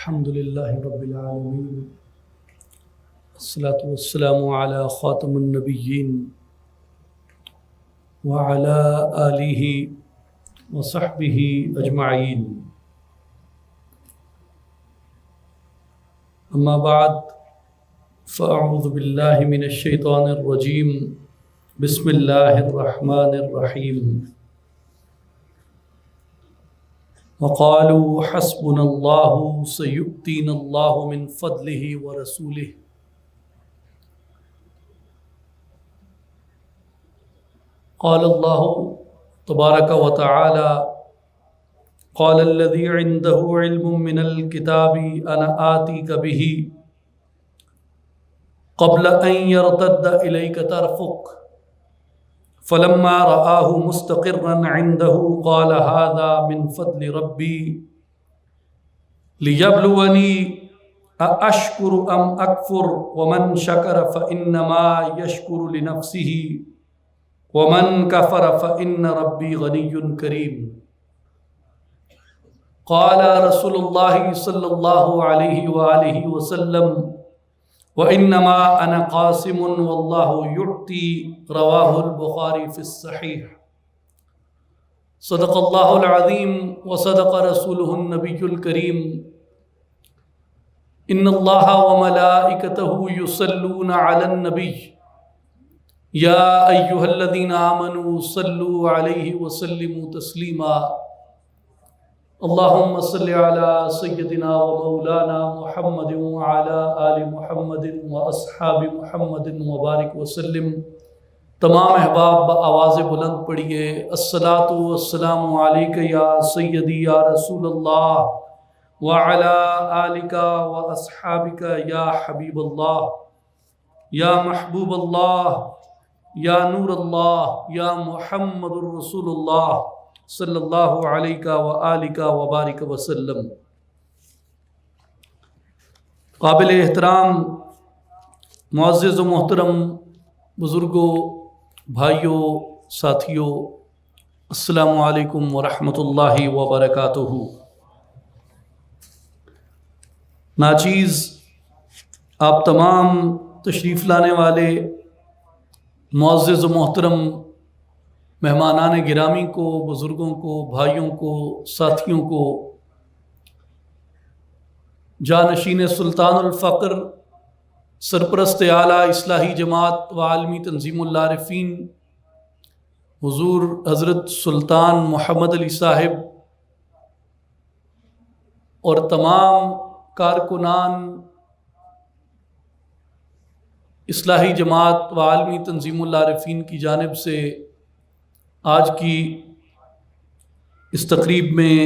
الحمد للہ رب العالمین، الصلاۃ والسلام علی خاتم النبیین وعلی آلہ وصحبہ اجمعین، اما بعد فاعوذ باللہ من الشیطان الرجیم، بسم اللہ الرحمن الرحیم۔ وقالوا حسبنا اللہ سیؤتینا اللہ من فضلہ ورسولہ۔ قال اللہ تبارک وتعالی قال الذی عنده علم من الكتاب انا آتیک به قبل ان يرتد الیک طرفک فلما رآه مستقرا عنده قال هذا من فضل ربی لیبلونی أأشکر ام اکفر ومن شکر فإنما یشکر لنفسه ومن کفر فإن ربی غنی کریم۔ قال رسول اللہ صلی اللہ علیہ وآلہ وسلم وإنما أنا قاسم والله يعطي، رواه البخاری في الصحیح۔ صدق اللہ العظیم وصدق رسوله النبی الکریم۔ ان اللہ وملائکته يصلون على النبی یا ایہا الذین آمنوا صلوا علیہ وسلموا تسلیما۔ اللہم صل علی سیدنا و مولانا محمد وعلی آل محمد و اصحاب محمد وبارک وسلم۔ تمام احباب بآواز بلند پڑھیے الصلاۃ والسلام علیک یا سیدی یا رسول اللہ وعلی آلک و اصحابک یا حبیب اللہ یا محبوب اللہ یا نور اللہ یا محمد الرسول اللہ صلی اللہ علیہ وآلہ وبارک وسلم۔ قابل احترام معزز و محترم بزرگوں، بھائیوں، ساتھیوں، السلام علیکم ورحمۃ اللہ وبرکاتہ۔ ناچیز آپ تمام تشریف لانے والے معزز و محترم مہمانان گرامی کو، بزرگوں کو، بھائیوں کو، ساتھیوں کو، جانشین سلطان الفقر سرپرست اعلیٰ اصلاحی جماعت و عالمی تنظیم العارفین حضور حضرت سلطان محمد علی صاحب اور تمام کارکنان اصلاحی جماعت و عالمی تنظیم العارفین کی جانب سے آج کی اس تقریب میں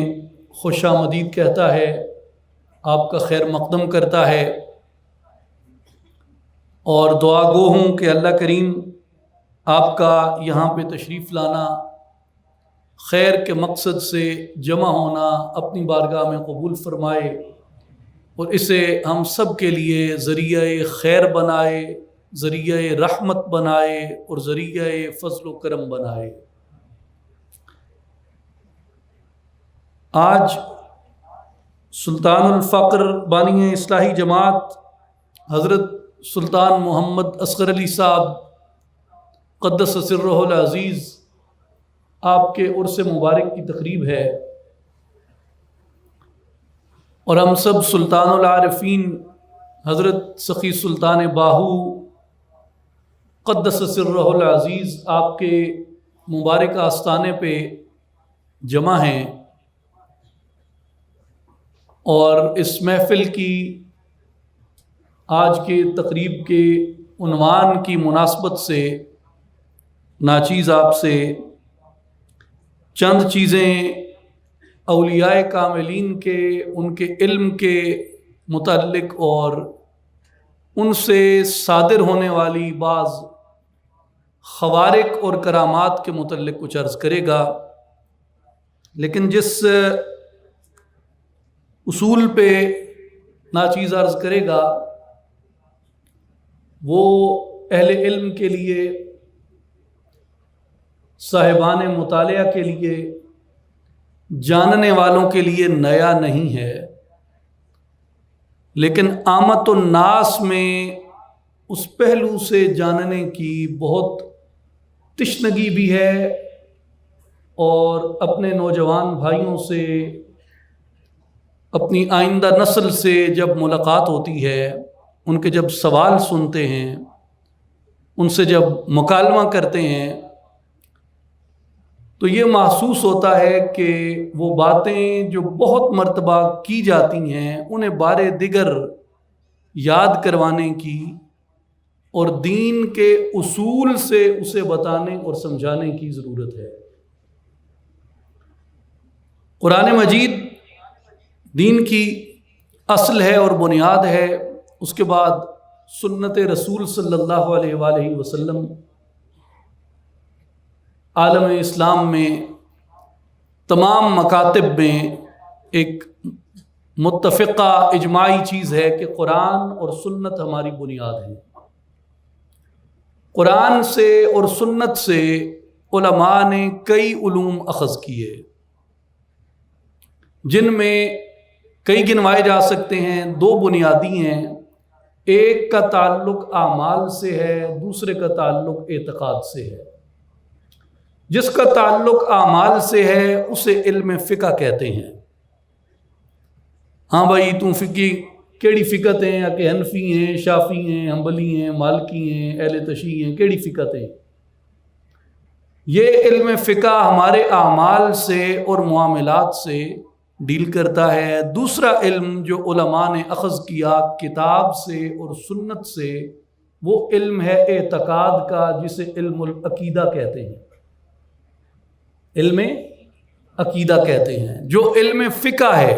خوش آمدید کہتا ہے، آپ کا خیر مقدم کرتا ہے، اور دعا گو ہوں کہ اللہ کریم آپ کا یہاں پہ تشریف لانا، خیر کے مقصد سے جمع ہونا اپنی بارگاہ میں قبول فرمائے، اور اسے ہم سب کے لیے ذریعہ خیر بنائے، ذریعہ رحمت بنائے اور ذریعہ فضل و کرم بنائے۔ آج سلطان الفقر بانی اصلاحی جماعت حضرت سلطان محمد اصغر علی صاحب قدس سرہ العزیز آپ کے عرس مبارک کی تقریب ہے، اور ہم سب سلطان العارفین حضرت سخی سلطان باہو قدس سرہ العزیز آپ کے مبارک آستانے پہ جمع ہیں، اور اس محفل کی آج کے تقریب کے عنوان کی مناسبت سے ناچیز آپ سے چند چیزیں اولیاء کاملین کے، ان کے علم کے متعلق اور ان سے صادر ہونے والی بعض خوارق اور کرامات کے متعلق کچھ عرض کرے گا، لیکن جس اصول پہ ناچیز عرض کرے گا وہ اہل علم کے لیے، صاحبان مطالعہ کے لیے، جاننے والوں کے لیے نیا نہیں ہے، لیکن عامت الناس میں اس پہلو سے جاننے کی بہت تشنگی بھی ہے، اور اپنے نوجوان بھائیوں سے، اپنی آئندہ نسل سے جب ملاقات ہوتی ہے، ان کے جب سوال سنتے ہیں، ان سے جب مکالمہ کرتے ہیں، تو یہ محسوس ہوتا ہے کہ وہ باتیں جو بہت مرتبہ کی جاتی ہیں انہیں بارے دیگر یاد کروانے کی اور دین کے اصول سے اسے بتانے اور سمجھانے کی ضرورت ہے۔ قرآن مجید دین کی اصل ہے اور بنیاد ہے، اس کے بعد سنت رسول صلی اللہ علیہ وآلہ وسلم عالم اسلام میں تمام مکاتب میں ایک متفقہ اجماعی چیز ہے کہ قرآن اور سنت ہماری بنیاد ہے۔ قرآن سے اور سنت سے علماء نے کئی علوم اخذ کیے، جن میں کئی گنوائے جا سکتے ہیں۔ دو بنیادی ہیں، ایک کا تعلق اعمال سے ہے، دوسرے کا تعلق اعتقاد سے ہے۔ جس کا تعلق اعمال سے ہے اسے علم فقہ کہتے ہیں۔ ہاں بھائی تم فقی کیڑی فقت ہیں، یا کہ حنفی ہیں، شافی ہیں، حنبلی ہیں، مالکی ہیں، اہل تشیع ہیں، کیڑی فقت ہیں؟ یہ علم فقہ ہمارے اعمال سے اور معاملات سے ڈیل کرتا ہے۔ دوسرا علم جو علماء نے اخذ کیا کتاب سے اور سنت سے، وہ علم ہے اعتقاد کا، جسے علم العقیدہ کہتے ہیں۔ علم عقیدہ کہتے ہیں۔ جو علم فقہ ہے،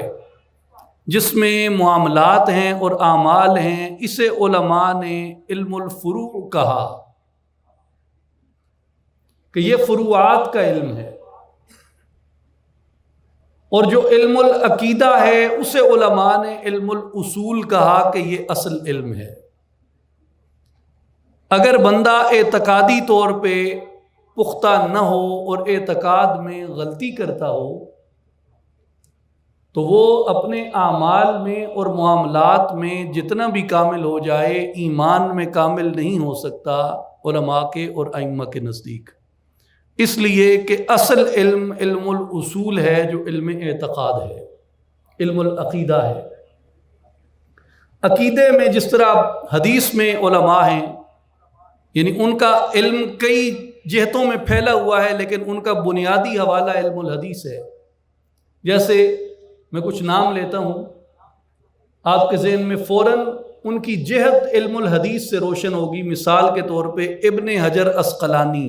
جس میں معاملات ہیں اور اعمال ہیں، اسے علماء نے علم الفروع کہا کہ یہ فروعات کا علم ہے۔ اور جو علم العقیدہ ہے اسے علماء نے علم الاصول کہا کہ یہ اصل علم ہے۔ اگر بندہ اعتقادی طور پہ پختہ نہ ہو اور اعتقاد میں غلطی کرتا ہو، تو وہ اپنے اعمال میں اور معاملات میں جتنا بھی کامل ہو جائے، ایمان میں کامل نہیں ہو سکتا علماء کے اور ائمہ کے نزدیک۔ اس لیے کہ اصل علم علم الاصول ہے، جو علم اعتقاد ہے، علم العقیدہ ہے۔ عقیدے میں جس طرح حدیث میں علماء ہیں، یعنی ان کا علم کئی جہتوں میں پھیلا ہوا ہے، لیکن ان کا بنیادی حوالہ علم الحدیث ہے۔ جیسے میں کچھ نام لیتا ہوں، آپ کے ذہن میں فوراً ان کی جہت علم الحدیث سے روشن ہوگی۔ مثال کے طور پہ ابن حجر عسقلانی،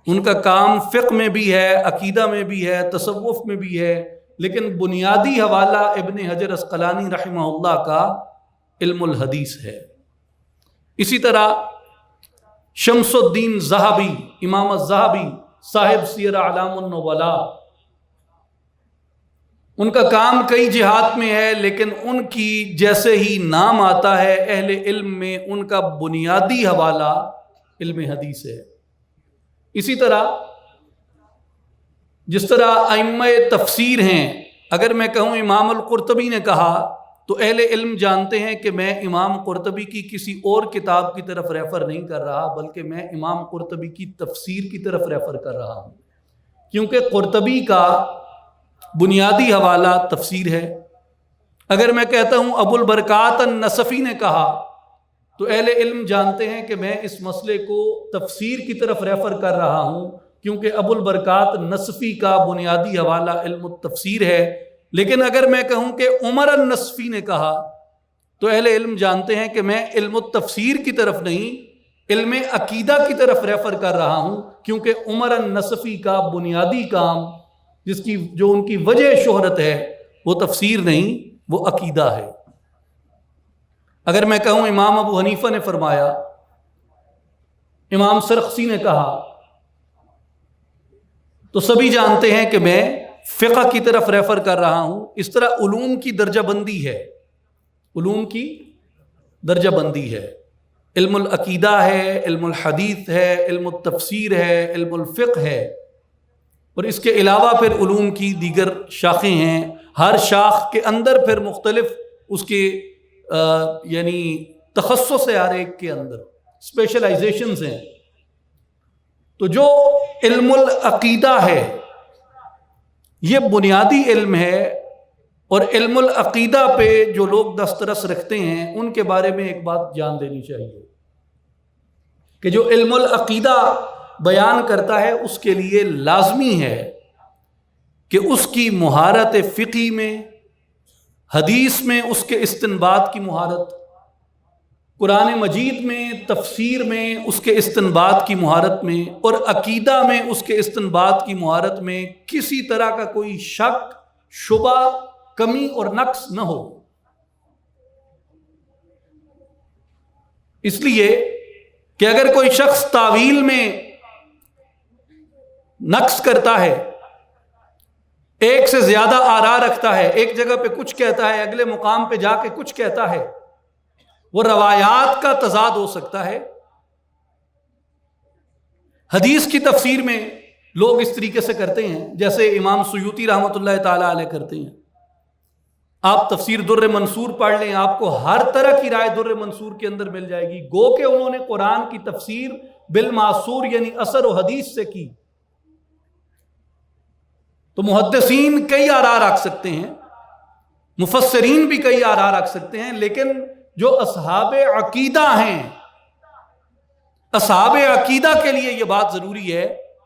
ان کا کام فقہ میں بھی ہے، عقیدہ میں بھی ہے، تصوف میں بھی ہے، لیکن بنیادی حوالہ ابن حجر عسقلانی رحمہ اللہ کا علم الحدیث ہے۔ اسی طرح شمس الدین ذہبی، امام الذہبی، صاحب سیر اعلام النبلاء، ان کا کام کئی جہات میں ہے، لیکن ان کی جیسے ہی نام آتا ہے اہل علم میں، ان کا بنیادی حوالہ علم حدیث ہے۔ اسی طرح جس طرح ائمہ تفسیر ہیں، اگر میں کہوں امام القرطبی نے کہا، تو اہل علم جانتے ہیں کہ میں امام قرطبی کی کسی اور کتاب کی طرف ریفر نہیں کر رہا، بلکہ میں امام قرطبی کی تفسیر کی طرف ریفر کر رہا ہوں، کیونکہ قرطبی کا بنیادی حوالہ تفسیر ہے۔ اگر میں کہتا ہوں ابو البرکات النصفی نے کہا، تو اہل علم جانتے ہیں کہ میں اس مسئلے کو تفسیر کی طرف ریفر کر رہا ہوں، کیونکہ ابو البرکات نصفی کا بنیادی حوالہ علم التفسیر ہے۔ لیکن اگر میں کہوں کہ عمر النصفی نے کہا، تو اہل علم جانتے ہیں کہ میں علم التفسیر کی طرف نہیں، علم عقیدہ کی طرف ریفر کر رہا ہوں، کیونکہ عمر النصفی کا بنیادی کام، جو ان کی وجہ شہرت ہے، وہ تفسیر نہیں، وہ عقیدہ ہے۔ اگر میں کہوں امام ابو حنیفہ نے فرمایا، امام سرخسی نے کہا، تو سبھی جانتے ہیں کہ میں فقہ کی طرف ریفر کر رہا ہوں۔ اس طرح علوم کی درجہ بندی ہے، علوم کی درجہ بندی ہے۔ علم العقیدہ ہے، علم الحدیث ہے، علم التفسیر ہے، علم الفقہ ہے، اور اس کے علاوہ پھر علوم کی دیگر شاخیں ہیں۔ ہر شاخ کے اندر پھر مختلف اس کے یعنی تخصص ہے ہر ایک کے اندر، اسپیشلائزیشنز ہیں. تو جو علم العقیدہ ہے یہ بنیادی علم ہے، اور علم العقیدہ پہ جو لوگ دسترس رکھتے ہیں ان کے بارے میں ایک بات جان دینی چاہیے کہ جو علم العقیدہ بیان کرتا ہے اس کے لیے لازمی ہے کہ اس کی مہارت فقہی میں، حدیث میں اس کے استنباط کی مہارت، قرآن مجید میں تفسیر میں اس کے استنباط کی مہارت میں، اور عقیدہ میں اس کے استنباط کی مہارت میں کسی طرح کا کوئی شک، شبہ، کمی اور نقص نہ ہو. اس لیے کہ اگر کوئی شخص تعویل میں نقص کرتا ہے، ایک سے زیادہ آراء رکھتا ہے، ایک جگہ پہ کچھ کہتا ہے، اگلے مقام پہ جا کے کچھ کہتا ہے، وہ روایات کا تضاد ہو سکتا ہے. حدیث کی تفسیر میں لوگ اس طریقے سے کرتے ہیں جیسے امام سیوطی رحمۃ اللہ تعالی علیہ کرتے ہیں. آپ تفسیر در منصور پڑھ لیں، آپ کو ہر طرح کی رائے در منصور کے اندر مل جائے گی. گو کہ انہوں نے قرآن کی تفسیر بالمعصور یعنی اثر و حدیث سے کی. تو محدثین کئی آراء رکھ سکتے ہیں، مفسرین بھی کئی آراء رکھ سکتے ہیں، لیکن جو اصحاب عقیدہ ہیں، اصحاب عقیدہ کے لیے یہ بات ضروری ہے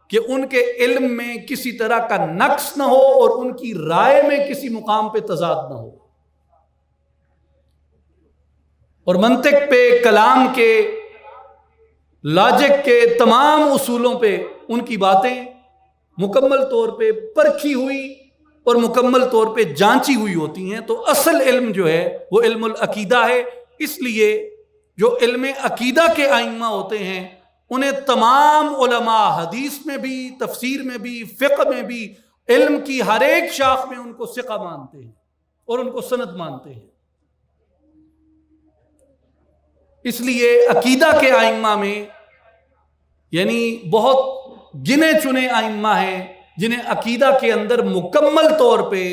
کہ ان کے علم میں کسی طرح کا نقص نہ ہو اور ان کی رائے میں کسی مقام پہ تضاد نہ ہو. اور منطق پہ، کلام کے، لاجک کے تمام اصولوں پہ ان کی باتیں مکمل طور پہ پرکھی ہوئی اور مکمل طور پہ جانچی ہوئی ہوتی ہیں. تو اصل علم جو ہے وہ علم العقیدہ ہے. اس لیے جو علم عقیدہ کے ائمہ ہوتے ہیں انہیں تمام علماء حدیث میں بھی، تفسیر میں بھی، فقہ میں بھی، علم کی ہر ایک شاخ میں ان کو ثقہ مانتے ہیں اور ان کو سند مانتے ہیں. اس لیے عقیدہ کے ائمہ میں یعنی بہت گنے چنے ائمہ ہیں جنہیں عقیدہ کے اندر مکمل طور پہ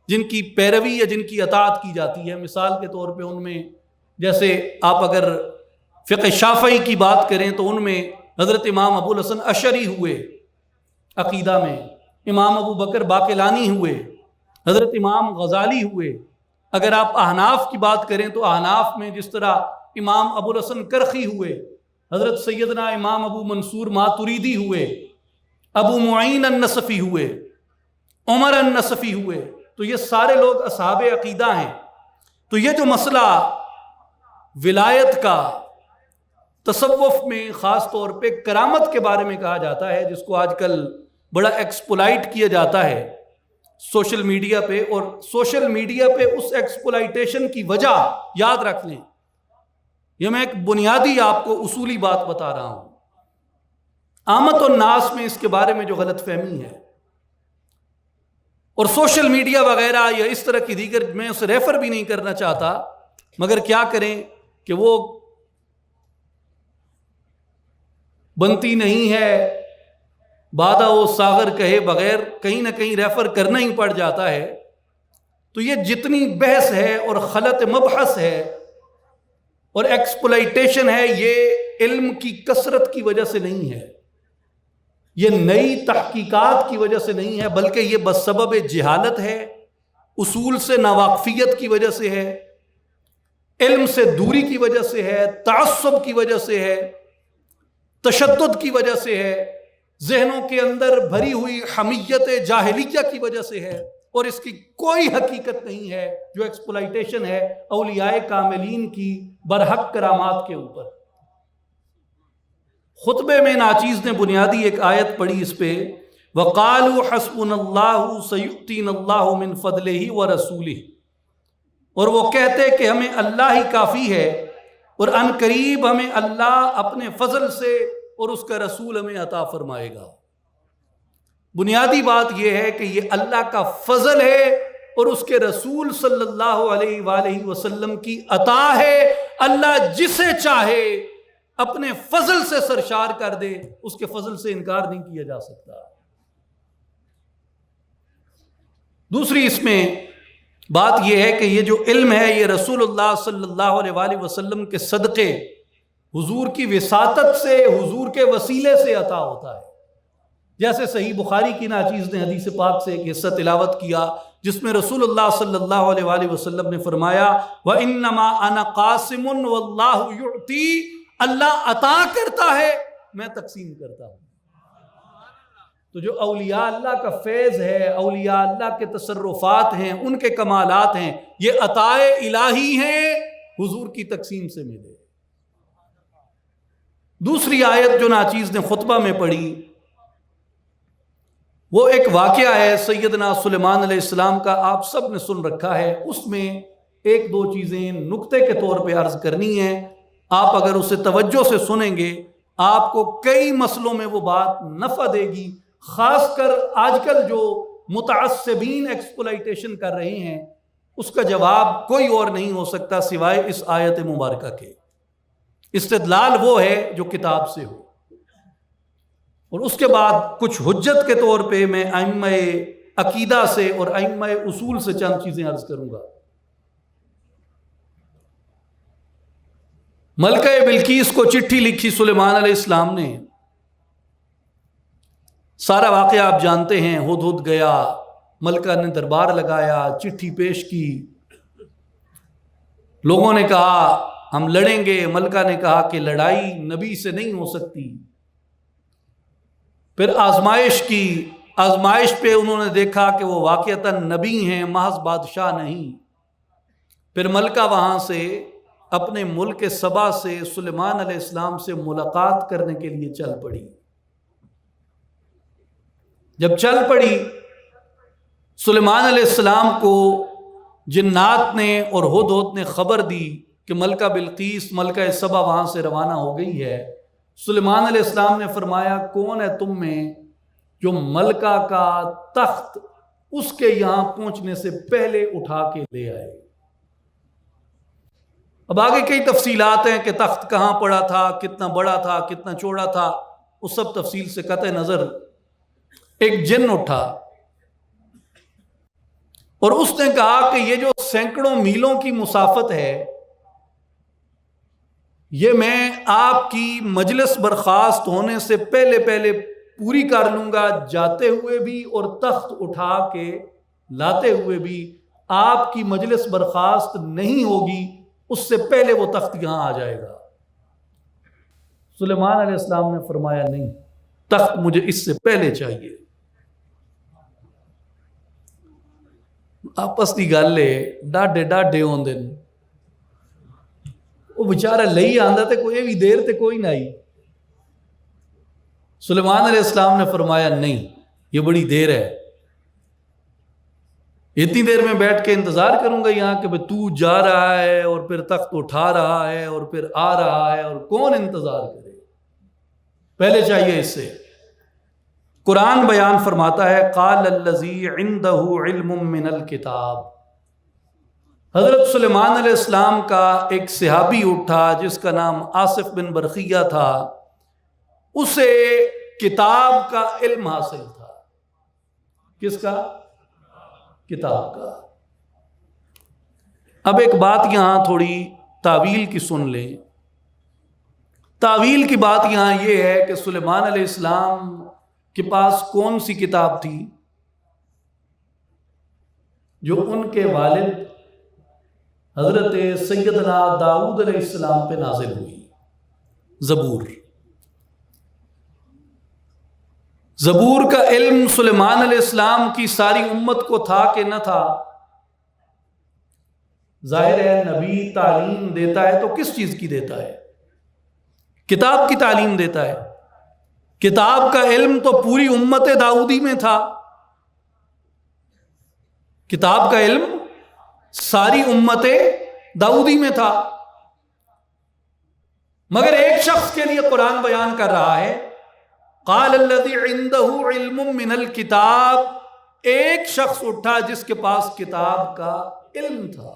جن کی پیروی یا جن کی اطاعت کی جاتی ہے. مثال کے طور پہ ان میں جیسے آپ اگر فقہ شافعی کی بات کریں تو ان میں حضرت امام ابو الحسن اشعری ہوئے عقیدہ میں، امام ابو بکر باقلانی ہوئے، حضرت امام غزالی ہوئے. اگر آپ احناف کی بات کریں تو احناف میں جس طرح امام ابو الحسن کرخی ہوئے، حضرت سیدنا امام ابو منصور ماتریدی ہوئے، ابو معین النصفی ہوئے، عمر النصفی ہوئے، تو یہ سارے لوگ اصحاب عقیدہ ہیں. تو یہ جو مسئلہ ولایت کا تصوف میں خاص طور پہ کرامت کے بارے میں کہا جاتا ہے، جس کو آج کل بڑا ایکسپلائٹ کیا جاتا ہے سوشل میڈیا پہ، اور سوشل میڈیا پہ اس ایکسپلائٹیشن کی وجہ یاد رکھ لیں. یہ میں ایک بنیادی آپ کو اصولی بات بتا رہا ہوں. عامت الناس میں اس کے بارے میں جو غلط فہمی ہے، اور سوشل میڈیا وغیرہ یا اس طرح کی دیگر، میں اسے ریفر بھی نہیں کرنا چاہتا، مگر کیا کریں کہ وہ بنتی نہیں ہے، بادہ و ساغر کہے بغیر کہیں نہ کہیں ریفر کرنا ہی پڑ جاتا ہے. تو یہ جتنی بحث ہے اور خلط مبحث ہے اور ایکسپلائٹیشن ہے، یہ علم کی کثرت کی وجہ سے نہیں ہے، یہ نئی تحقیقات کی وجہ سے نہیں ہے، بلکہ یہ بسبب جہالت ہے، اصول سے ناواقفیت کی وجہ سے ہے، علم سے دوری کی وجہ سے ہے، تعصب کی وجہ سے ہے، تشدد کی وجہ سے ہے، ذہنوں کے اندر بھری ہوئی حمیت جاہلیہ کی وجہ سے ہے، اور اس کی کوئی حقیقت نہیں ہے جو ایکسپلائٹیشن ہے اولیاء کاملین کی برحق کرامات کے اوپر. خطبے میں ناچیز نے بنیادی ایک آیت پڑھی اس پہ، وَقَالُوا حَسْبُنَا اللَّهُ سَيُؤْتِينَ اللَّهُ مِنْ فَضْلِهِ وَرَسُولِهِ، اور وہ کہتے کہ ہمیں اللہ ہی کافی ہے اور ان قریب ہمیں اللہ اپنے فضل سے اور اس کا رسول ہمیں عطا فرمائے گا. بنیادی بات یہ ہے کہ یہ اللہ کا فضل ہے اور اس کے رسول صلی اللہ علیہ وآلہ وسلم کی عطا ہے. اللہ جسے چاہے اپنے فضل سے سرشار کر دے، اس کے فضل سے انکار نہیں کیا جا سکتا. دوسری اس میں بات یہ ہے کہ یہ جو علم ہے یہ رسول اللہ صلی اللہ علیہ وآلہ وسلم کے صدقے، حضور کی وساطت سے، حضور کے وسیلے سے عطا ہوتا ہے۔ جیسے صحیح بخاری کی ناچیز نے حدیث پاک سے ایک حصہ تلاوت کیا جس میں رسول اللہ صلی اللہ علیہ وآلہ وسلم نے فرمایا وَإِنَّمَا أَنَا قَاسِمٌ وَاللَّهُ يُعْطِي، اللہ عطا کرتا ہے میں تقسیم کرتا ہوں۔ تو جو اولیاء اللہ کا فیض ہے، اولیاء اللہ کے تصرفات ہیں، ان کے کمالات ہیں، یہ عطائے الہی ہیں، حضور کی تقسیم سے ملے۔ دوسری آیت جو ناچیز نے خطبہ میں پڑھی وہ ایک واقعہ ہے سیدنا سلیمان علیہ السلام کا، آپ سب نے سن رکھا ہے۔ اس میں ایک دو چیزیں نکتے کے طور پہ عرض کرنی ہیں، آپ اگر اسے توجہ سے سنیں گے آپ کو کئی مسئلوں میں وہ بات نفع دے گی، خاص کر آج کل جو متعصبین ایکسپلائٹیشن کر رہے ہیں اس کا جواب کوئی اور نہیں ہو سکتا سوائے اس آیت مبارکہ کے۔ استدلال وہ ہے جو کتاب سے ہو، اور اس کے بعد کچھ حجت کے طور پہ میں ائمہ عقیدہ سے اور ائمہ اصول سے چند چیزیں عرض کروں گا۔ ملکہ بلقیس کو چٹھی لکھی سلیمان علیہ السلام نے، سارا واقعہ آپ جانتے ہیں۔ ہدہد گیا، ملکہ نے دربار لگایا، چٹھی پیش کی، لوگوں نے کہا ہم لڑیں گے، ملکہ نے کہا کہ لڑائی نبی سے نہیں ہو سکتی۔ پھر آزمائش کی، آزمائش پہ انہوں نے دیکھا کہ وہ واقعتاً نبی ہیں، محض بادشاہ نہیں۔ پھر ملکہ وہاں سے اپنے ملک سبا سے سلیمان علیہ السلام سے ملاقات کرنے کے لیے چل پڑی۔ جب چل پڑی سلیمان علیہ السلام کو جنات نے اور ہدہد نے خبر دی کہ ملکہ بلقیس ملکہ سبا وہاں سے روانہ ہو گئی ہے۔ سلیمان علیہ السلام نے فرمایا کون ہے تم میں جو ملکہ کا تخت اس کے یہاں پہنچنے سے پہلے اٹھا کے لے آئے۔ اب آگے کئی تفصیلات ہیں کہ تخت کہاں پڑا تھا، کتنا بڑا تھا، کتنا چوڑا تھا، اس سب تفصیل سے قطع نظر ایک جن اٹھا اور اس نے کہا کہ یہ جو سینکڑوں میلوں کی مسافت ہے یہ میں آپ کی مجلس برخاست ہونے سے پہلے پہلے پوری کر لوں گا، جاتے ہوئے بھی اور تخت اٹھا کے لاتے ہوئے بھی۔ آپ کی مجلس برخاست نہیں ہوگی، اس سے پہلے وہ تخت یہاں آ جائے گا۔ سلیمان علیہ السلام نے فرمایا نہیں، تخت مجھے اس سے پہلے چاہیے۔ آپس کی گل ہے، ڈاڈے ڈاڈے ہوندے نے، وہ بیچارہ لئی آندا تے کوئی بھی دیر تے کوئی نہ آئی۔ سلیمان علیہ السلام نے فرمایا نہیں، یہ بڑی دیر ہے، اتنی دیر میں بیٹھ کے انتظار کروں گا یہاں کہ تو جا رہا ہے اور پھر تخت اٹھا رہا ہے اور پھر آ رہا ہے، اور کون انتظار کرے، پہلے چاہیے اس سے۔ قرآن بیان فرماتا ہے قال الذی عندہ علم من الکتاب، حضرت سلیمان علیہ السلام کا ایک صحابی اٹھا جس کا نام آصف بن برخیہ تھا، اسے کتاب کا علم حاصل تھا۔ کس کا؟ کتاب کا۔ اب ایک بات یہاں تھوڑی تعویل کی سن لیں۔ تعویل کی بات یہاں یہ ہے کہ سلیمان علیہ السلام کے پاس کون سی کتاب تھی جو ان کے والد حضرت سیدنا داؤد علیہ السلام پہ نازل ہوئی؟ زبور۔ زبور کا علم سلیمان علیہ السلام کی ساری امت کو تھا کہ نہ تھا؟ ظاہر ہے نبی تعلیم دیتا ہے تو کس چیز کی دیتا ہے؟ کتاب کی تعلیم دیتا ہے۔ کتاب کا علم تو پوری امت داؤدی میں تھا، کتاب کا علم ساری امت داؤدی میں تھا، مگر ایک شخص کے لیے قرآن بیان کر رہا ہے قال الذی عندہ علم من الکتاب، ایک شخص اٹھا جس کے پاس کتاب کا علم تھا۔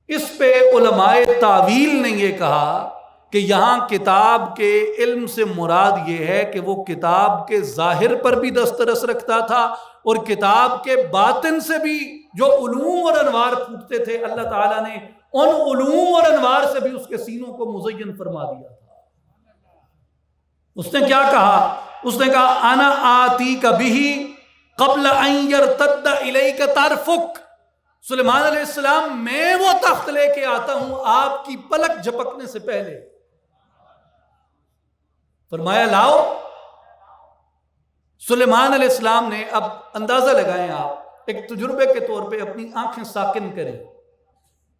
اس پہ علماء تعویل نے یہ کہا کہ یہاں کتاب کے علم سے مراد یہ ہے کہ وہ کتاب کے ظاہر پر بھی دسترس رکھتا تھا اور کتاب کے باطن سے بھی جو علوم اور انوار پھوٹتے تھے اللہ تعالیٰ نے ان علوم اور انوار سے بھی اس کے سینوں کو مزین فرما دیا تھا۔ اس نے کیا کہا؟ اس نے کہا انا آتی کبھی قبل ان یرتد الیک طرفک، سلیمان علیہ السلام میں وہ تخت لے کے آتا ہوں آپ کی پلک جھپکنے سے پہلے۔ فرمایا لاؤ۔ سلیمان علیہ السلام نے، اب اندازہ لگائیں آپ، ایک تجربے کے طور پہ اپنی آنکھیں ساکن کریں،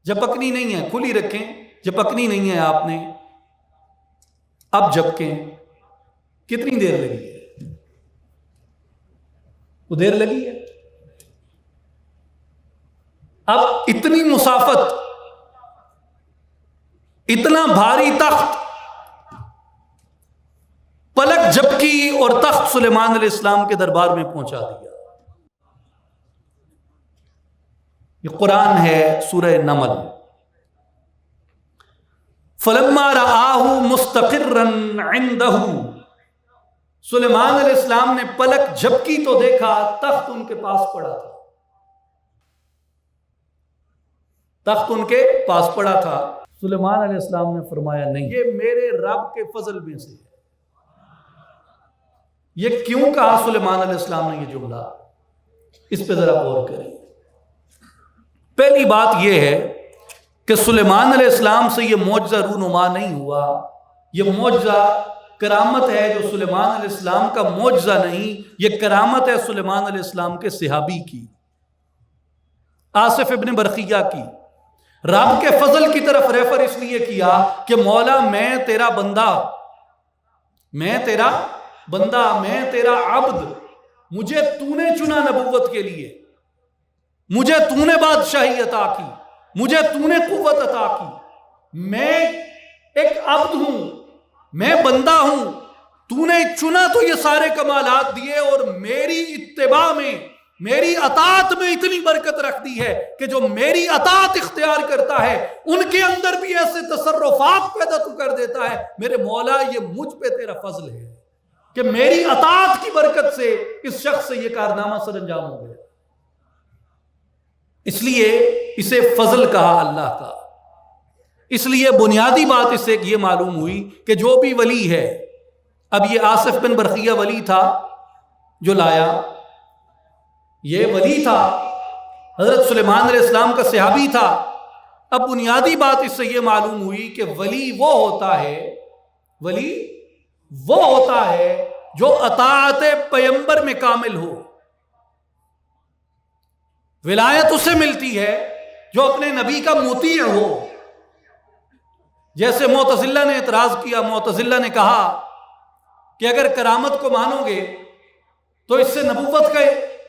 جھپکنی نہیں ہے، کھلی رکھیں، جھپکنی نہیں ہے آپ نے، اب جھپکیں۔ کتنی دیر لگی ہے؟ وہ دیر لگی ہے؟ اب اتنی مسافت، اتنا بھاری تخت، پلک جھپکی اور تخت سلیمان علیہ السلام کے دربار میں پہنچا دیا۔ یہ قرآن ہے، سورہ نمل۔ فلما رآہ مستقرا عندہ، سلیمان علیہ السلام نے پلک جھپکی تو دیکھا تخت ان کے پاس پڑا تھا، تخت ان کے پاس پڑا تھا۔ سلیمان علیہ السلام نے فرمایا نہیں، یہ میرے رب کے فضل میں سے ہے۔ یہ کیوں کہا سلیمان علیہ السلام نے یہ جملہ؟ اس پہ ذرا غور کریں۔ پہلی بات یہ ہے کہ سلیمان علیہ السلام سے یہ معجزہ رونما نہیں ہوا، یہ معجزہ کرامت ہے جو سلیمان علیہ السلام کا معجزہ نہیں، یہ کرامت ہے سلیمان علیہ السلام کے صحابی کی، آصف ابن برقیہ کی۔ رب کے فضل کی طرف ریفر اس لیے کیا کہ مولا میں تیرا بندہ، میں تیرا بندہ، میں تیرا عبد، مجھے تو نے چنا نبوت کے لیے، مجھے تو نے بادشاہی عطا کی، مجھے تو نے قوت عطا کی، میں ایک عبد ہوں، میں بندہ ہوں، تو نے چنا تو یہ سارے کمالات دیے، اور میری اتباع میں، میری اطاعت میں اتنی برکت رکھ دی ہے کہ جو میری اطاعت اختیار کرتا ہے ان کے اندر بھی ایسے تصرفات پیدا تو کر دیتا ہے۔ میرے مولا یہ مجھ پہ تیرا فضل ہے کہ میری اطاعت کی برکت سے اس شخص سے یہ کارنامہ سر انجام ہو گیا، اس لیے اسے فضل کہا اللہ کا۔ اس لیے بنیادی بات اس سے یہ معلوم ہوئی کہ جو بھی ولی ہے، اب یہ آصف بن برقیہ ولی تھا جو لایا، یہ ولی تھا، حضرت سلیمان علیہ السلام کا صحابی تھا۔ اب بنیادی بات اس سے یہ معلوم ہوئی کہ ولی وہ ہوتا ہے، ولی وہ ہوتا ہے جو اطاعت پیغمبر میں کامل ہو۔ ولایت اسے ملتی ہے جو اپنے نبی کا مطیع ہو۔ جیسے معتزلہ نے اعتراض کیا، معتزلہ نے کہا کہ اگر کرامت کو مانو گے تو اس سے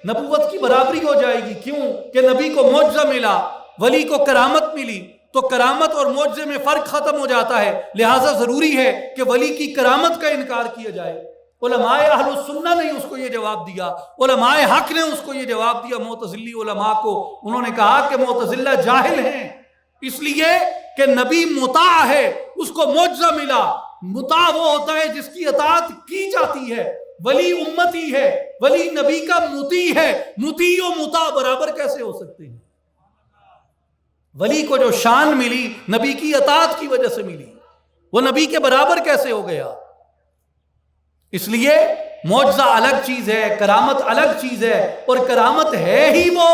نبوت کی برابری ہو جائے گی۔ کیوں؟ کہ نبی کو معجزہ ملا، ولی کو کرامت ملی، تو کرامت اور معجزے میں فرق ختم ہو جاتا ہے، لہٰذا ضروری ہے کہ ولی کی کرامت کا انکار کیا جائے۔ علماء اہل السنہ نے اس کو یہ جواب دیا، علماء حق نے اس کو یہ جواب دیا معتزلی علماء کو۔ انہوں نے کہا کہ معتزلہ جاہل ہیں، اس لیے کہ نبی مطاع ہے، اس کو معجزہ ملا۔ مطاع وہ ہوتا ہے جس کی اطاعت کی جاتی ہے، ولی امتی ہے، ولی نبی کا مطیع ہے۔ مطیع و مطاع برابر کیسے ہو سکتے ہیں؟ ولی کو جو شان ملی نبی کی اطاعت کی وجہ سے ملی، وہ نبی کے برابر کیسے ہو گیا؟ اس لیے معجزہ الگ چیز ہے، کرامت الگ چیز ہے، اور کرامت ہے ہی وہ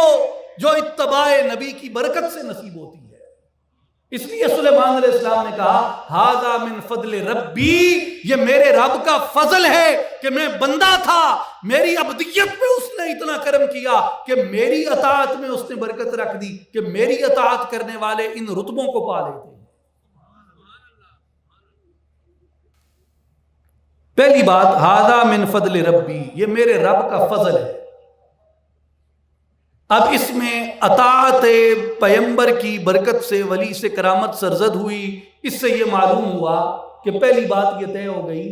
جو اتباع نبی کی برکت سے نصیب ہوتی ہے۔ اس لیے سلیمان علیہ السلام نے کہا ھذا من فضل ربی، یہ میرے رب کا فضل ہے کہ میں بندہ تھا، میری عبدیت میں اس نے اتنا کرم کیا کہ میری اطاعت میں اس نے برکت رکھ دی کہ میری اطاعت کرنے والے ان رتبوں کو پا لیتے ہیں۔ پہلی بات ھذا من فضل ربی، یہ میرے رب کا فضل ہے۔ اب اس میں اطاعت پیغمبر کی برکت سے ولی سے کرامت سرزد ہوئی۔ اس سے یہ معلوم ہوا کہ پہلی بات یہ طے ہو گئی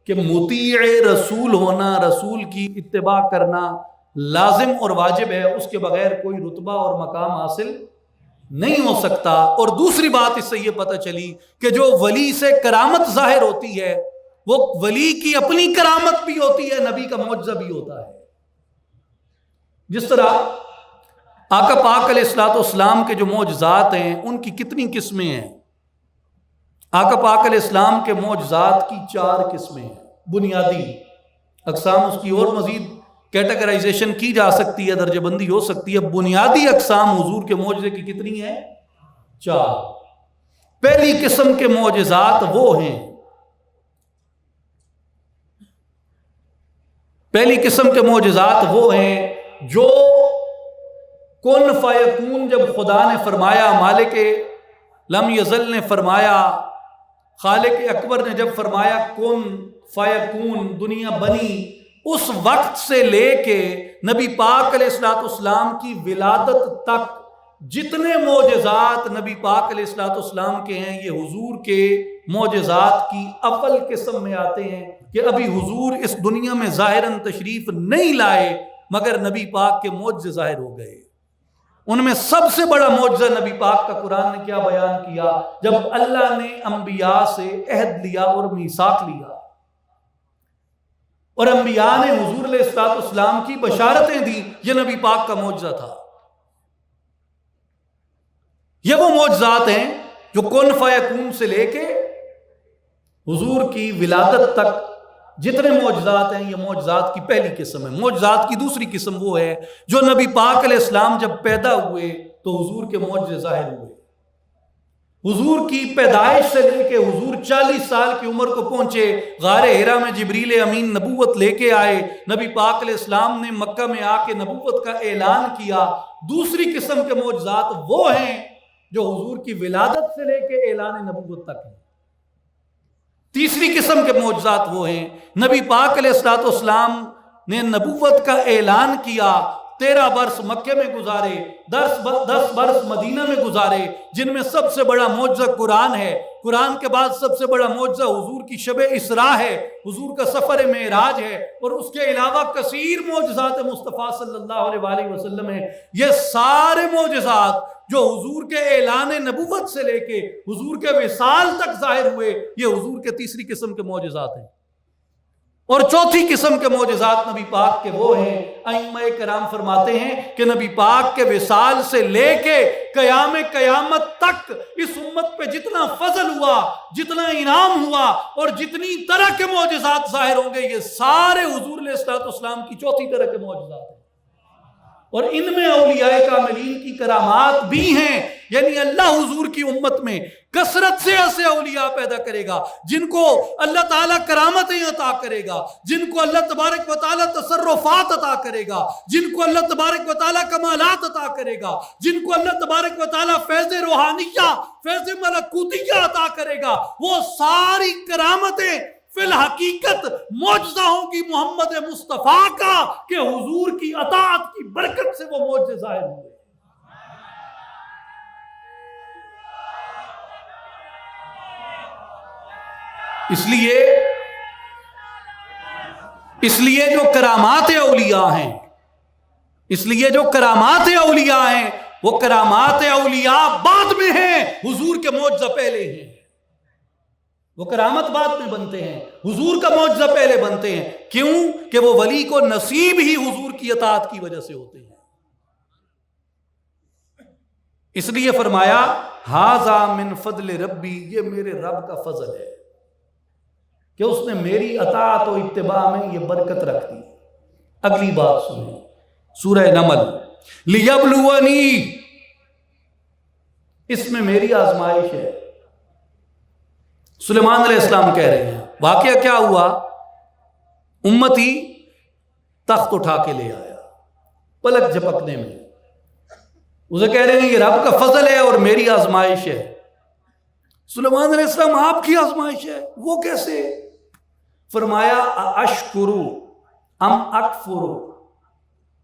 کہ مطیع رسول ہونا، رسول کی اتباع کرنا لازم اور واجب ہے، اس کے بغیر کوئی رتبہ اور مقام حاصل نہیں ہو سکتا۔ اور دوسری بات اس سے یہ پتہ چلی کہ جو ولی سے کرامت ظاہر ہوتی ہے وہ ولی کی اپنی کرامت بھی ہوتی ہے، نبی کا معجزہ بھی ہوتا ہے۔ جس طرح آقا پاک علیہ الصلوۃ والسلام کے جو معجزات ہیں ان کی کتنی قسمیں ہیں؟ آقا پاک علیہ السلام کے معجزات کی 4 قسمیں ہیں بنیادی اقسام، اس کی اور مزید کیٹیگرائزیشن کی جا سکتی ہے، درجہ بندی ہو سکتی ہے۔ بنیادی اقسام حضور کے معجزے کی کتنی ہیں؟ 4۔ پہلی قسم کے معجزات وہ ہیں، پہلی قسم کے معجزات وہ ہیں جو کن فیکون، جب خدا نے فرمایا، مالک لم یزل نے فرمایا، خالق اکبر نے جب فرمایا کن فیکون، دنیا بنی، اس وقت سے لے کے نبی پاک علیہ الصلوۃ والسلام کی ولادت تک جتنے معجزات نبی پاک علیہ الصلوۃ والسلام کے ہیں، یہ حضور کے معجزات کی اول قسم میں آتے ہیں کہ ابھی حضور اس دنیا میں ظاہراً تشریف نہیں لائے مگر نبی پاک کے معجزے ظاہر ہو گئے۔ ان میں سب سے بڑا معجزہ نبی پاک کا قرآن نے کیا بیان کیا؟ جب اللہ نے انبیاء سے عہد لیا اور میثاق لیا اور انبیاء نے حضور علیہ الصلوۃ والسلام کی بشارتیں دی، یہ نبی پاک کا معجزہ تھا۔ یہ وہ معجزات ہیں جو کن فیکون سے لے کے حضور کی ولادت تک جتنے معجزات ہیں، یہ معجزات کی پہلی قسم ہے۔ معجزات کی دوسری قسم وہ ہے جو نبی پاک علیہ السلام جب پیدا ہوئے تو حضور کے معجزے ظاہر ہوئے۔ حضور کی پیدائش سے لے کے حضور 40 سال کی عمر کو پہنچے، غار حرا میں جبریل امین نبوت لے کے آئے، نبی پاک علیہ السلام نے مکہ میں آ کے نبوت کا اعلان کیا۔ دوسری قسم کے معجزات وہ ہیں جو حضور کی ولادت سے لے کے اعلان نبوت تک ہیں۔ تیسری قسم کے معجزات وہ ہیں، نبی پاک علیہ الصلوۃ والسلام نے نبوت کا اعلان کیا، 13 برس مکے میں گزارے، 10 برس مدینہ میں گزارے، جن میں سب سے بڑا معجزہ قرآن ہے۔ قرآن کے بعد سب سے بڑا معجزہ حضور کی شب اسراء ہے، حضور کا سفر معراج ہے، اور اس کے علاوہ کثیر معجزات مصطفیٰ صلی اللہ علیہ وآلہ وسلم ہیں۔ یہ سارے معجزات جو حضور کے اعلان نبوت سے لے کے حضور کے وصال تک ظاہر ہوئے، یہ حضور کے تیسری قسم کے معجزات ہیں۔ اور چوتھی قسم کے معجزات نبی پاک کے وہ ہیں، ائمہ کرام فرماتے ہیں کہ نبی پاک کے وصال سے لے کے قیامت تک اس امت پہ جتنا فضل ہوا، جتنا انعام ہوا اور جتنی طرح کے معجزات ظاہر ہوں گے، یہ سارے حضور علیہ الصلوۃ والسلام کی چوتھی طرح کے معجزات ہیں۔ اور ان میں اولیاء کاملین کی کرامات بھی ہیں، یعنی اللہ حضور کی امت میں کثرت سے ایسے اولیاء پیدا کرے گا جن کو اللہ تعالیٰ کرامتیں عطا کرے گا، جن کو اللہ تبارک و تعالیٰ تصرفات عطا کرے گا، جن کو اللہ تبارک و تعالیٰ کمالات عطا کرے گا، جن کو اللہ تبارک و تعالیٰ فیض روحانیہ، فیض ملکوتیہ عطا کرے گا۔ وہ ساری کرامتیں فی الحقیقت معجزہ ہوں گی محمد مصطفیٰ کا کہ حضور کی اطاعت کی برکت سے وہ معجزے ظاہر ہوئے۔ اس لیے جو کرامات اولیاء ہیں، اس لیے جو کرامات اولیاء ہیں، وہ کرامات اولیاء بعد میں ہیں، حضور کے معجزہ پہلے ہیں۔ وہ کرامت بعد میں بنتے ہیں، حضور کا معجزہ پہلے بنتے ہیں۔ کیوں؟ کہ وہ ولی کو نصیب ہی حضور کی اطاعت کی وجہ سے ہوتے ہیں۔ اس لیے فرمایا ھذا من فضل ربی، یہ میرے رب کا فضل ہے کہ اس نے میری اطاعت و اتباع میں یہ برکت رکھ دی۔ اگلی بات سنیں، سورہ نمل، لیبلونی، اس میں میری آزمائش ہے۔ سلیمان علیہ السلام کہہ رہے ہیں، واقعہ کیا ہوا؟ امتی تخت اٹھا کے لے آیا پلک جھپکنے میں، اسے کہہ رہے ہیں یہ رب کا فضل ہے اور میری آزمائش ہے۔ سلیمان علیہ السلام آپ کی آزمائش ہے، وہ کیسے؟ فرمایا اشکرو ام اکفرو،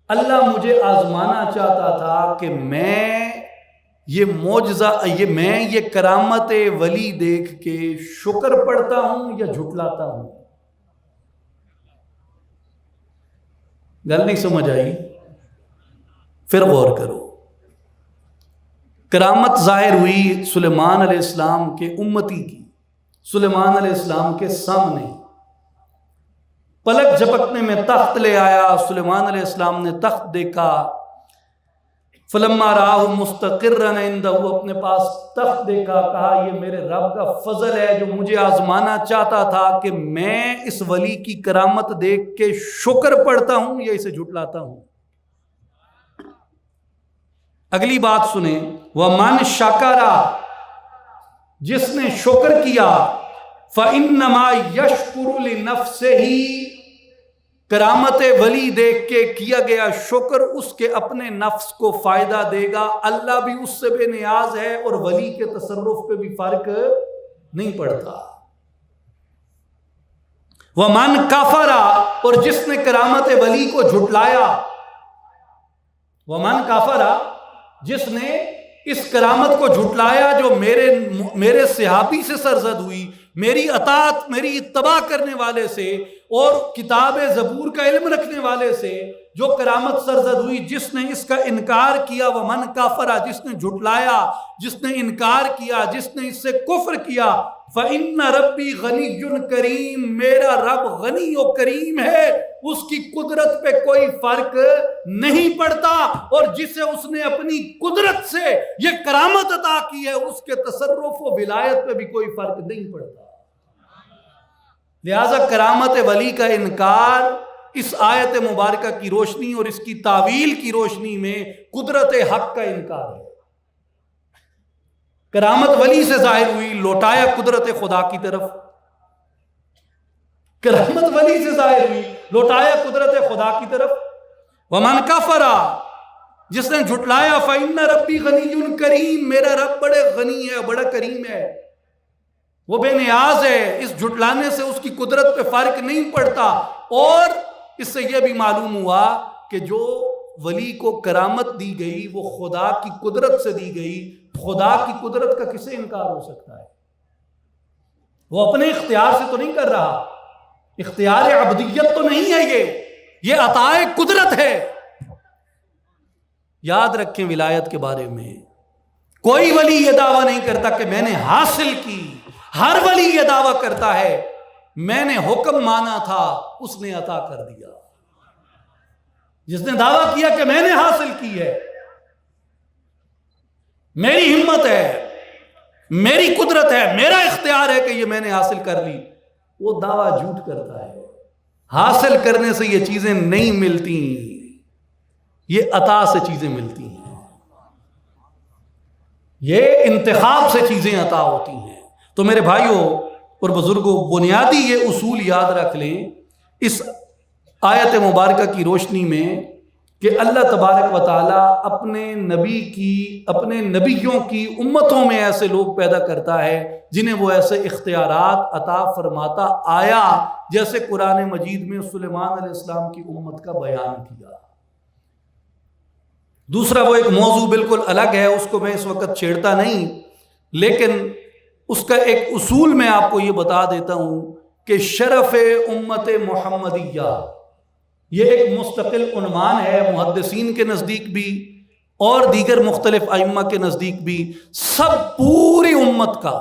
اللہ مجھے آزمانا چاہتا تھا کہ میں یہ معجزہ، یہ کرامت ولی دیکھ کے شکر پڑھتا ہوں یا جھٹلاتا ہوں۔ گل نہیں سمجھ آئی؟ پھر غور کرو۔ کرامت ظاہر ہوئی سلیمان علیہ السلام کے امتی کی، سلیمان علیہ السلام کے سامنے پلک جھپکنے میں تخت لے آیا، سلیمان علیہ السلام نے تخت دیکھا، فلما رآہ مستقرا عنده، اپنے پاس تخت دیکھا، کہا یہ میرے رب کا فضل ہے جو مجھے آزمانا چاہتا تھا کہ میں اس ولی کی کرامت دیکھ کے شکر پڑھتا ہوں یا اسے جھٹلاتا ہوں۔ اگلی بات سنیں، وَمَنْ شَكَرَ، جس نے شکر کیا، فَإِنَّمَا يَشْكُرُ لِنَفْسِهِ، کرامت ولی دیکھ کے کیا گیا شکر اس کے اپنے نفس کو فائدہ دے گا، اللہ بھی اس سے بے نیاز ہے اور ولی کے تصرف پہ بھی فرق نہیں پڑتا۔ وَمَنْ كَفَرَ، اور جس نے کرامت ولی کو جھٹلایا، وَمَنْ كَفَرَ، جس نے اس کرامت کو جھٹلایا جو میرے صحابی سے سرزد ہوئی، میری اطاعت، میری اتباع کرنے والے سے اور کتاب زبور کا علم رکھنے والے سے جو کرامت سرزد ہوئی، جس نے اس کا انکار کیا، ومن کافرہ، جس نے جھٹلایا، جس نے انکار کیا، جس نے اس سے کفر کیا، فَإِنَّ رَبِّي غَنِيٌّ كَرِيمٌ، میرا رب غنی و کریم ہے، اس کی قدرت پہ کوئی فرق نہیں پڑتا، اور جسے اس نے اپنی قدرت سے یہ کرامت عطا کی ہے اس کے تصرف و ولایت پہ بھی کوئی فرق نہیں پڑتا۔ لہذا کرامت ولی کا انکار اس آیت مبارکہ کی روشنی اور اس کی تعویل کی روشنی میں قدرت حق کا انکار ہے۔ کرامت ولی سے ظاہر ہوئی، لوٹایا قدرت خدا کی طرف، کرامت ولی سے ظاہر ہوئی، لوٹایا قدرت خدا کی طرف۔ ومن کفر، جس نے جھٹلایا، فإن ربی غنی کریم، میرا رب بڑے غنی ہے، بڑا کریم ہے، وہ بے نیاز ہے، اس جھٹلانے سے اس کی قدرت پہ فرق نہیں پڑتا۔ اور اس سے یہ بھی معلوم ہوا کہ جو ولی کو کرامت دی گئی وہ خدا کی قدرت سے دی گئی، خدا کی قدرت کا کسے انکار ہو سکتا ہے؟ وہ اپنے اختیار سے تو نہیں کر رہا، اختیار عبدیت تو نہیں ہے، یہ عطا قدرت ہے۔ یاد رکھیں ولایت کے بارے میں کوئی ولی یہ دعویٰ نہیں کرتا کہ میں نے حاصل کی، ہر ولی یہ دعویٰ کرتا ہے میں نے حکم مانا تھا، اس نے عطا کر دیا۔ جس نے دعویٰ کیا کہ میں نے حاصل کی ہے، میری ہمت ہے، میری قدرت ہے، میرا اختیار ہے کہ یہ میں نے حاصل کر لی، وہ دعویٰ جھوٹ کرتا ہے۔ حاصل کرنے سے یہ چیزیں نہیں ملتی، یہ عطا سے چیزیں ملتی ہیں، یہ انتخاب سے چیزیں عطا ہوتی ہیں۔ تو میرے بھائیوں اور بزرگوں، بنیادی یہ اصول یاد رکھ لیں اس آیت مبارکہ کی روشنی میں کہ اللہ تبارک و تعالیٰ اپنے نبیوں کی امتوں میں ایسے لوگ پیدا کرتا ہے جنہیں وہ ایسے اختیارات عطا فرماتا آیا، جیسے قرآن مجید میں سلیمان علیہ السلام کی امت کا بیان کیا۔ دوسرا وہ ایک موضوع بالکل الگ ہے، اس کو میں اس وقت چھیڑتا نہیں، لیکن اس کا ایک اصول میں آپ کو یہ بتا دیتا ہوں کہ شرف امت محمدیہ یہ ایک مستقل عنوان ہے، محدثین کے نزدیک بھی اور دیگر مختلف ائمہ کے نزدیک بھی، سب پوری امت کا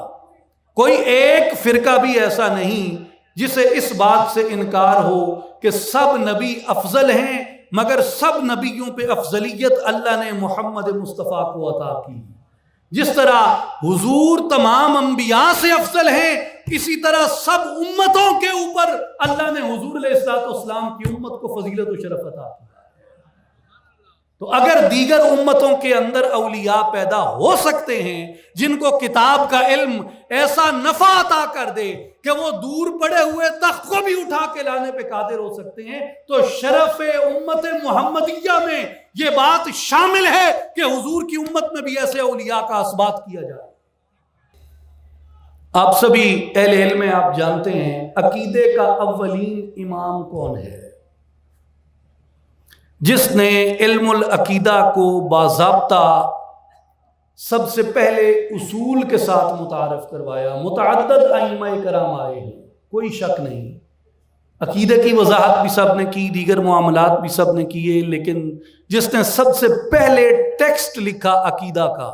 کوئی ایک فرقہ بھی ایسا نہیں جسے اس بات سے انکار ہو کہ سب نبی افضل ہیں، مگر سب نبیوں پہ افضلیت اللہ نے محمد مصطفیٰ کو عطا کی۔ جس طرح حضور تمام انبیاء سے افضل ہیں، اسی طرح سب امتوں کے اوپر اللہ نے حضور علیہ السلام کی امت کو فضیلت و شرف عطا کی۔ تو اگر دیگر امتوں کے اندر اولیاء پیدا ہو سکتے ہیں جن کو کتاب کا علم ایسا نفع عطا کر دے کہ وہ دور پڑے ہوئے تخت کو بھی اٹھا کے لانے پہ قادر ہو سکتے ہیں، تو شرف امت محمدیہ میں یہ بات شامل ہے کہ حضور کی امت میں بھی ایسے اولیاء کا اثبات کیا جائے۔ آپ سبھی اہل علم میں آپ جانتے ہیں عقیدے کا اولین امام کون ہے؟ جس نے علم العقیدہ کو باضابطہ سب سے پہلے اصول کے ساتھ متعارف کروایا۔ متعدد ائمہ کرام آئے ہیں، کوئی شک نہیں، عقیدے کی وضاحت بھی سب نے کی، دیگر معاملات بھی سب نے کیے، لیکن جس نے سب سے پہلے ٹیکسٹ لکھا عقیدہ کا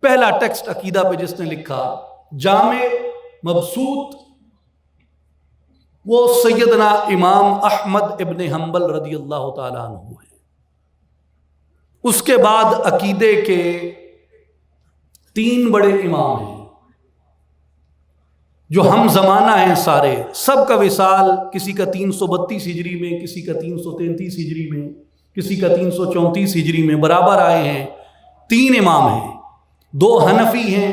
پہلا ٹیکسٹ عقیدہ پہ جس نے لکھا جامع مبسوط، وہ سیدنا امام احمد ابن حنبل رضی اللہ تعالیٰ عنہ ہے۔ اس کے بعد عقیدے کے 3 بڑے امام ہیں جو ہم زمانہ ہیں سارے، سب کا وصال کسی کا 332 ہجری میں، کسی کا 333 ہجری میں، کسی کا 334 ہجری میں برابر آئے ہیں۔ 3 امام ہیں، 2 حنفی ہیں،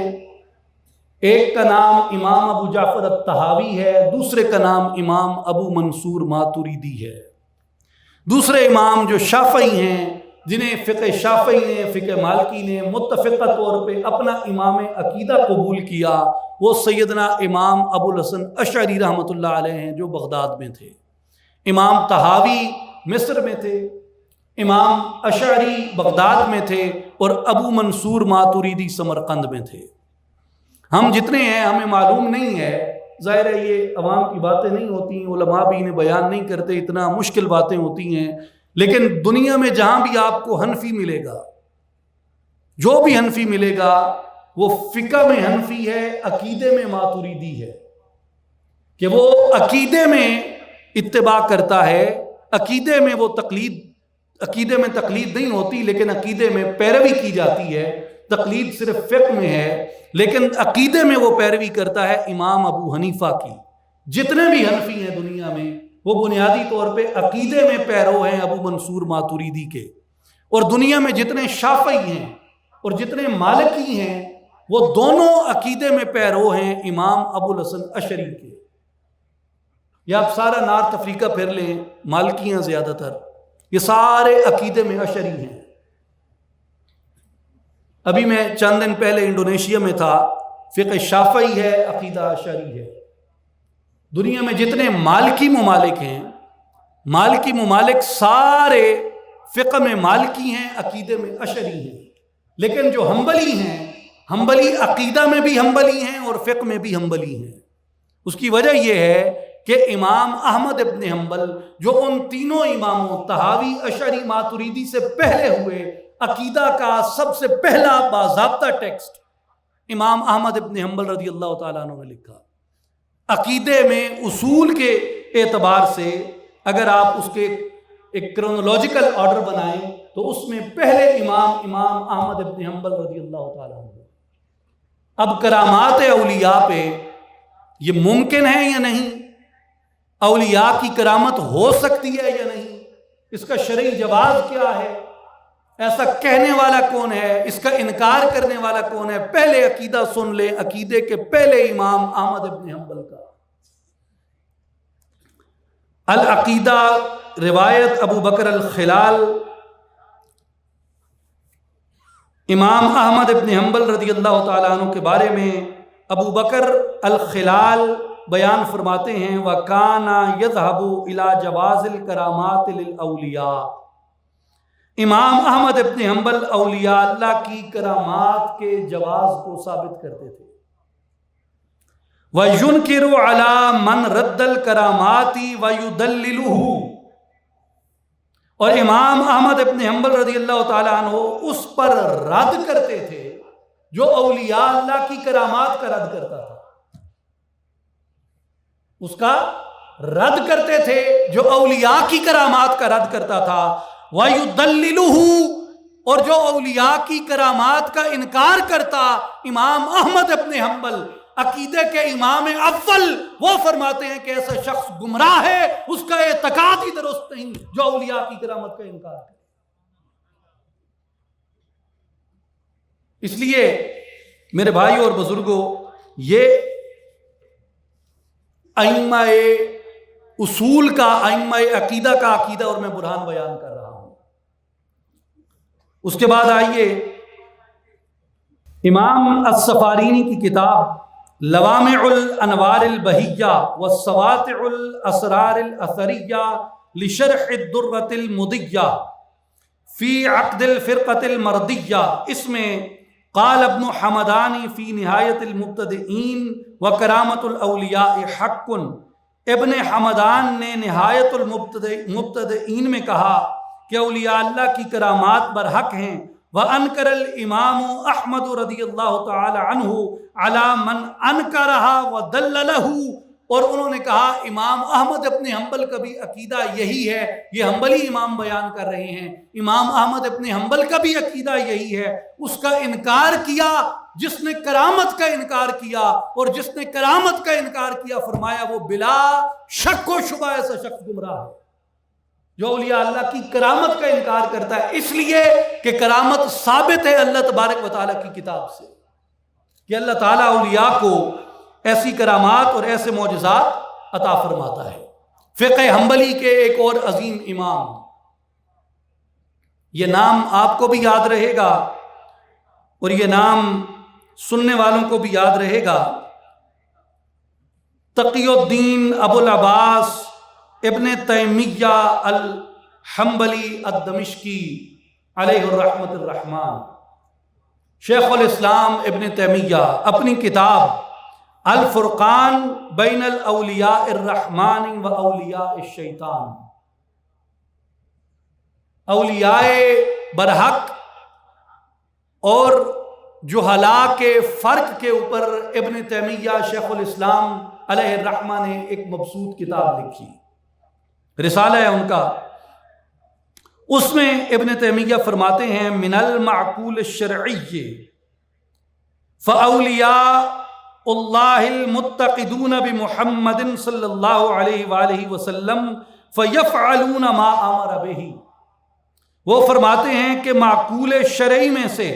ایک کا نام امام ابو جعفر الطحاوی ہے، دوسرے کا نام امام ابو منصور ماتریدی ہے۔ دوسرے امام جو شافعی ہیں، جنہیں فقہ شافعی نے، فقہ مالکی نے متفقہ طور پہ اپنا امام عقیدہ قبول کیا، وہ سیدنا امام ابو الحسن اشعری رحمۃ اللہ علیہ ہیں جو بغداد میں تھے۔ امام طحاوی مصر میں تھے، امام اشعری بغداد میں تھے، اور ابو منصور ماتریدی سمرقند میں تھے۔ ہم جتنے ہیں ہمیں معلوم نہیں ہے، ظاہر ہے یہ عوام کی باتیں نہیں ہوتی ہیں، علماء بھی انہیں بیان نہیں کرتے، اتنا مشکل باتیں ہوتی ہیں، لیکن دنیا میں جہاں بھی آپ کو حنفی ملے گا، جو بھی حنفی ملے گا، وہ فقہ میں حنفی ہے، عقیدے میں ماتریدی ہے، کہ وہ عقیدے میں اتباع کرتا ہے، عقیدے میں وہ عقیدے میں تقلید نہیں ہوتی، لیکن عقیدے میں پیروی کی جاتی ہے۔ تقلید صرف فقہ میں ہے، لیکن عقیدے میں وہ پیروی کرتا ہے امام ابو حنیفہ کی۔ جتنے بھی حنفی ہیں دنیا میں، وہ بنیادی طور پہ عقیدے میں پیرو ہیں ابو منصور ماتریدی کے، اور دنیا میں جتنے شافعی ہیں اور جتنے مالکی ہیں، وہ دونوں عقیدے میں پیرو ہیں امام ابو الحسن اشعری کے۔ یا آپ سارا نارتھ افریقہ پھر لیں، مالکی ہیں زیادہ تر، یہ سارے عقیدے میں اشعری ہیں۔ ابھی میں چند دن پہلے انڈونیشیا میں تھا، فقہ شافعی ہے، عقیدہ اشعری ہے۔ دنیا میں جتنے مالکی ممالک ہیں، مالکی ممالک سارے فقہ میں مالکی ہیں، عقیدے میں اشعری ہیں، لیکن جو حنبلی ہیں، حنبلی عقیدہ میں بھی حنبلی ہیں اور فقہ میں بھی حنبلی ہیں۔ اس کی وجہ یہ ہے کہ امام احمد ابن حنبل جو ان تینوں اماموں طحاوی، اشعری، ماتریدی سے پہلے ہوئے، عقیدہ کا سب سے پہلا باضابطہ ٹیکسٹ امام احمد ابن حنبل رضی اللہ تعالیٰ عنہ نے لکھا۔ عقیدے میں اصول کے اعتبار سے اگر آپ اس کے ایک کرونولوجیکل آرڈر بنائیں تو اس میں پہلے امام احمد ابن حنبل رضی اللہ تعالیٰ عنہ۔ اب کرامات اولیاء پہ یہ ممکن ہے یا نہیں؟ اولیاء کی کرامت ہو سکتی ہے یا نہیں؟ اس کا شرعی جواز کیا ہے؟ ایسا کہنے والا کون ہے؟ اس کا انکار کرنے والا کون ہے؟ پہلے عقیدہ سن لیں، عقیدے کے پہلے امام احمد ابن حنبل کا العقیدہ، روایت ابو بکر الخلال، امام احمد ابن حنبل رضی اللہ تعالیٰ عنہ کے بارے میں ابو بکر الخلال بیان فرماتے ہیں وَكَانَ يَذْهَبُ إِلَى جَوَازِ الْكَرَامَاتِ لِلْأَوْلِيَاءِ۔ امام احمد ابن حنبل اولیاء اللہ کی کرامات کے جواز کو ثابت کرتے تھے۔ وَيُنْكِرُ عَلَى مَنْ رَدَّ الْكَرَامَاتِ وَيُدَلِّلُهُ، اور امام احمد ابن حنبل رضی اللہ تعالیٰ عنہ اس پر رد کرتے تھے جو اولیاء اللہ کی کرامات کا رد کرتا تھا، اس کا رد کرتے تھے جو اولیاء کی کرامات کا رد کرتا تھا۔ وَيُدَلِّلُهُ، اور جو اولیاء کی کرامات کا انکار کرتا، امام احمد ابن حنبل عقیدے کے امام اول، وہ فرماتے ہیں کہ ایسا شخص گمراہ ہے، اس کا اعتقاد ہی درست نہیں جو اولیاء کی کرامت کا انکار کرے۔ اس لیے میرے بھائیوں اور بزرگوں، یہ ائمہ اصول کا، ائمہ عقیدہ کا عقیدہ اور میں برہان بیان کر رہا ہوں۔ اس کے بعد آئیے امام السفارینی کی کتاب لوامع الانوار البہیہ والسواطع الاسرار الاثریہ لشرح الدرۃ المضیہ فی عقد الفرقۃ المردیہ، اس میں قال ابن حمدانی فی نہایت المبتدئین وکرامۃ الاولیاء حق، ابن حمدان نے نہایت المبتدئین میں کہا کہ اولیاء اللہ کی کرامات برحق ہیں، وَأَنْكَرَ الْإِمَامُ أَحْمَدُ رضی اللہ تعالی عنہ عَلَى مَنْ أَنْكَرَهَا وَدَلَّ لَهُ، اور انہوں نے کہا امام احمد ابن حنبل کا بھی عقیدہ یہی ہے، یہ حنبلی امام بیان کر رہے ہیں، امام احمد ابن حنبل کا بھی عقیدہ یہی ہے، اس کا انکار کیا جس نے کرامت کا انکار کیا، اور جس نے کرامت کا انکار کیا فرمایا وہ بلا شک و شبہ ایسا شخص گمراہ ہے جو اولیاء اللہ کی کرامت کا انکار کرتا ہے، اس لیے کہ کرامت ثابت ہے اللہ تبارک و تعالیٰ کی کتاب سے کہ اللہ تعالیٰ اولیاء کو ایسی کرامات اور ایسے معجزات عطا فرماتا ہے۔ فقہ حنبلی کے ایک اور عظیم امام، یہ نام آپ کو بھی یاد رہے گا اور یہ نام سننے والوں کو بھی یاد رہے گا، تقی الدین ابو العباس ابن تیمیہ الحنبلی الدمشقی علیہ الرحمۃ الرحمن، شیخ الاسلام ابن تیمیہ اپنی کتاب الفرقان بین الاولیاء الرحمن و اولیاء الشیطان، اولیاء برحق اور جہلاء کے فرق کے اوپر ابن تیمیہ شیخ الاسلام علیہ الرحمہ نے ایک مبسوط کتاب لکھی، رسالہ ہے ان کا۔ اس میں ابن تیمیہ فرماتے ہیں من المعقول الشرعی فاولیاء اللہ المتقدون بمحمد صلی اللہ علیہ وآلہ وسلم فیفعلون ما امر بہ، وہ فرماتے ہیں کہ معقول شرعی میں سے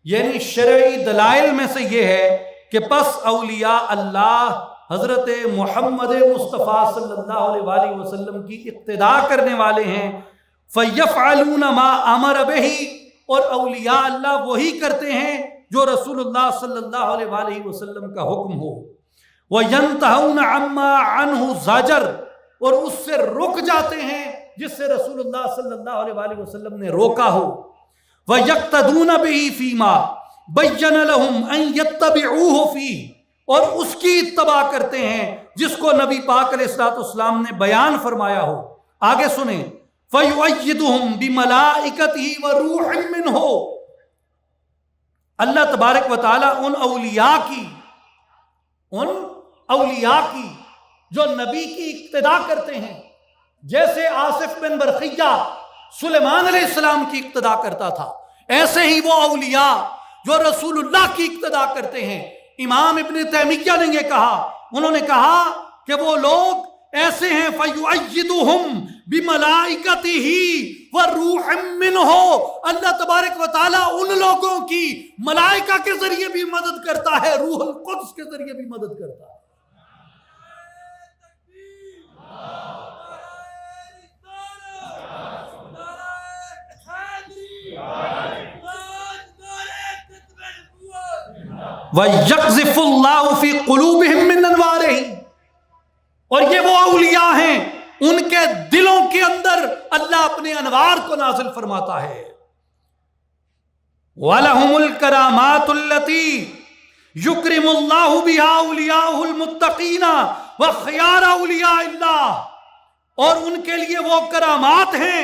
یعنی شرعی دلائل میں سے یہ ہے کہ پس اولیاء اللہ حضرت محمد مصطفیٰ صلی اللہ علیہ وآلہ وسلم کی اقتداء کرنے والے ہیں، فیفعلون ما امر بہ، اور اولیاء اللہ وہی کرتے ہیں جو رسول اللہ صلی اللہ علیہ وآلہ وسلم کا حکم ہو، وَيَنْتَهُونَ عَمَّا عَنْهُ زَجَرْ، اور اس سے رک جاتے ہیں جس سے رسول اللہ صلی اللہ علیہ وآلہ وسلم نے روکا ہو، وَيَقْتَدُونَ بِهِ فِي مَا بَيَّنَ لَهُمْ أَن يَتَّبِعُوهُ فِيهِ، اور اس کی اتباع کرتے ہیں جس کو نبی پاک علیہ السلام نے بیان فرمایا ہو۔ آگے سنیں، فَيُؤَيِّدُهُمْ بِمَلَائِكَتِهِ وَرُوحٍ مِّنْهُ، اللہ تبارک و تعالیٰ ان اولیاء کی جو نبی کی اقتداء کرتے ہیں، جیسے آصف بن برقیہ سلیمان علیہ السلام کی اقتداء کرتا تھا، ایسے ہی وہ اولیاء جو رسول اللہ کی اقتداء کرتے ہیں۔ امام ابن تیمیہ نے یہ کہا، انہوں نے کہا کہ وہ لوگ ایسے ہیں فَيُؤَيِّدُهُمْ بِمَلَائِكَتِهِ وَرُوحٍ مِّنْهُ، اللہ تبارک و تعالیٰ ان لوگوں کی ملائکہ کے ذریعے بھی مدد کرتا ہے، روح القدس کے ذریعے بھی مدد کرتا ہے۔ وَيَقْذِفُ اللَّهُ فِي قُلُوبِهِم مِّنْ أَنْوَارِهِ، اور یہ وہ اولیاء ہیں ان کے دلوں کے اندر اللہ اپنے انوار کو نازل فرماتا ہے۔ وَلَهُمُ الْكَرَامَاتُ الَّتِي يُكْرِمُ اللَّهُ بِهَا أَوْلِيَاءَهُ الْمُتَّقِينَ وَخِيَارَ أَوْلِيَاءِ اللَّهِ، اور ان کے لیے وہ کرامات ہیں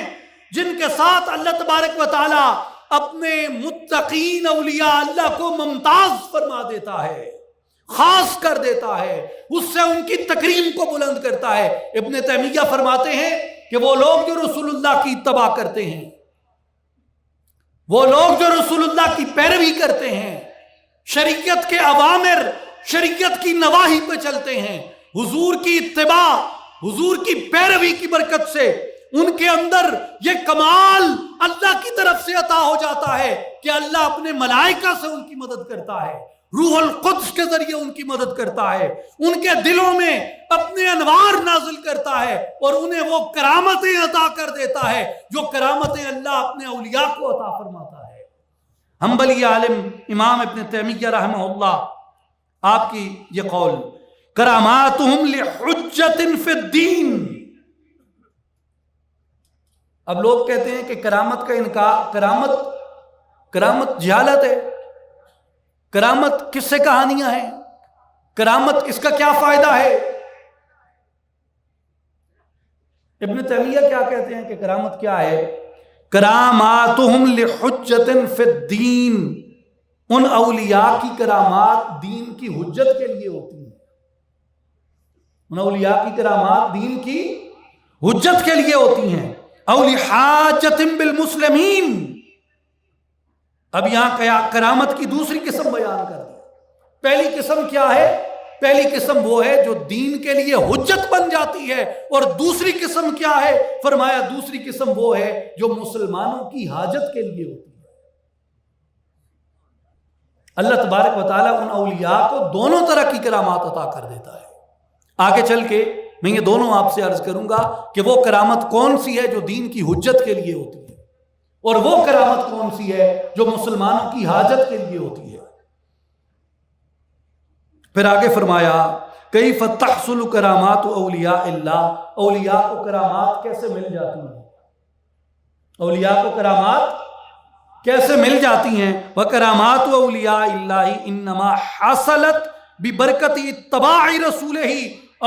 جن کے ساتھ اللہ تبارک و تعالی اپنے متقین اولیاء اللہ کو ممتاز فرما دیتا ہے، خاص کر دیتا ہے، اس سے ان کی تکریم کو بلند کرتا ہے۔ ابن تیمیہ فرماتے ہیں کہ وہ لوگ جو رسول اللہ کی اتباع کرتے ہیں، وہ لوگ جو رسول اللہ کی پیروی کرتے ہیں، شریعت کے اوامر، شریعت کی نواہی پہ چلتے ہیں، حضور کی اتباع، حضور کی پیروی کی برکت سے ان کے اندر یہ کمال اللہ کی طرف سے عطا ہو جاتا ہے کہ اللہ اپنے ملائکہ سے ان کی مدد کرتا ہے، روح القدس کے ذریعے ان کی مدد کرتا ہے، ان کے دلوں میں اپنے انوار نازل کرتا ہے اور انہیں وہ کرامتیں عطا کر دیتا ہے جو کرامتیں اللہ اپنے اولیاء کو عطا فرماتا ہے۔ حنبلی عالم امام ابن تیمیہ رحمہ اللہ، آپ کی یہ قول، کراماتہم لحجت فی الدین، اب لوگ کہتے ہیں کہ کرامت کا انکار، کرامت جہالت ہے، کرامت کس سے کہانیاں ہیں، کرامت اس کا کیا فائدہ ہے؟ ابن تیمیہ کیا کہتے ہیں کہ کرامت کیا ہے؟ کراماتہم لحجت فی الدین، ان اولیاء کی کرامات دین کی حجت کے لیے ہوتی ہیں، ان اولیاء کی کرامات دین کی حجت کے لیے ہوتی ہیں. او لحاجت بالمسلمین، اب یہاں کرامت کی دوسری قسم بیان کر دی. پہلی قسم کیا ہے؟ پہلی قسم وہ ہے جو دین کے لیے حجت بن جاتی ہے، اور دوسری قسم کیا ہے؟ فرمایا دوسری قسم وہ ہے جو مسلمانوں کی حاجت کے لیے ہوتی ہے. اللہ تبارک و تعالیٰ ان اولیاء کو دونوں طرح کی کرامات عطا کر دیتا ہے. آگے چل کے میں یہ دونوں آپ سے عرض کروں گا کہ وہ کرامت کون سی ہے جو دین کی حجت کے لیے ہوتی ہے، اور وہ کرامت کون سی ہے جو مسلمانوں کی حاجت کے لیے ہوتی ہے. پھر آگے فرمایا کیف تحصل کرامات اولیاء اللہ، اولیاء کو کرامات کیسے مل جاتی ہیں، اولیاء کو کرامات کیسے مل جاتی ہیں. وَكَرَامَاتُ أَوْلِيَاءِ اللَّهِ إِنَّمَا حَصَلَتْ بِبَرْكَتِ اتِّبَاعِ رَسُولِهِ،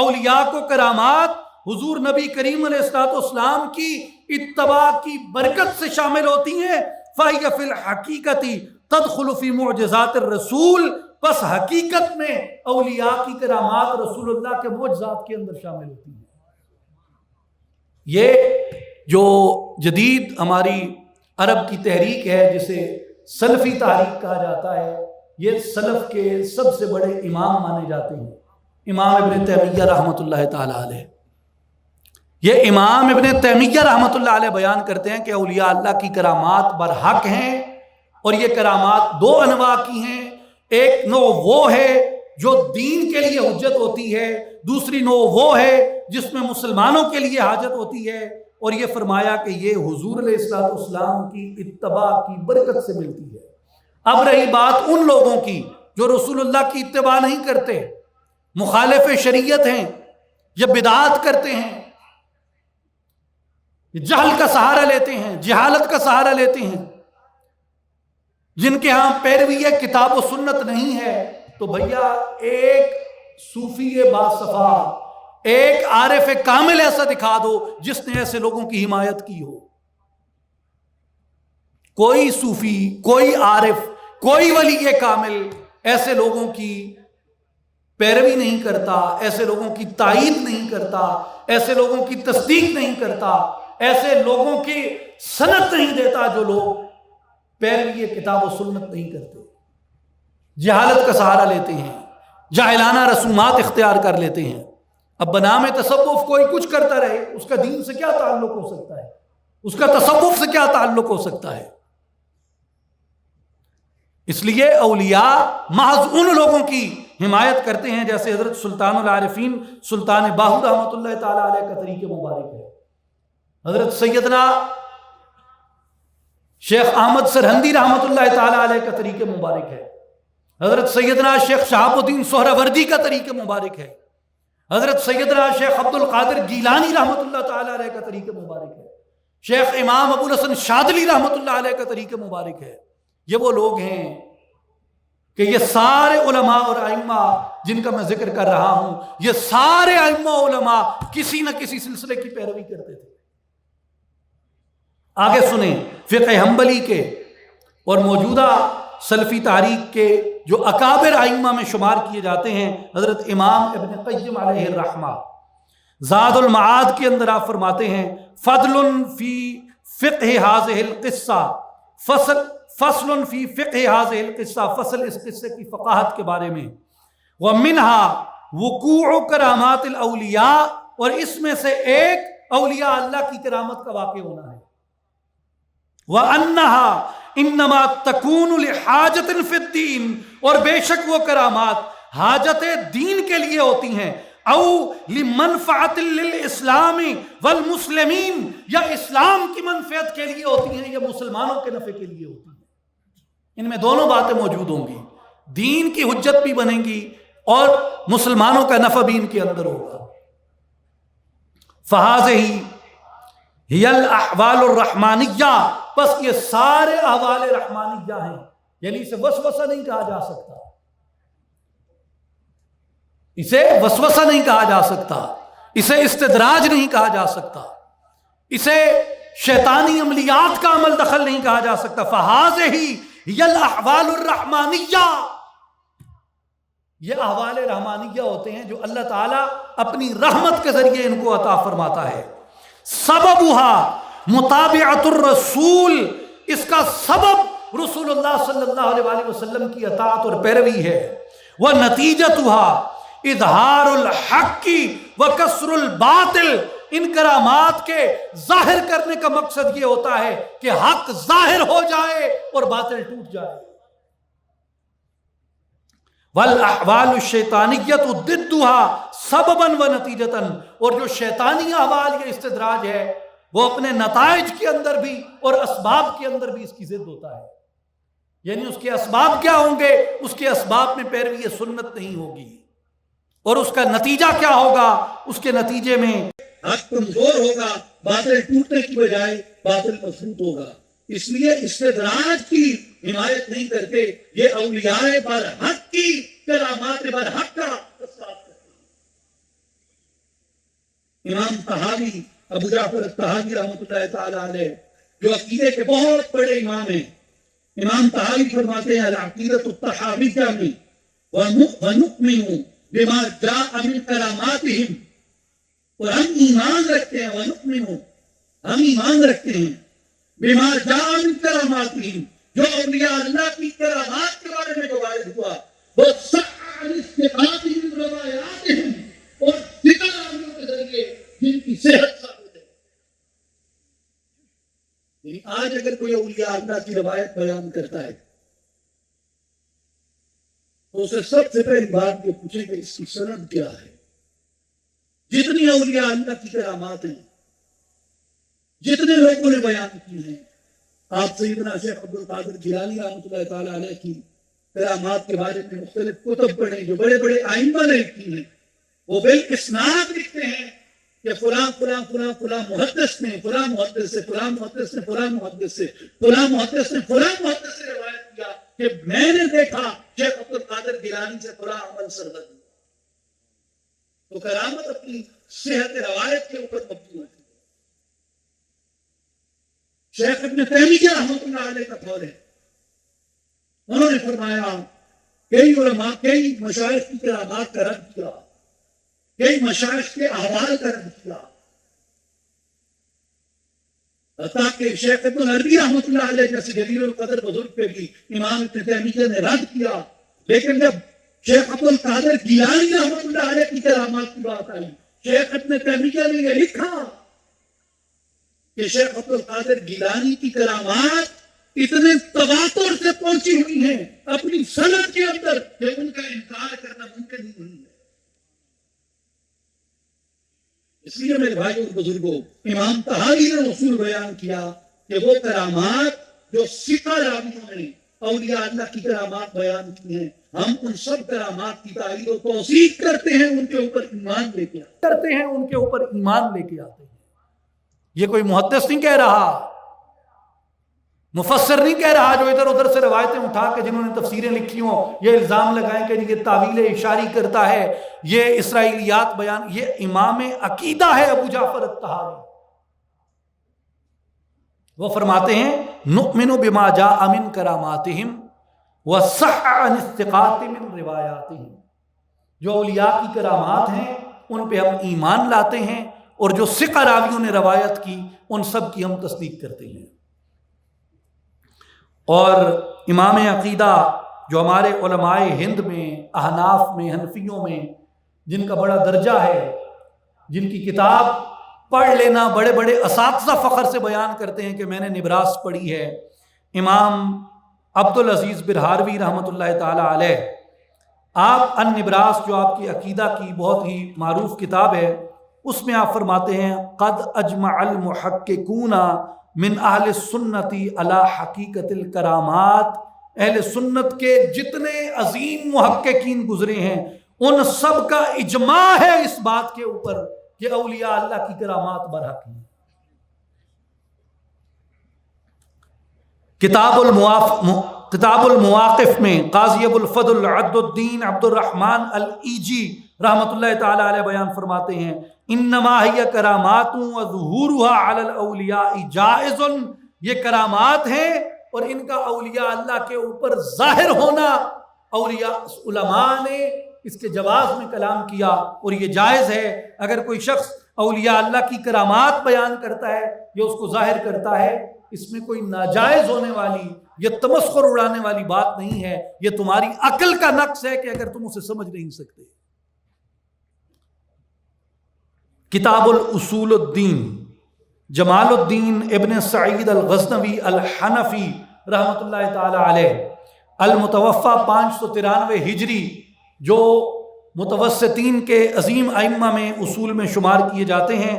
اولیاء کو کرامات حضور نبی کریم علیہ السلام کی اتباع کی برکت سے شامل ہوتی ہیں. فَهِيَ فِي الْحَقِيقَةِ تَدْخُلُ فِي مُعْجِزَاتِ الرَّسُولِ، بس حقیقت میں اولیاء کی کرامات رسول اللہ کے معجزات کے اندر شامل ہوتی ہیں. یہ جو جدید ہماری عرب کی تحریک ہے جسے سلفی تحریک کہا جاتا ہے، یہ سلف کے سب سے بڑے امام مانے جاتے ہیں. امام ابن تیمیہ رحمۃ اللہ تعالی علیہ، یہ امام ابن تیمیہ رحمۃ اللہ علیہ بیان کرتے ہیں کہ اولیاء اللہ کی کرامات برحق ہیں، اور یہ کرامات دو انواع کی ہیں. ایک نوع وہ ہے جو دین کے لیے حجت ہوتی ہے، دوسری نوع وہ ہے جس میں مسلمانوں کے لیے حاجت ہوتی ہے. اور یہ فرمایا کہ یہ حضور علیہ السلام کی اتباع کی برکت سے ملتی ہے. اب رہی بات ان لوگوں کی جو رسول اللہ کی اتباع نہیں کرتے، مخالف شریعت ہیں، یا بدعات کرتے ہیں، جہل کا سہارا لیتے ہیں، جہالت کا سہارا لیتے ہیں، جن کے ہاں پیروی کتاب و سنت نہیں ہے. تو بھیا ایک صوفی باصفا، ایک عارف کامل ایسا دکھا دو جس نے ایسے لوگوں کی حمایت کی ہو. کوئی صوفی، کوئی عارف، کوئی ولی کامل ایسے لوگوں کی پیروی نہیں کرتا، ایسے لوگوں کی تائید نہیں کرتا، ایسے لوگوں کی تصدیق نہیں کرتا، ایسے لوگوں کی سند نہیں دیتا جو لوگ پیروی کتاب و سنت نہیں کرتے، جہالت کا سہارا لیتے ہیں، جاہلانہ رسومات اختیار کر لیتے ہیں. اب بنام تصوف کوئی کچھ کرتا رہے، اس کا دین سے کیا تعلق ہو سکتا ہے، اس کا تصوف سے کیا تعلق ہو سکتا ہے. اس لیے اولیاء محض ان لوگوں کی حمایت کرتے ہیں جیسے حضرت سلطان العارفین سلطان باہو رحمۃ اللہ تعالی علیہ کا طریق مبارک ہے، حضرت سیدنا شیخ احمد سرہندی رحمۃ اللہ تعالی علیہ کا طریق مبارک ہے، حضرت سیدنا شیخ شہاب الدین سہروردی کا طریق مبارک ہے، حضرت سیدنا شیخ عبد القادر گیلانی رحمۃ اللہ تعالی علیہ کا طریق مبارک ہے، شیخ امام ابو الحسن شاذلی رحمۃ اللہ علیہ کا طریق مبارک ہے. یہ وہ لوگ ہیں کہ یہ سارے علماء اور ائمہ جن کا میں ذکر کر رہا ہوں، یہ سارے ائمہ علماء کسی نہ کسی سلسلے کی پیروی کرتے تھے. آگے سنیں فقہ حنبلی کے اور موجودہ سلفی تحریک کے جو اکابر ائمہ میں شمار کیے جاتے ہیں، حضرت امام ابن قیم علیہ الرحمہ زاد المعاد کے اندر آپ فرماتے ہیں فضل فی فقہ ہذہ القصہ، فصل فی فقہ ہذہ القصہ، فصل اس قصے کی فقاہت کے بارے میں. ومنہا وقوع کرامات الاولیاء، اور اس میں سے ایک اولیاء اللہ کی کرامت کا واقع ہونا ہے. وَأَنَّهَا إِنَّمَا تَكُونُ لِحَاجَةٍ فِي الدِّينِ، اور بے شک وہ کرامات حاجت دین کے لیے ہوتی ہیں، او لِمَنْفَعَةٍ لِلْإِسْلَامِ وَالْمُسْلِمِينَ، یا اسلام کی منفعت کے لیے ہوتی ہیں یا مسلمانوں کے نفع کے لیے ہوتی ہیں. ان میں دونوں باتیں موجود ہوں گی، دین کی حجت بھی بنے گی اور مسلمانوں کا نفع بھی ان کے اندر ہوگا. فَهَذِهِ هِيَ الْأَحْوَالُ الرَّحْمَانِيَّةُ، بس یہ سارے احوال رحمانیہ ہیں، یعنی اسے وسوسہ نہیں کہا جا سکتا، اسے وسوسہ نہیں کہا جا سکتا، اسے استدراج نہیں کہا جا سکتا، اسے شیطانی عملیات کا عمل دخل نہیں کہا جا سکتا. فَهَذِهِ هِيَ الْأَحْوَالُ الرَّحْمَانِيَّةُ، یہ احوال رحمانیہ ہوتے ہیں جو اللہ تعالیٰ اپنی رحمت کے ذریعے ان کو عطا فرماتا ہے. سببها متابعۃ الرسول، اس کا سبب رسول اللہ صلی اللہ علیہ وآلہ وسلم کی اطاعت اور پیروی ہے. وَنَتِیجَتُهَا اظہار الحق وکسر الباطل، ان کرامات کے ظاہر کرنے کا مقصد یہ ہوتا ہے کہ حق ظاہر ہو جائے اور باطل ٹوٹ جائے. والاحوال الشیطانیۃ ضدها سببا ونتیجۃ، اور جو شیطانی احوال یا استدراج ہے وہ اپنے نتائج کے اندر بھی اور اسباب کے اندر بھی اس کی ضد ہوتا ہے. یعنی اس کے اسباب کیا ہوں گے؟ اس کے اسباب میں پیروی سنت نہیں ہوگی، اور اس کا نتیجہ کیا ہوگا؟ اس کے نتیجے میں حق کمزور ہوگا، باطل ٹوٹنے کی بجائے باطل مضبوط ہوگا. اس لیے استدراج کی حمایت نہیں کرتے، یہ اولیاء برحق کی کرامات برحق کا اثبات کرتے ہیں. امام طحاوی، ابو جعفر الطحاوی رحمۃ اللہ تعالی علیہ، جو عقیدے کے بہت بڑے امام ہیں، امام طحاوی فرماتے ہیں العقیدۃ الطحاویہ میں وَنُؤْمِنُ بِمَا جَاءَ مِنْ كَرَامَاتِهِمْ، اور ہم ایمان رکھتے ہیں، وَنُؤْمِنُ، ہم ایمان رکھتے ہیں بِمَا جَاءَ مِنْ كَرَامَاتِهِمْ، جو اولیاء اللہ کی کرامات کے بارے میں جو وارد ہوا، وہ صح عن استقامتهم روایاتهم، اور ذکر آمیوں کے ذریعے جن کی صحت ثابت ہے. یعنی آج اگر کوئی اولیاء اللہ کی روایت بیان کرتا ہے تو اسے سب سے پہلی بات یہ پوچھیں کہ اس کی سند کیا ہے. جتنی اولیاء اللہ کی کرامات ہیں، جتنے لوگوں نے بیان کی ہیں، آپ سیدنا شیخ عبد القادر جیلانی رحمۃ اللہ تعالی علیہ کی کرامات کے بارے میں مختلف کتب پڑھیں جو بڑے بڑے ائمہ نے لکھی ہیں. وہ بالاسناد لکھتے ہیں کہ فلاں فلاں فلاں فلاں محدث نے فلاں محدث سے فلاں محدث نے فلاں محدث سے فلاں محدث نے فلاں محدث سے روایت کیا کہ میں نے دیکھا شیخ عبد القادر جیلانی سے فلاں عمل سرزد ہوا. تو کرامت اپنی صحت روایت کے اوپر مبنی ہوتی ہے. شیخ ابن تیمیہ رحمۃ اللہ علیہ کا قول ہے، انہوں نے فرمایا کئی علماء کئی مشائخ کی کرامات کا رد کیا، کئی مشائخ کے احوال کا رد کیا، حتیٰ کہ شیخ ابن عربی رحمۃ اللہ علیہ جیسے جلیل القدر بزرگ پہ بھی امام ابن تیمیہ نے رد کیا. لیکن جب شیخ عبد القادر گیلانی رحمۃ اللہ علیہ کی کرامات کی بات آئی، شیخ ابن تیمیہ نے یہ لکھا کہ شیخ عبد القادر گیلانی کی کرامات اتنے تواتر سے پہنچی ہوئی ہیں اپنی سند کے اندر کہ ان کا انکار کرنا ممکن نہیں ہے. اس لیے میرے بھائی اور بزرگوں، امام طحاوی نے اصول بیان کیا کہ وہ کرامات جو ثقہ راویوں نے اولیاء اللہ کی کرامات بیان کی ہیں، ہم ان سب کرامات کی تائید و توثیق کرتے ہیں، ان کے اوپر ایمان لے کے آتے ہیں. یہ کوئی محدث نہیں کہہ رہا، مفسر نہیں کہہ رہا جو ادھر ادھر سے روایتیں اٹھا کے جنہوں نے تفسیریں لکھی ہوں یہ الزام لگائیں کہ یہ تعویل اشاری کرتا ہے، یہ اسرائیلیات بیان. یہ امام عقیدہ ہے ابو جعفر الطحاوی. وہ فرماتے ہیں نؤمن بما جاء من کراماتہم وصح عن استقامت من روایاتہم، جو اولیاء کی کرامات ہیں ان پہ ہم ایمان لاتے ہیں، اور جو ثقہ راویوں نے روایت کی ان سب کی ہم تصدیق کرتے ہیں. اور امام عقیدہ جو ہمارے علماء ہند میں، احناف میں، حنفیوں میں جن کا بڑا درجہ ہے، جن کی کتاب پڑھ لینا بڑے بڑے اساتذہ فخر سے بیان کرتے ہیں کہ میں نے نبراس پڑھی ہے، امام عبدالعزیز برہاروی رحمۃ اللہ تعالی علیہ، آپ النبراس جو آپ کی عقیدہ کی بہت ہی معروف کتاب ہے، اس میں آپ فرماتے ہیں قد اجمع المحققون من اہل سنتی علی حقیقت الکرامات، اہل سنت کے جتنے عظیم محققین گزرے ہیں ان سب کا اجماع ہے اس بات کے اوپر کہ اولیاء اللہ کی کرامات برحق ہیں. کتاب المواقف میں قاضی ابو الفضل عبد الدین عبد الرحمن الایجی رحمۃ اللہ تعالی علیہ بیان فرماتے ہیں انما ہی کرامات و ظہورها علی الاولیاء جائز، یہ کرامات ہیں اور ان کا اولیاء اللہ کے اوپر ظاہر ہونا اولیاء علماء نے اس کے جواز میں کلام کیا اور یہ جائز ہے۔ اگر کوئی شخص اولیاء اللہ کی کرامات بیان کرتا ہے یا اس کو ظاہر کرتا ہے، اس میں کوئی ناجائز ہونے والی یا تمسخر اڑانے والی بات نہیں ہے، یہ تمہاری عقل کا نقص ہے کہ اگر تم اسے سمجھ نہیں سکتے۔ کتاب الاصول الدین، جمال الدین ابن سعید الغزنوی الحنفی رحمۃ اللہ تعالی علیہ، المتوفی 593 ہجری، جو متوسطین کے عظیم ائمہ میں اصول میں شمار کیے جاتے ہیں،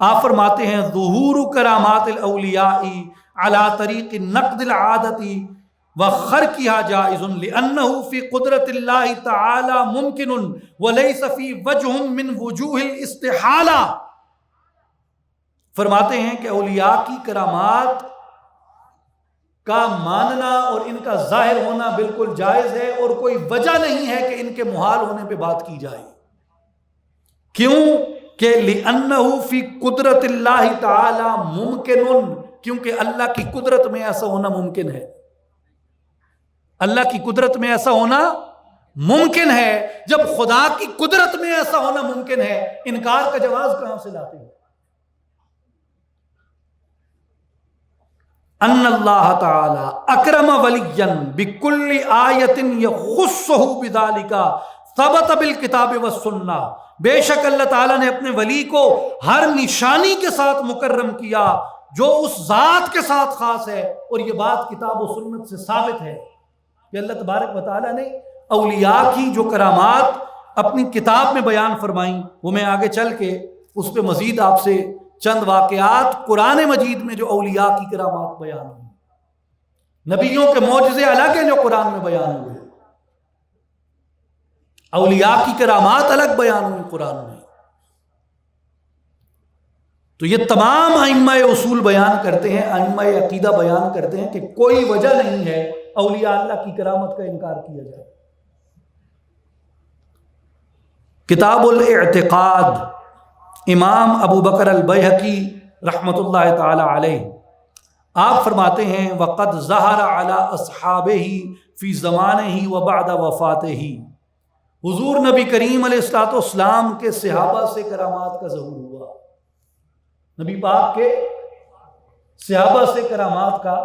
آپ فرماتے ہیں ظہور کرامات الاولیاء علی طریق نقد العادت وخرقها جائز لانه فی قدرت اللہ تعالی ممکن وليس فی وجہ من وجوہ الاستحالہ۔ فرماتے ہیں کہ اولیاء کی کرامات کا ماننا اور ان کا ظاہر ہونا بالکل جائز ہے اور کوئی وجہ نہیں ہے کہ ان کے محال ہونے پہ بات کی جائے۔ کیوں کہ لِأَنَّهُ فِي قدرت اللہ تعالی ممکن، کیونکہ اللہ کی قدرت میں ایسا ہونا ممکن ہے، اللہ کی قدرت میں ایسا ہونا ممکن ہے۔ جب خدا کی قدرت میں ایسا ہونا ممکن ہے، انکار کا جواز کہاں سے لاتے ہیں؟ ان اللہ تعالی اکرم ولیا بکل آیت یخصہ بذالک ثبت بالکتاب والسنہ، بے شک اللہ تعالیٰ نے اپنے ولی کو ہر نشانی کے ساتھ مکرم کیا جو اس ذات کے ساتھ خاص ہے، اور یہ بات کتاب و سنت سے ثابت ہے کہ اللہ تبارک و تعالیٰ نے اولیاء کی جو کرامات اپنی کتاب میں بیان فرمائیں، وہ میں آگے چل کے اس پہ مزید آپ سے چند واقعات قرآن مجید میں جو اولیاء کی کرامات بیان ہوئی، نبیوں کے معجزے الگ ہیں جو قرآن میں بیان ہوئے، اولیاء کی کرامات الگ بیان ہوئی قرآن میں۔ تو یہ تمام ائمہ اصول بیان کرتے ہیں، ائمہ عقیدہ بیان کرتے ہیں کہ کوئی وجہ نہیں ہے اولیاء اللہ کی کرامت کا انکار کیا جائے۔ کتاب الاعتقاد، امام ابو بکر البیہقی رحمۃ اللہ تعالی علیہ، آپ فرماتے ہیں وقد ظہر علی اصحابہ فی زمانہ و بعد وفاتہ، حضور نبی کریم علیہ الصلوۃ والسلام کے صحابہ سے کرامات کا ظہور ہوا، نبی پاک کے صحابہ سے کرامات کا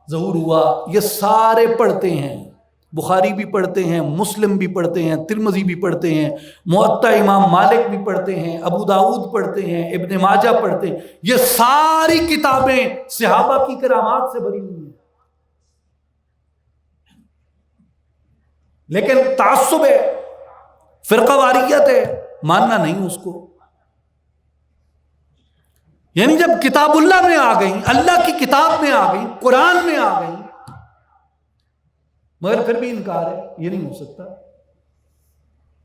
ظہور ہوا۔ یہ سارے پڑھتے ہیں، بخاری بھی پڑھتے ہیں، مسلم بھی پڑھتے ہیں، ترمذی بھی پڑھتے ہیں، موطا امام مالک بھی پڑھتے ہیں، ابو داؤد پڑھتے ہیں، ابن ماجہ پڑھتے ہیں، یہ ساری کتابیں صحابہ کی کرامات سے بھری ہوئی ہیں۔ لیکن تعصب ہے، فرقہ واریت ہے، ماننا نہیں اس کو۔ یعنی جب کتاب اللہ میں آ گئی، اللہ کی کتاب میں آ گئی، قرآن میں آ گئی، مگر پھر بھی انکار ہے، یہ نہیں ہو سکتا۔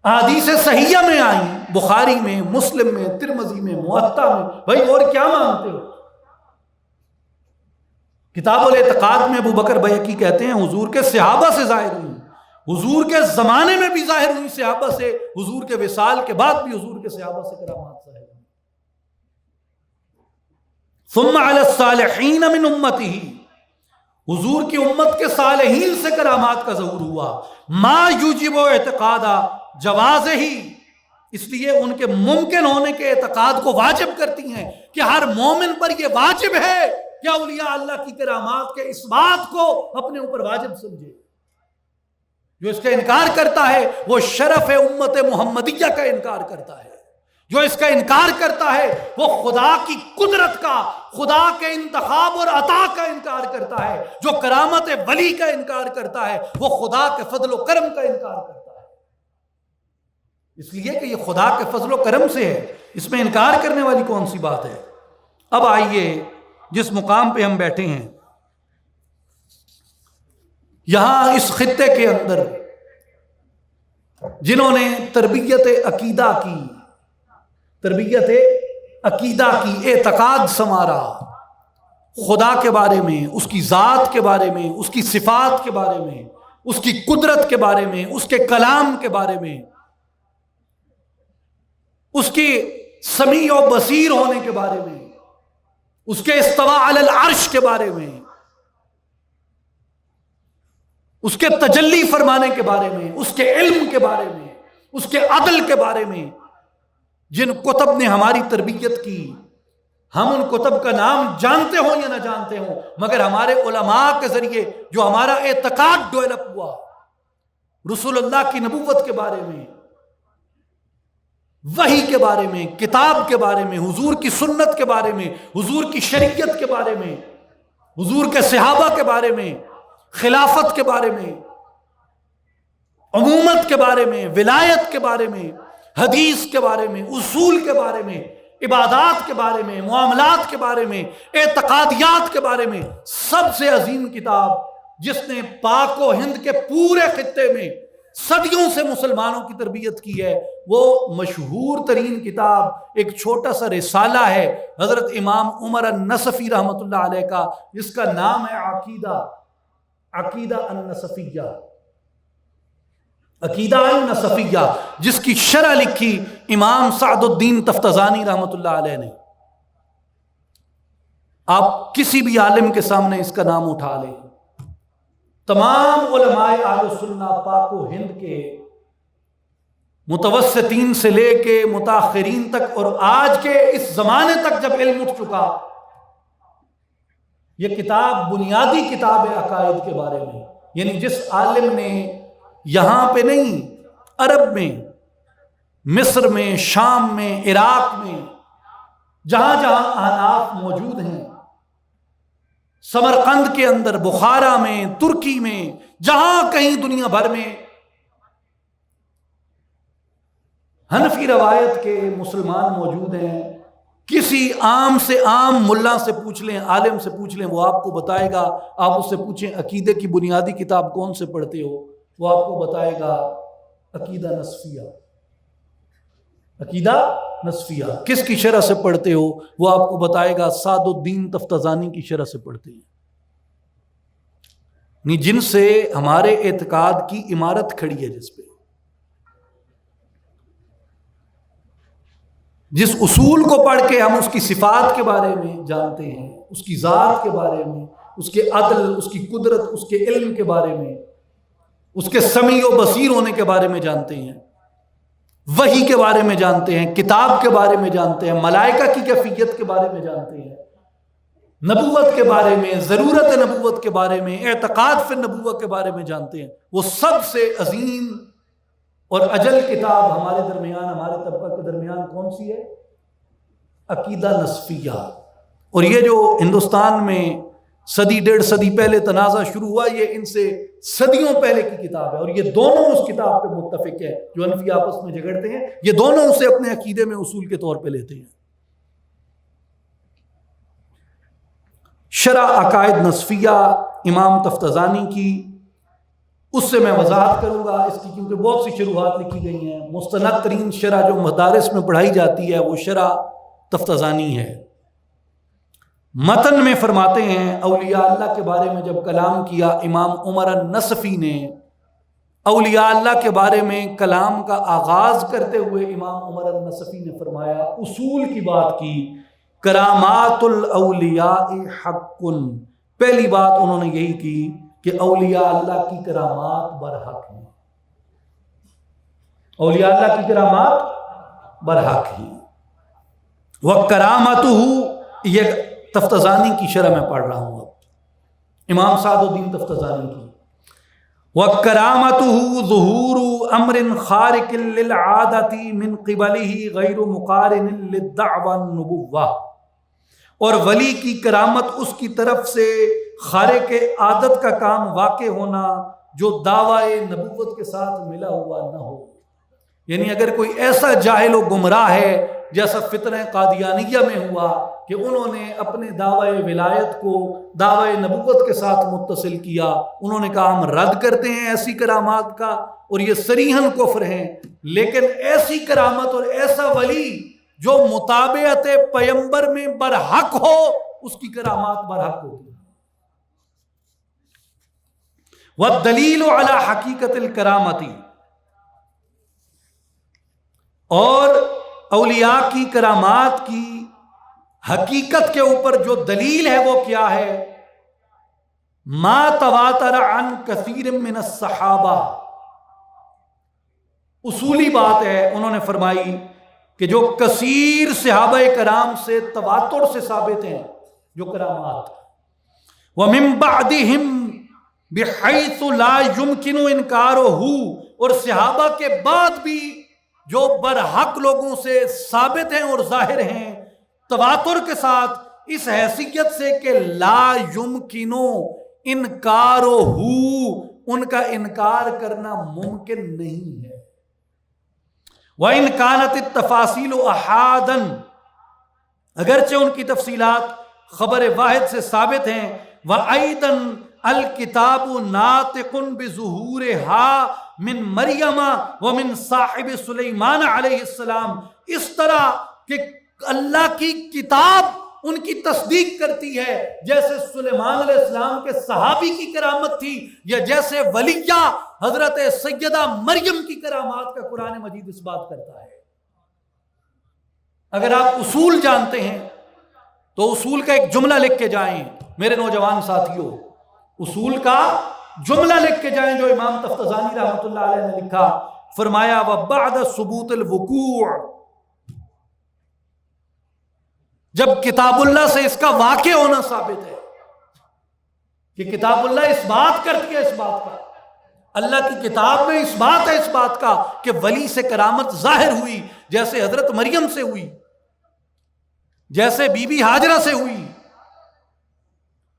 احادیث صحیحہ میں آئیں، بخاری میں، مسلم میں، ترمذی میں، موطا میں، بھائی اور کیا مانتے ہو؟ کتاب الاعتقاد میں ابو بکر بیہقی کہتے ہیں حضور کے صحابہ سے ظاہر ہوئی، حضور کے زمانے میں بھی ظاہر ہوئی صحابہ سے، حضور کے وصال کے بعد بھی حضور کے صحابہ سے کرامات ظاہر ہوئی۔ ثم علی الصالحین من امتہ، حضور کی امت کے صالحین سے کرامات کا ظہور ہوا، ما یوجب اعتقادا جواز ہی، اس لیے ان کے ممکن ہونے کے اعتقاد کو واجب کرتی ہیں کہ ہر مومن پر یہ واجب ہے کہ اولیاء اللہ کی کرامات کے اس بات کو اپنے اوپر واجب سمجھے۔ جو اس کا انکار کرتا ہے وہ شرف امت محمدیہ کا انکار کرتا ہے، جو اس کا انکار کرتا ہے وہ خدا کی قدرت کا، خدا کے انتخاب اور عطا کا انکار کرتا ہے، جو کرامت ولی کا انکار کرتا ہے وہ خدا کے فضل و کرم کا انکار کرتا ہے، اس لیے کہ یہ خدا کے فضل و کرم سے ہے، اس میں انکار کرنے والی کون سی بات ہے۔ اب آئیے جس مقام پہ ہم بیٹھے ہیں، یہاں اس خطے کے اندر جنہوں نے تربیت عقیدہ کی اعتقاد سنوارا، خدا کے بارے میں، اس کی ذات کے بارے میں، اس کی صفات کے بارے میں، اس کی قدرت کے بارے میں، اس کے کلام کے بارے میں، اس کی سمیع و بصیر ہونے کے بارے میں، اس کے استواء علی العرش کے بارے میں، اس کے تجلی فرمانے کے بارے میں، اس کے علم کے بارے میں، اس کے عدل کے بارے میں، جن کتب نے ہماری تربیت کی، ہم ان کتب کا نام جانتے ہوں یا نہ جانتے ہوں، مگر ہمارے علماء کے ذریعے جو ہمارا اعتقاد ڈیولپ ہوا رسول اللہ کی نبوت کے بارے میں، وحی کے بارے میں، کتاب کے بارے میں، حضور کی سنت کے بارے میں، حضور کی شریعت کے بارے میں، حضور کے صحابہ کے بارے میں، خلافت کے بارے میں، عمومت کے بارے میں، ولایت کے بارے میں، حدیث کے بارے میں، اصول کے بارے میں، عبادات کے بارے میں، معاملات کے بارے میں، اعتقادیات کے بارے میں، سب سے عظیم کتاب جس نے پاک و ہند کے پورے خطے میں صدیوں سے مسلمانوں کی تربیت کی ہے، وہ مشہور ترین کتاب ایک چھوٹا سا رسالہ ہے حضرت امام عمر النصفی رحمۃ اللہ علیہ کا، جس کا نام ہے عقیدہ النصفیہ، عقیدہ النصفیہ، جس کی شرح لکھی امام سعد الدین تفتزانی رحمۃ اللہ علیہ نے۔ آپ کسی بھی عالم کے سامنے اس کا نام اٹھا لیں، تمام علماء اہل سنہ پاک و ہند کے متوسطین سے لے کے متاخرین تک اور آج کے اس زمانے تک جب علم اٹھ چکا، یہ کتاب بنیادی کتاب ہے عقائد کے بارے میں۔ یعنی جس عالم نے یہاں پہ نہیں، عرب میں، مصر میں، شام میں، عراق میں، جہاں جہاں احناف موجود ہیں، سمرقند کے اندر، بخارا میں، ترکی میں، جہاں کہیں دنیا بھر میں حنفی روایت کے مسلمان موجود ہیں، کسی عام سے عام ملا سے پوچھ لیں، عالم سے پوچھ لیں، وہ آپ کو بتائے گا۔ آپ اس سے پوچھیں عقیدے کی بنیادی کتاب کون سے پڑھتے ہو، وہ آپ کو بتائے گا عقیدہ نصفیہ۔ عقیدہ نصفیہ کس کی شرح سے پڑھتے ہو، وہ آپ کو بتائے گا سعد الدین تفتزانی کی شرح سے پڑھتے ہیں، جن سے ہمارے اعتقاد کی عمارت کھڑی ہے، جس پہ جس اصول کو پڑھ کے ہم اس کی صفات کے بارے میں جانتے ہیں، اس کی ذات کے بارے میں، اس کے عدل، اس کی قدرت، اس کے علم کے بارے میں، اس کے سمیع و بصیر ہونے کے بارے میں جانتے ہیں، وحی کے بارے میں جانتے ہیں، کتاب کے بارے میں جانتے ہیں، ملائکہ کی کیفیت کے بارے میں جانتے ہیں، نبوت کے بارے میں، ضرورت نبوت کے بارے میں، اعتقاد فی النبوت کے بارے میں جانتے ہیں، وہ سب سے عظیم اور اجل کتاب ہمارے درمیان، ہمارے طبقہ کے درمیان کون سی ہے؟ عقیدہ نصفیہ۔ اور یہ جو ہندوستان میں صدی ڈیڑھ صدی پہلے تنازع شروع ہوا، یہ ان سے صدیوں پہلے کی کتاب ہے، اور یہ دونوں اس کتاب پہ متفق ہے۔ جو حنفی آپس میں جھگڑتے ہیں، یہ دونوں اسے اپنے عقیدے میں اصول کے طور پہ لیتے ہیں۔ شرح عقائد نصفیہ امام تفتزانی کی، اس سے میں وضاحت کروں گا اس کی، کیونکہ بہت سی شروحات لکھی گئی ہیں۔ مستند ترین شرح جو مدارس میں پڑھائی جاتی ہے وہ شرح تفتزانی ہے۔ متن میں فرماتے ہیں، اولیاء اللہ کے بارے میں جب کلام کیا امام عمر النصفی نے، اولیاء اللہ کے بارے میں کلام کا آغاز کرتے ہوئے امام عمر النصفی نے فرمایا، اصول کی بات کی، کرامات الاولیاء حق۔ پہلی بات انہوں نے یہی کی کہ اولیاء اللہ کی کرامات برحق ہیں، اولیاء اللہ کی کرامات برحق ہیں۔ وَكَرَامَتُهُ، یہ تفتزانی کی شرح میں پڑھ رہا ہوں اب، امام سعد الدین تفتزانی کی۔ وَكَرَامَتُهُ ظُهُورُ أَمْرٍ خَارِقٍ لِلْعَادَةِ مِنْ قِبَلِهِ غَيْرُ مُقَارِنٍ لِلدَّعْوَى النُّبُوَّةِ، اور ولی کی کرامت اس کی طرف سے خارق عادت کا کام واقع ہونا جو دعوی نبوت کے ساتھ ملا ہوا نہ ہو۔ یعنی اگر کوئی ایسا جاہل و گمراہ ہے جیسا فتنہ قادیانیہ میں ہوا کہ انہوں نے اپنے دعوی ولایت کو دعوی نبوت کے ساتھ متصل کیا، انہوں نے کہا ہم رد کرتے ہیں ایسی کرامات کا، اور یہ صریحاً کفر ہیں، لیکن ایسی کرامت اور ایسا ولی جو مطابعت پیمبر میں برحق ہو، اس کی کرامات برحق ہوتی ہیں۔ وَالدَّلِيلُ عَلَى حَقِيقَةِ الْكَرَامَةِ، اور اولیاء کی کرامات کی حقیقت کے اوپر جو دلیل ہے وہ کیا ہے؟ ما تواتر عن کثیر من الصحابہ، اصولی بات ہے، انہوں نے فرمائی کہ جو کثیر صحابہ کرام سے تواتر سے ثابت ہیں جو کرامات، ومن بعدہم بحیث لا یمکن انکارہ، اور صحابہ کے بعد بھی جو برحق لوگوں سے ثابت ہیں اور ظاہر ہیں تواتر کے ساتھ، اس حیثیت سے کہ لا یمکنو انکارہ، ان کا انکار کرنا ممکن نہیں ہے۔ وَإِنْ كَانَتِ التَّفَاصِيلُ أَحَادًا، اگرچہ ان کی تفصیلات خبر واحد سے ثابت ہیں، وَأَيْضًا الْكِتَابُ نَاطِقٌ بِظُهُورِهَا مِنْ مَرْيَمَ وَمِنْ صَاحِبِ سُلَيْمَانَ علیہ السلام، اس طرح کہ اللہ کی کتاب ان کی تصدیق کرتی ہے جیسے سلیمان علیہ السلام کے صحابی کی کرامت تھی، یا جیسے ولیہ حضرت سیدہ مریم کی کرامات کا قرآن مجید اس بات کرتا ہے۔ اگر آپ اصول جانتے ہیں تو اصول کا ایک جملہ لکھ کے جائیں میرے نوجوان ساتھیوں، اصول کا جملہ لکھ کے جائیں جو امام تفتزانی رحمۃ اللہ علیہ نے لکھا، فرمایا وَبَعْدَ ثُبُوتِ الْوُقُوعِ، جب کتاب اللہ سے اس کا واقع ہونا ثابت ہے کہ کتاب اللہ اس بات کرتی ہے، اس بات کا اللہ کی کتاب میں اس بات ہے، اس بات کا کہ ولی سے کرامت ظاہر ہوئی، جیسے حضرت مریم سے ہوئی، جیسے بی بی ہاجرہ سے ہوئی،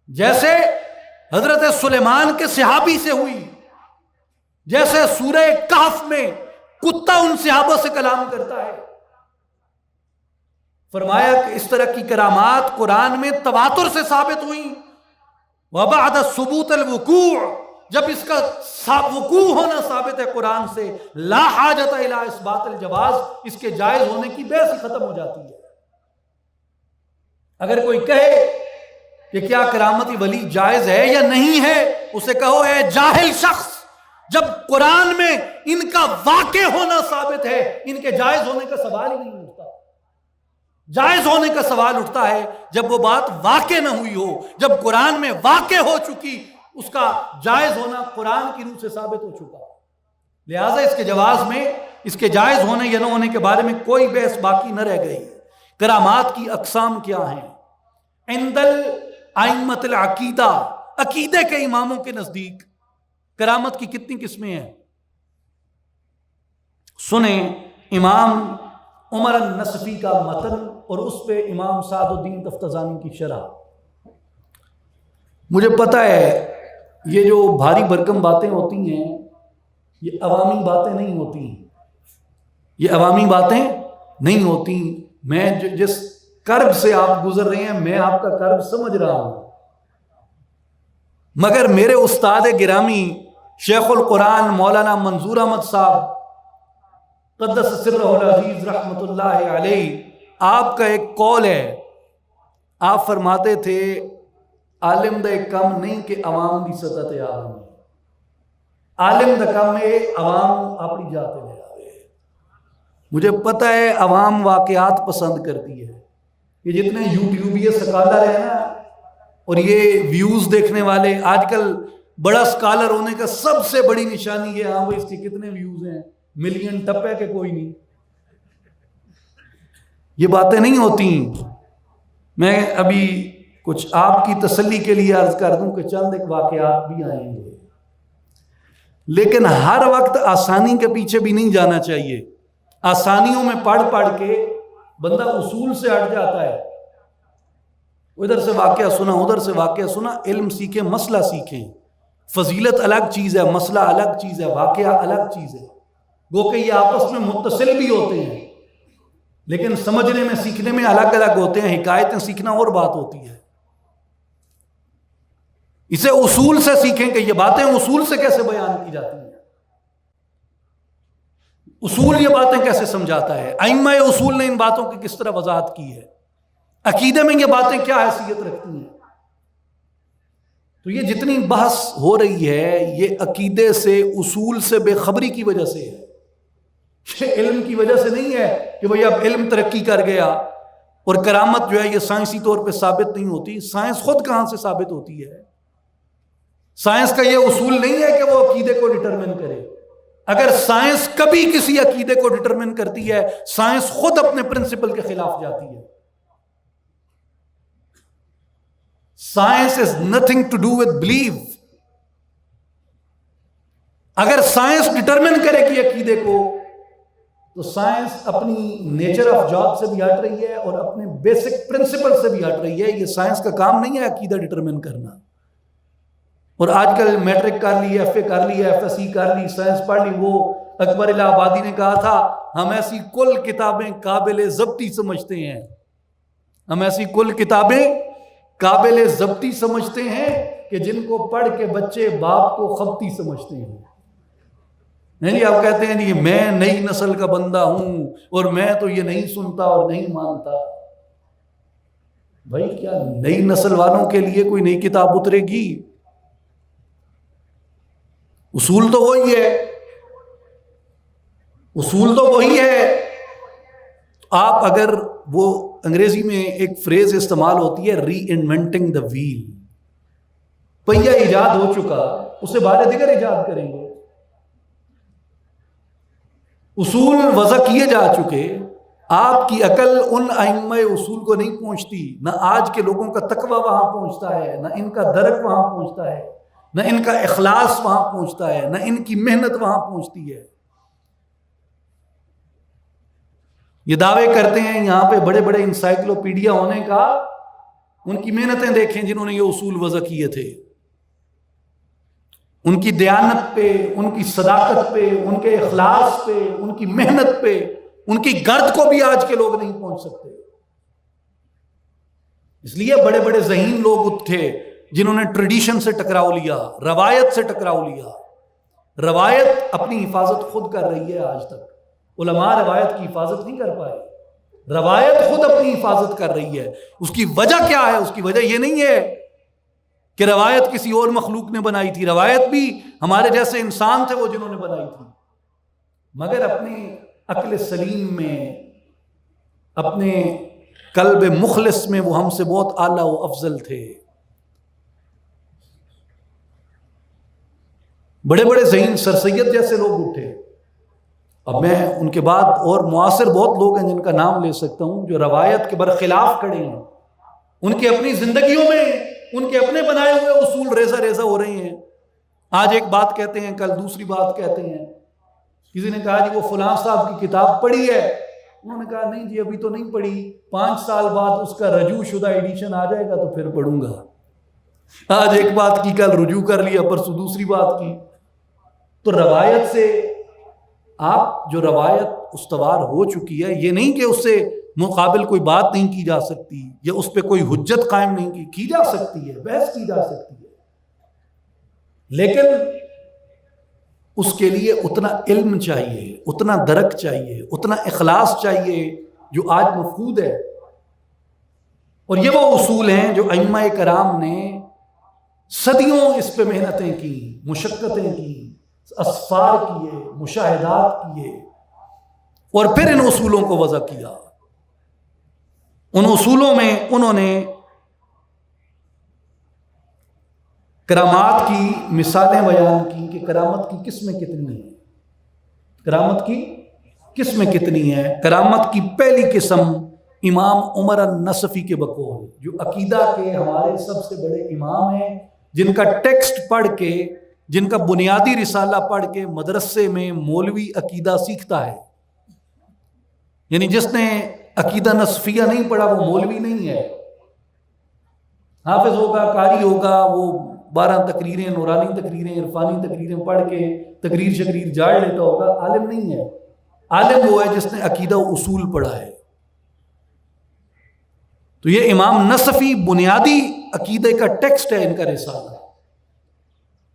جیسے حضرت سلیمان کے صحابی سے ہوئی، جیسے سورہ کہف میں کتا ان صحابہ سے کلام کرتا ہے۔ فرمایا کہ اس طرح کی کرامات قرآن میں تواتر سے ثابت ہوئیں۔ وبعد ثبوت الوقوع، جب اس کا وقوع ہونا ثابت ہے قرآن سے، لا حاجت الی اثبات الجواز، اس کے جائز ہونے کی بحث ہی ختم ہو جاتی ہے۔ اگر کوئی کہے کہ کیا کرامتی ولی جائز ہے یا نہیں ہے، اسے کہو اے جاہل شخص، جب قرآن میں ان کا واقع ہونا ثابت ہے، ان کے جائز ہونے کا سوال ہی نہیں اٹھتا۔ جائز ہونے کا سوال اٹھتا ہے جب وہ بات واقع نہ ہوئی ہو، جب قرآن میں واقع ہو چکی، اس کا جائز ہونا قرآن کی روح سے ثابت ہو چکا، لہٰذا اس کے جواز میں، اس کے جائز ہونے یا نہ ہونے کے بارے میں کوئی بحث باقی نہ رہ گئی۔ کرامات کی اقسام کیا ہیں؟ عند الائمۃ العقیدہ، عقیدے کے اماموں کے نزدیک کرامت کی کتنی قسمیں ہیں؟ سنیں امام عمر النصفی کا متن اور اس پہ امام سعد الدین تفتزانی کی شرح۔ مجھے پتہ ہے یہ جو بھاری بھرکم باتیں ہوتی ہیں یہ عوامی باتیں نہیں ہوتی، یہ عوامی باتیں نہیں ہوتی۔ میں جس کرب سے آپ گزر رہے ہیں میں آپ کا کرب سمجھ رہا ہوں، مگر میرے استاد گرامی شیخ القرآن مولانا منظور احمد صاحب قدس سرہ العزیز رحمۃ اللہ علیہ، آپ کا ایک قول ہے، آپ فرماتے تھے عالم دا کم نہیں کہ عوام دی سطح تے عالم، عالم دا کم ہے عوام اپنی جاتے لے آئے۔ مجھے پتہ ہے عوام واقعات پسند کرتی ہے، یہ جتنے یوٹیوبی سکالر ہیں نا اور یہ ویوز دیکھنے والے، آج کل بڑا سکالر ہونے کا سب سے بڑی نشانی ہے، ہاں وہ اس کے کتنے ویوز ہیں، ملین ٹپے کے کوئی نہیں، یہ باتیں نہیں ہوتی۔ میں ابھی کچھ آپ کی تسلی کے لیے عرض کر دوں کہ چند ایک واقعات بھی آئیں گے، لیکن ہر وقت آسانی کے پیچھے بھی نہیں جانا چاہیے۔ آسانیوں میں پڑھ پڑھ کے بندہ اصول سے ہٹ جاتا ہے، ادھر سے واقعہ سنا ادھر سے واقعہ سنا، علم سیکھیں، مسئلہ سیکھیں۔ فضیلت الگ چیز ہے، مسئلہ الگ چیز ہے، واقعہ الگ چیز ہے، گو کہ یہ آپس میں متصل بھی ہوتے ہیں لیکن سمجھنے میں سیکھنے میں الگ الگ ہوتے ہیں۔ حکایتیں سیکھنا اور بات ہوتی ہے، اسے اصول سے سیکھیں کہ یہ باتیں اصول سے کیسے بیان کی جاتی ہیں، اصول یہ باتیں کیسے سمجھاتا ہے، ائمہ اصول نے ان باتوں کی کس طرح وضاحت کی ہے، عقیدے میں یہ باتیں کیا حیثیت رکھتی ہیں۔ تو یہ جتنی بحث ہو رہی ہے یہ عقیدے سے، اصول سے بے خبری کی وجہ سے ہے، یہ علم کی وجہ سے نہیں ہے کہ بھئی اب علم ترقی کر گیا اور کرامت جو ہے یہ سائنسی طور پہ ثابت نہیں ہوتی. سائنس خود کہاں سے ثابت ہوتی ہے؟ سائنس کا یہ اصول نہیں ہے کہ وہ عقیدے کو ڈٹرمن کرے. اگر سائنس کبھی کسی عقیدے کو ڈٹرمن کرتی ہے، سائنس خود اپنے پرنسپل کے خلاف جاتی ہے. Science is nothing to do with believe. اگر سائنس ڈٹرمن کرے کہ عقیدے کو، تو سائنس اپنی نیچر آف جاب سے بھی ہٹ رہی ہے اور اپنے بیسک پرنسپل سے بھی ہٹ رہی ہے. یہ سائنس کا کام نہیں ہے عقیدہ ڈٹرمن کرنا. اور آج کل میٹرک کر لی، ایف اے کر لی، ایف ایس سی کر لی، سائنس پڑھ لی. وہ اکبر الہ آبادی نے کہا تھا ہم ایسی کل کتابیں قابل ضبطی سمجھتے ہیں، ہم ایسی کل کتابیں قابل ضبطی سمجھتے ہیں کہ جن کو پڑھ کے بچے باپ کو خبطی سمجھتے ہیں. نہیں جی، آپ کہتے ہیں جی میں نئی نسل کا بندہ ہوں اور میں تو یہ نہیں سنتا اور نہیں مانتا. بھائی کیا نئی نسل والوں کے لیے کوئی نئی کتاب اترے گی؟ اصول تو وہی ہے، اصول تو وہی ہے. آپ اگر وہ انگریزی میں ایک فریز استعمال ہوتی ہے ری انوینٹنگ دا ویل. پہیہ ایجاد ہو چکا، اسے بارے دیگر ایجاد کریں گے. اصول وضع کیے جا چکے. آپ کی عقل ان ائمہ اصول کو نہیں پہنچتی. نہ آج کے لوگوں کا تقویٰ وہاں پہنچتا ہے، نہ ان کا درک وہاں پہنچتا ہے، نہ ان کا اخلاص وہاں پہنچتا ہے، نہ ان کی محنت وہاں پہنچتی ہے. یہ دعوے کرتے ہیں یہاں پہ بڑے بڑے انسائکلوپیڈیا ہونے کا. ان کی محنتیں دیکھیں جنہوں نے یہ اصول وضع کیے تھے. ان کی دیانت پہ، ان کی صداقت پہ، ان کے اخلاص پہ، ان کی محنت پہ، ان کی گرد کو بھی آج کے لوگ نہیں پہنچ سکتے. اس لیے بڑے بڑے ذہین لوگ اٹھے جنہوں نے ٹریڈیشن سے ٹکراؤ لیا، روایت سے ٹکراؤ لیا. روایت اپنی حفاظت خود کر رہی ہے. آج تک علماء روایت کی حفاظت نہیں کر پائے. روایت خود اپنی حفاظت کر رہی ہے. اس کی وجہ کیا ہے؟ اس کی وجہ یہ نہیں ہے کہ روایت کسی اور مخلوق نے بنائی تھی. روایت بھی ہمارے جیسے انسان تھے وہ جنہوں نے بنائی تھی، مگر اپنی عقل سلیم میں، اپنے قلب مخلص میں وہ ہم سے بہت اعلیٰ و افضل تھے. بڑے بڑے ذہین سر سید جیسے لوگ اٹھے. اب میں ان کے بعد اور معاصر بہت لوگ ہیں جن کا نام لے سکتا ہوں جو روایت کے برخلاف کھڑے ہیں. ان کی اپنی زندگیوں میں ان کے اپنے بنائے ہوئے اصول ریزہ ریزہ ہو رہے ہیں. آج ایک بات کہتے ہیں، کل دوسری بات کہتے ہیں. کسی نے کہا جی وہ فلاں صاحب کی کتاب پڑھی ہے. انہوں نے کہا نہیں جی ابھی تو نہیں پڑھی، 5 سال بعد اس کا رجوع شدہ ایڈیشن آ جائے گا تو پھر پڑھوں گا. آج ایک بات کی، کل رجوع کر لیا، پرسوں دوسری بات کی. تو روایت سے آپ جو روایت استوار ہو چکی ہے، یہ نہیں کہ اس سے مقابل کوئی بات نہیں کی جا سکتی یا اس پہ کوئی حجت قائم نہیں کی جا سکتی ہے، بحث کی جا سکتی ہے، لیکن اس کے لیے اتنا علم چاہیے، اتنا درک چاہیے، اتنا اخلاص چاہیے جو آج مفقود ہے. اور یہ وہ اصول ہیں جو ائمہ کرام نے صدیوں اس پہ محنتیں کی، مشقتیں کی، اسفار کیے، مشاہدات کیے، اور پھر ان اصولوں کو وضع کیا. ان اصولوں میں انہوں نے کرامات کی مثالیں بیان کی کہ کرامت کی قسمیں کتنی ہیں. کرامت کی قسمیں کتنی ہیں. کرامت کی پہلی قسم امام عمر النصفی کے بقول، جو عقیدہ کے ہمارے سب سے بڑے امام ہیں، جن کا ٹیکسٹ پڑھ کے، جن کا بنیادی رسالہ پڑھ کے مدرسے میں مولوی عقیدہ سیکھتا ہے. یعنی جس نے عقیدہ نصفیہ نہیں پڑھا وہ مولوی نہیں ہے. حافظ ہوگا، قاری ہوگا، وہ 12 تقریریں، نورانی تقریریں، عرفانی تقریریں پڑھ کے تقریر شقریر جاڑ لیتا ہوگا، عالم نہیں ہے. عالم وہ ہے جس نے عقیدہ و اصول پڑھا ہے. تو یہ امام نصفی بنیادی عقیدے کا ٹیکسٹ ہے ان کا رسالہ.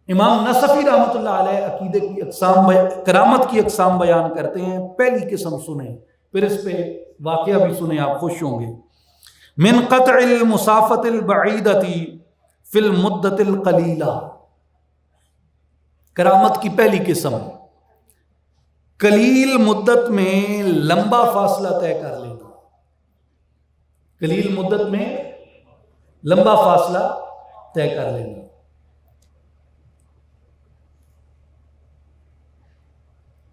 امام نصفی رحمۃ اللہ علیہ عقیدے کی اقسام، کرامت کی اقسام بیان کرتے ہیں. پہلی قسم سنیں، پھر اس پہ واقعہ بھی سنیں، آپ خوش ہوں گے. من قطع المسافت البعیدۃ فی المدت القلیلہ. کرامت کی پہلی قسم، قلیل مدت میں لمبا فاصلہ طے کر لینا، قلیل مدت میں لمبا فاصلہ طے کر لینا۔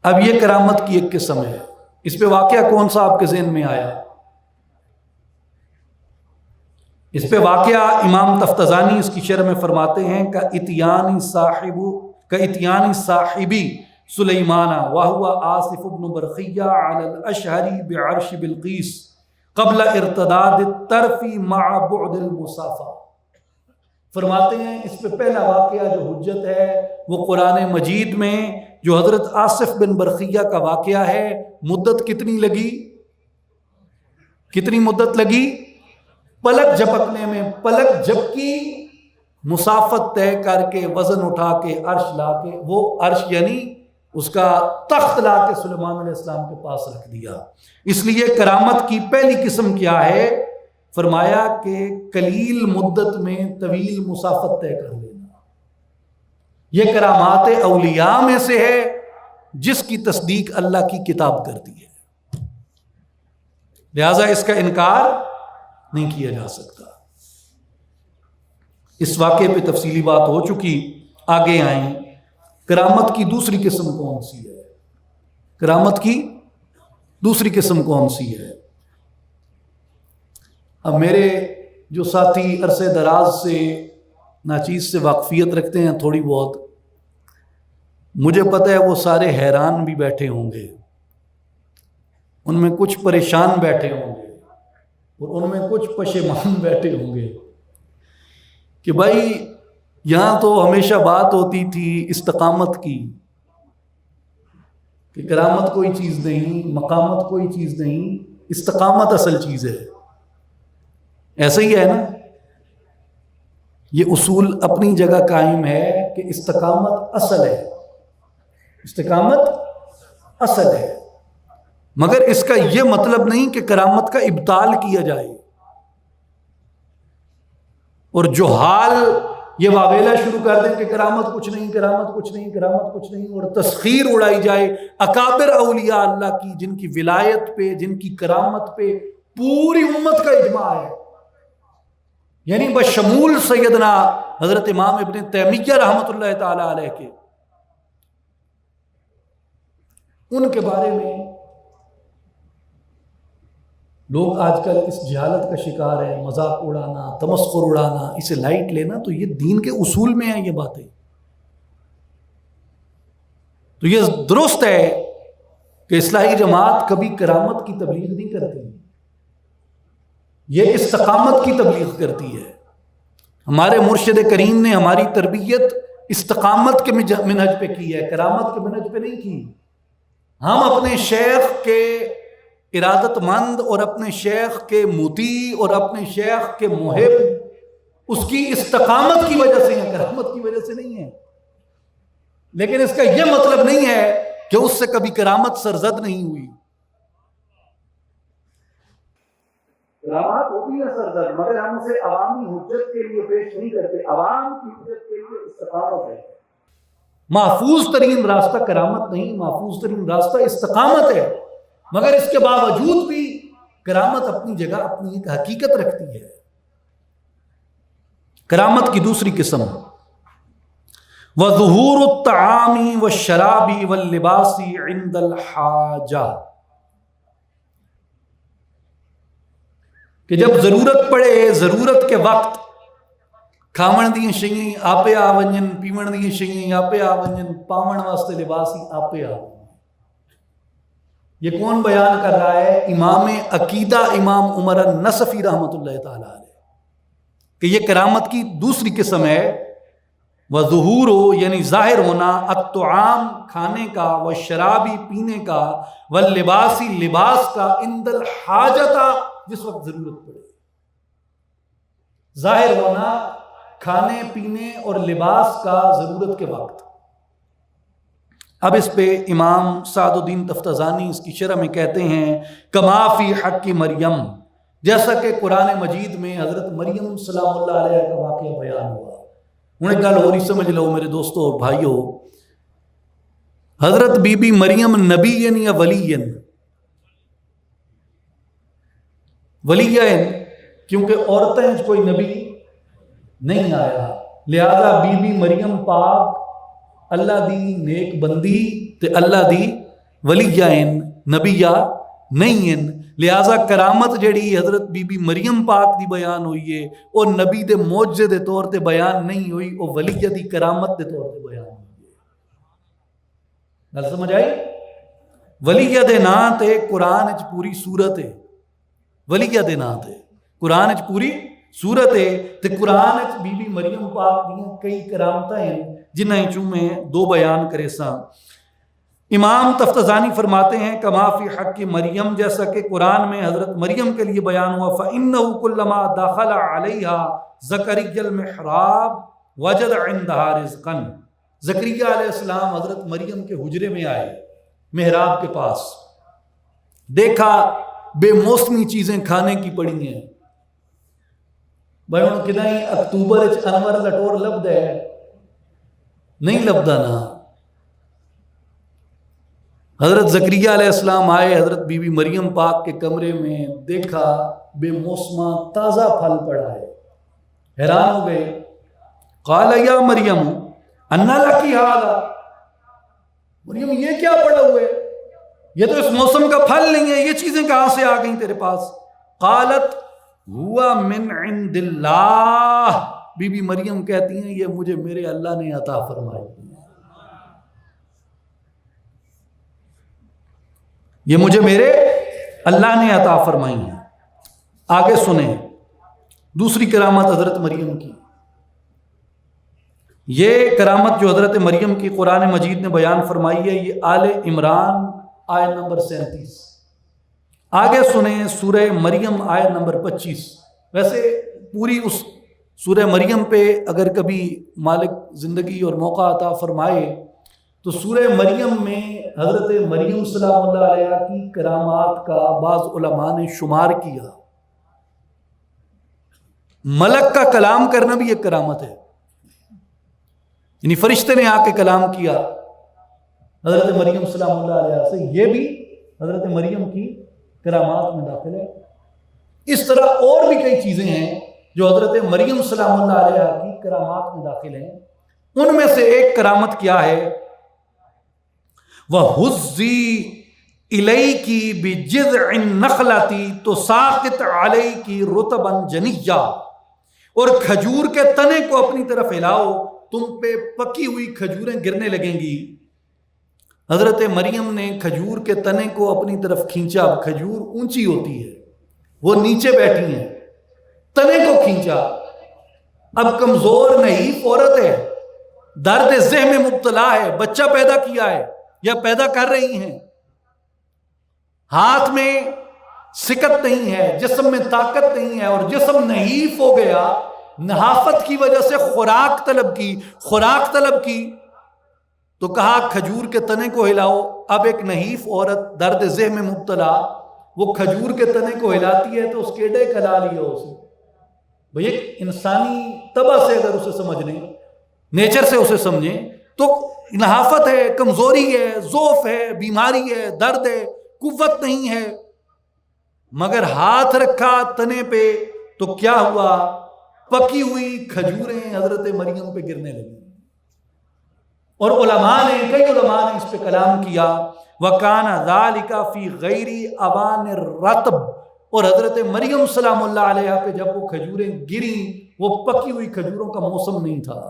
اب یہ کرامت کی ایک قسم ہے، اس پہ واقعہ کون سا آپ کے ذہن میں آیا؟ اس پہ واقعہ امام تفتزانی اس کی شرح میں فرماتے ہیں کہ اتیانی صاحبی سلیمانہ وہو آصف بن برقیہ علی الاشہری بعرش بلقیس قبل ارتداد الطرف مع بعد المسافہ۔ فرماتے ہیں اس پہ پہلا واقعہ جو حجت ہے وہ قرآن مجید میں جو حضرت آصف بن برقیہ کا واقعہ ہے، مدت کتنی لگی؟ کتنی مدت لگی؟ پلک جھپکنے میں، پلک جھپکی، مسافت طے کر کے، وزن اٹھا کے، عرش لا کے، وہ عرش یعنی اس کا تخت لا کے سلیمان علیہ السلام کے پاس رکھ دیا۔ اس لیے کرامت کی پہلی قسم کیا ہے؟ فرمایا کہ قلیل مدت میں طویل مسافت طے کر لینا۔ یہ کرامات اولیاء میں سے ہے جس کی تصدیق اللہ کی کتاب کرتی ہے، لہذا اس کا انکار نہیں کیا جا سکتا۔ اس واقعے پہ تفصیلی بات ہو چکی، آگے آئیں۔ کرامت کی دوسری قسم کون سی ہے؟ کرامت کی دوسری قسم کون سی ہے؟ اب میرے جو ساتھی عرصے دراز سے ناچیز سے واقفیت رکھتے ہیں تھوڑی بہت، مجھے پتہ ہے وہ سارے حیران بھی بیٹھے ہوں گے، ان میں کچھ پریشان بیٹھے ہوں گے اور ان میں کچھ پشیمان بیٹھے ہوں گے کہ بھائی یہاں تو ہمیشہ بات ہوتی تھی استقامت کی، کہ کرامت کوئی چیز نہیں، مقامت کوئی چیز نہیں، استقامت اصل چیز ہے۔ ایسا ہی ہے نا؟ یہ اصول اپنی جگہ قائم ہے کہ استقامت اصل ہے، استقامت اصل ہے، مگر اس کا یہ مطلب نہیں کہ کرامت کا ابطال کیا جائے اور جو حال یہ واویلا شروع کر دیں کہ کرامت کچھ نہیں، کرامت کچھ نہیں، کرامت کچھ نہیں، اور تسخیر اڑائی جائے اکابر اولیاء اللہ کی، جن کی ولایت پہ، جن کی کرامت پہ پوری امت کا اجماع ہے، یعنی بشمول سیدنا حضرت امام ابن تیمیہ رحمۃ اللہ تعالی علیہ کے، ان کے بارے میں لوگ آج کل اس جہالت کا شکار ہیں، مذاق اڑانا، تمسخر اڑانا، اسے لائٹ لینا، تو یہ دین کے اصول میں ہیں یہ باتیں۔ تو یہ درست ہے کہ اصلاحی جماعت کبھی کرامت کی تبلیغ نہیں کرتی، یہ استقامت کی تبلیغ کرتی ہے۔ ہمارے مرشد کریم نے ہماری تربیت استقامت کے منہج پہ کی ہے، کرامت کے منہج پہ نہیں کی۔ ہم اپنے شیخ کے ارادت مند اور اپنے شیخ کے مطیع اور اپنے شیخ کے محب اس کی استقامت کی وجہ سے ہیں، کرامت کی وجہ سے نہیں ہے۔ لیکن اس کا یہ مطلب نہیں ہے کہ اس سے کبھی کرامت سرزد نہیں ہوئی۔ کرامات ہوتی ہے سرزد، مگر ہم اسے عوامی حجت کے لیے پیش نہیں کرتے، عوام کی حجت کے لیے استقامت ہے۔ محفوظ ترین راستہ کرامت نہیں، محفوظ ترین راستہ استقامت ہے، مگر اس کے باوجود بھی کرامت اپنی جگہ اپنی ایک حقیقت رکھتی ہے۔ کرامت کی دوسری قسم وَظُهُورُ الطَّعَامِ وَالشَّرَابِ وَاللِّبَاسِ عِنْدَ الْحَاجَةِ، کہ جب ضرورت پڑے، ضرورت کے وقت کھاون دی شیئیں آپے آ ونجن، پیون دی شیئیں آپے آ ونجن، پاون واسطے لباسی آپے آ ونجن۔ یہ کون بیان کر رہا ہے؟ امام عقیدہ امام عمر النصفی رحمۃ اللہ تعالی علیہ، کہ یہ کرامت کی دوسری قسم ہے۔ وَظُهُورُ یعنی ظاہر ہونا، الطعام کھانے کا، والشرابی پینے کا، واللباسی لباس کا، عند الحاجۃ جس وقت ضرورت پڑے، ظاہر ہونا کھانے پینے اور لباس کا ضرورت کے وقت۔ اب اس پہ امام سعد الدین تفتزانی اس کی شرح میں کہتے ہیں کما فی حق مریم، جیسا کہ قرآن مجید میں حضرت مریم سلام اللہ علیہ کا واقعہ بیان ہوا۔ انہیں گل ہو رہی، سمجھ لو میرے دوستوں اور بھائیوں، حضرت بی بی مریم نبی یا ولی کیونکہ عورتیں کوئی نبی نہیں آیا، لہذا بی بی مریم پاک اللہ دی نیک بندی تے اللہ دی ولیہ نبیہ نہیں، لہذا کرامت جڑی حضرت بی بی مریم پاک دی بیان ہوئی ہے وہ نبی دے معجزے دے طور تے بیان نہیں ہوئی، وہ ولیہ دی کرامت دے طور تے بیان ہوئی ہے۔ گل سمجھ آئی؟ ولیہ دے نام تے قرآن وچ پوری سورت ہے، ولیہ دے نام تے قرآن وچ پوری سورت ہے، تے قرآن وچ بی بی مریم پاک دیاں کئی کرامتاں ہیں جنہاں وچوں میں دو بیان کرے ساں۔ امام تفتزانی فرماتے ہیں کما فی حق مریم، جیسا کہ قرآن میں حضرت مریم کے لیے بیان ہوا، فَإِنَّهُ كُلَّمَا دَخَلَ عَلَيْهَا زَكَرِيَّا الْمِحْرَابَ وَجَدَ عِندَهَا رِزْقًا۔ زکریا علیہ السلام حضرت مریم کے حجرے میں آئے، محراب کے پاس، دیکھا بے موسمی چیزیں کھانے کی پڑی ہیں۔ بھائی ہوں کدائیں اکتوبر انور لٹور لبد ہے، نہیں لبدا نا۔ حضرت زکریا علیہ السلام آئے حضرت بی بی مریم پاک کے کمرے میں، دیکھا بے موسمہ تازہ پھل پڑا ہے، حیران ہو گئے۔ قال یا مریم انا لکی ھذا، مریم یہ کیا پڑا ہوئے، یہ تو اس موسم کا پھل نہیں ہے، یہ چیزیں کہاں سے آ گئیں تیرے پاس؟ قالت ہوا من عند اللہ، بی بی مریم کہتی ہیں یہ مجھے میرے اللہ نے عطا فرمائی، یہ مجھے میرے اللہ نے عطا فرمائی ہیں۔ آگے سنیں دوسری کرامت حضرت مریم کی، یہ کرامت جو حضرت مریم کی قرآن مجید نے بیان فرمائی ہے، یہ آل عمران آیت نمبر 37۔ آگے سنیں سورہ مریم آیت نمبر 25۔ ویسے پوری اس سورہ مریم پہ اگر کبھی مالک زندگی اور موقع عطا فرمائے تو سورہ مریم میں حضرت مریم سلام اللہ علیہ کی کرامات کا بعض علماء نے شمار کیا۔ ملک کا کلام کرنا بھی ایک کرامت ہے، یعنی فرشتے نے آ کے کلام کیا حضرت مریم سلام اللہ علیہ سے، یہ بھی حضرت مریم کی کرامات میں داخل ہے۔ اس طرح اور بھی کئی چیزیں ہیں جو حضرت مریم سلام اللہ علیہ کی کرامات میں داخل ہیں۔ ان میں سے ایک کرامت کیا ہے؟ وَهُزِّي إِلَيْكِ بِجِذْعِ النَّخْلَةِ تُسَاقِطْ عَلَيْكِ رُطَبًا جَنِيًّا، اور کھجور کے تنے کو اپنی طرف ہلاؤ، تم پہ پکی ہوئی کھجوریں گرنے لگیں گی۔ حضرت مریم نے کھجور کے تنے کو اپنی طرف کھینچا، اب کھجور اونچی ہوتی ہے، وہ نیچے بیٹھی ہیں، تنے کو کھینچا، اب کمزور نہیں عورت ہے، درد ذہ میں مبتلا ہے، بچہ پیدا کیا ہے یا پیدا کر رہی ہیں، ہاتھ میں سکت نہیں ہے، جسم میں طاقت نہیں ہے، اور جسم نحیف ہو گیا، نحافت کی وجہ سے خوراک طلب کی تو کہا کھجور کے تنے کو ہلاؤ۔ اب ایک نحیف عورت درد ذہ میں مبتلا وہ کھجور کے تنے کو ہلاتی ہے تو اس کیڑے کھلا لیا اسے۔ بھئی ایک انسانی طبع سے اگر اسے سمجھیں، نیچر سے اسے سمجھیں تو نحافت ہے، کمزوری ہے، ضعف ہے، بیماری ہے، درد ہے، قوت نہیں ہے، مگر ہاتھ رکھا تنے پہ تو کیا ہوا؟ پکی ہوئی کھجوریں حضرت مریم پہ گرنے لگی۔ اور کئی علماء نے اس پہ کلام کیا، وَكَانَ ذَلِكَ فِي غَيْرِ أَوَانِ الرَّطْبِ، اور حضرت مریم سلام اللہ علیہ پہ جب وہ کھجوریں گریں وہ پکی ہوئی کھجوروں کا موسم نہیں تھا۔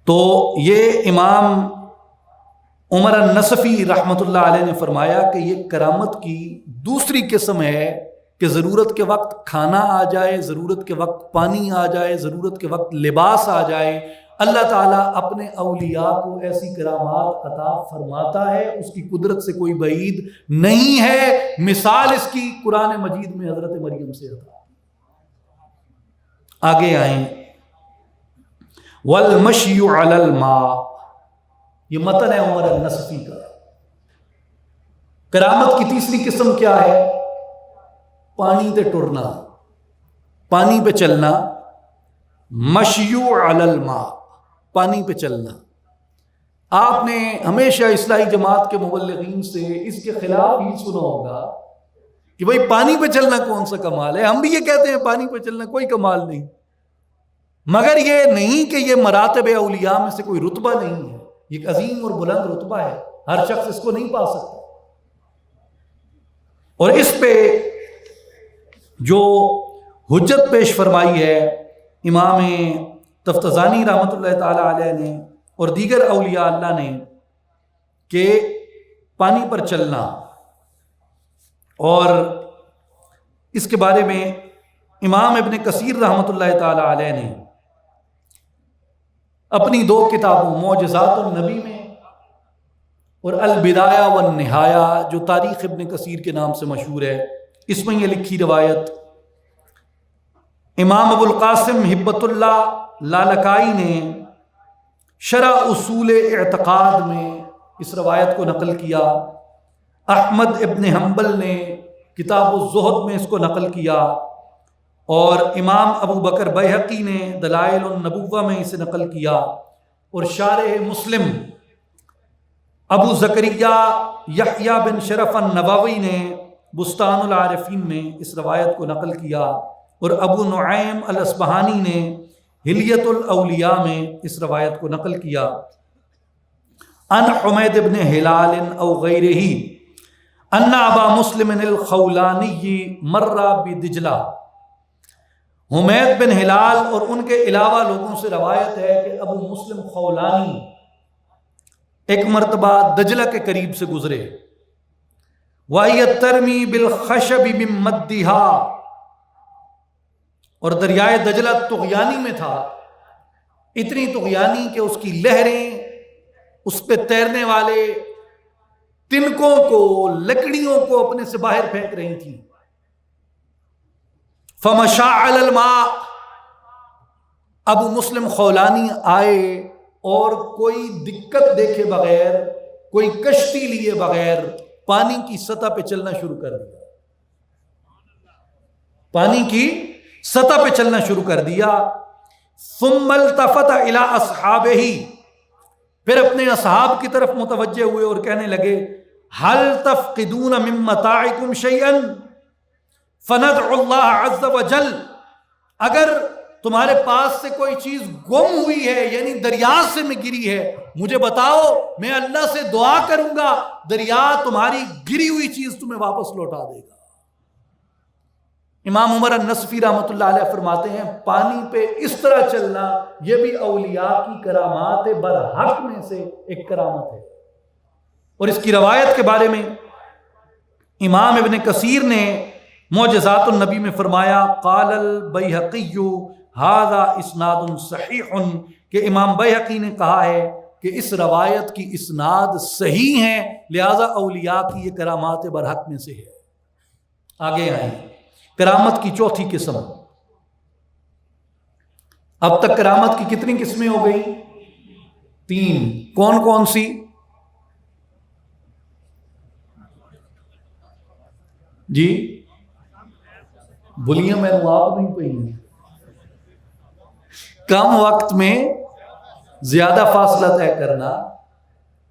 تو یہ امام عمر النصفی رحمۃ اللہ علیہ نے فرمایا کہ یہ کرامت کی دوسری قسم ہے کہ ضرورت کے وقت کھانا آ جائے، ضرورت کے وقت پانی آ جائے، ضرورت کے وقت لباس آ جائے، اللہ تعالیٰ اپنے اولیاء کو ایسی کرامات عطا فرماتا ہے، اس کی قدرت سے کوئی بعید نہیں ہے۔ مثال اس کی قرآن مجید میں حضرت مریم سے عطا۔ آگے آئیں، والمشی علی الماء، یہ متن ہے عمر النصفی کا۔ کرامت کی تیسری قسم کیا ہے؟ پانی تے ٹرنا، پانی پہ چلنا، مشی علی الماء، پانی پہ چلنا. آپ نے ہمیشہ اصلاحی جماعت کے مبلغین سے اس کے خلاف ہی سنا ہوگا کہ بھئی پانی پہ چلنا کون سا کمال ہے. ہم بھی یہ کہتے ہیں پانی پہ چلنا کوئی کمال نہیں، مگر یہ نہیں کہ یہ مراتب اولیاء میں سے کوئی رتبہ نہیں ہے. یہ ایک عظیم اور بلند رتبہ ہے، ہر شخص اس کو نہیں پا سکتا. اور اس پہ جو حجت پیش فرمائی ہے امام تفتزانی رحمۃ اللہ تعالی علیہ نے اور دیگر اولیاء اللہ نے کہ پانی پر چلنا، اور اس کے بارے میں امام ابن کثیر رحمۃ اللہ تعالی علیہ نے اپنی 2 کتابوں معجزات النبی میں اور البدایہ والنہایہ جو تاریخ ابن کثیر کے نام سے مشہور ہے، اس میں یہ لکھی روایت امام ابو القاسم ہبت اللہ لالکائی نے شرح اصول اعتقاد میں اس روایت کو نقل کیا. احمد ابن حنبل نے کتاب الزہد میں اس کو نقل کیا، اور امام ابو بکر بیہقی نے دلائل النبوہ میں اسے نقل کیا، اور شارح مسلم ابو زکریا یحییٰ بن شرف النووی نے بستان العارفین میں اس روایت کو نقل کیا، اور ابو نعیم الاصبہانی نے حلیت الاولیاء میں اس روایت کو نقل کیا. ان حمید بن ہلال او غیرہ ان ابا مسلم الخولانی مر بدجلہ. حمید بن ہلال اور ان کے علاوہ لوگوں سے روایت ہے کہ ابو مسلم خولانی ایک مرتبہ دجلہ کے قریب سے گزرے. وَهِيَ تَرْمِي بِالْخَشَبِ مِن مَدِّهَا، اور دریائے دجلہ طغیانی میں تھا، اتنی طغیانی کہ اس کی لہریں اس پہ تیرنے والے تنکوں کو، لکڑیوں کو اپنے سے باہر پھینک رہی تھیں. فَمَشَىٰ عَلَى الْمَاءِ، ابو مسلم خولانی آئے اور کوئی دقت دیکھے بغیر، کوئی کشتی لیے بغیر پانی کی سطح پہ چلنا شروع کر دیا. پانی کی سطح پہ چلنا شروع کر دیا. ثم التفت الى اصحابہ، پھر اپنے اصحاب کی طرف متوجہ ہوئے اور کہنے لگے هل تفقدون من متاعکم شیئا فندعو اللہ عز وجل، اگر تمہارے پاس سے کوئی چیز گم ہوئی ہے، یعنی دریا سے میں گری ہے، مجھے بتاؤ، میں اللہ سے دعا کروں گا، دریا تمہاری گری ہوئی چیز تمہیں واپس لوٹا دے گا. امام عمر النصفی رحمۃ اللہ علیہ فرماتے ہیں پانی پہ اس طرح چلنا یہ بھی اولیاء کی کرامات برحق میں سے ایک کرامت ہے. اور اس کی روایت کے بارے میں امام ابن کثیر نے معجزات النبی میں فرمایا قال البیہقی ھذا اسناد صحیح، کہ امام بیہقی نے کہا ہے کہ اس روایت کی اسناد صحیح ہے، لہذا اولیاء کی یہ کرامات برحق میں سے ہے. آگے آئیں کرامت کی چوتھی قسم. اب تک کرامت کی کتنی قسمیں ہو گئی؟ 3. کون کون سی؟ جی بولیے، میں آپ نہیں پڑھی. کم وقت میں زیادہ فاصلہ طے کرنا،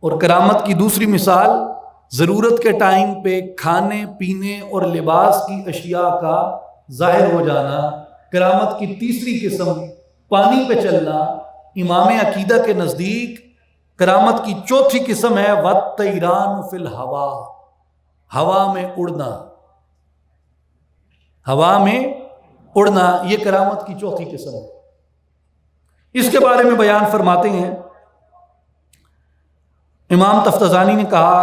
اور کرامت کی دوسری مثال ضرورت کے ٹائم پہ کھانے پینے اور لباس کی اشیاء کا ظاہر ہو جانا. کرامت کی تیسری قسم پانی پہ چلنا. امام عقیدہ کے نزدیک کرامت کی چوتھی قسم ہے وَالطَّيْرَانُ فِي الْهَوَىٰ، ہوا میں اڑنا. ہوا میں اڑنا یہ کرامت کی چوتھی قسم ہے. اس کے بارے میں بیان فرماتے ہیں امام تفتزانی نے کہا،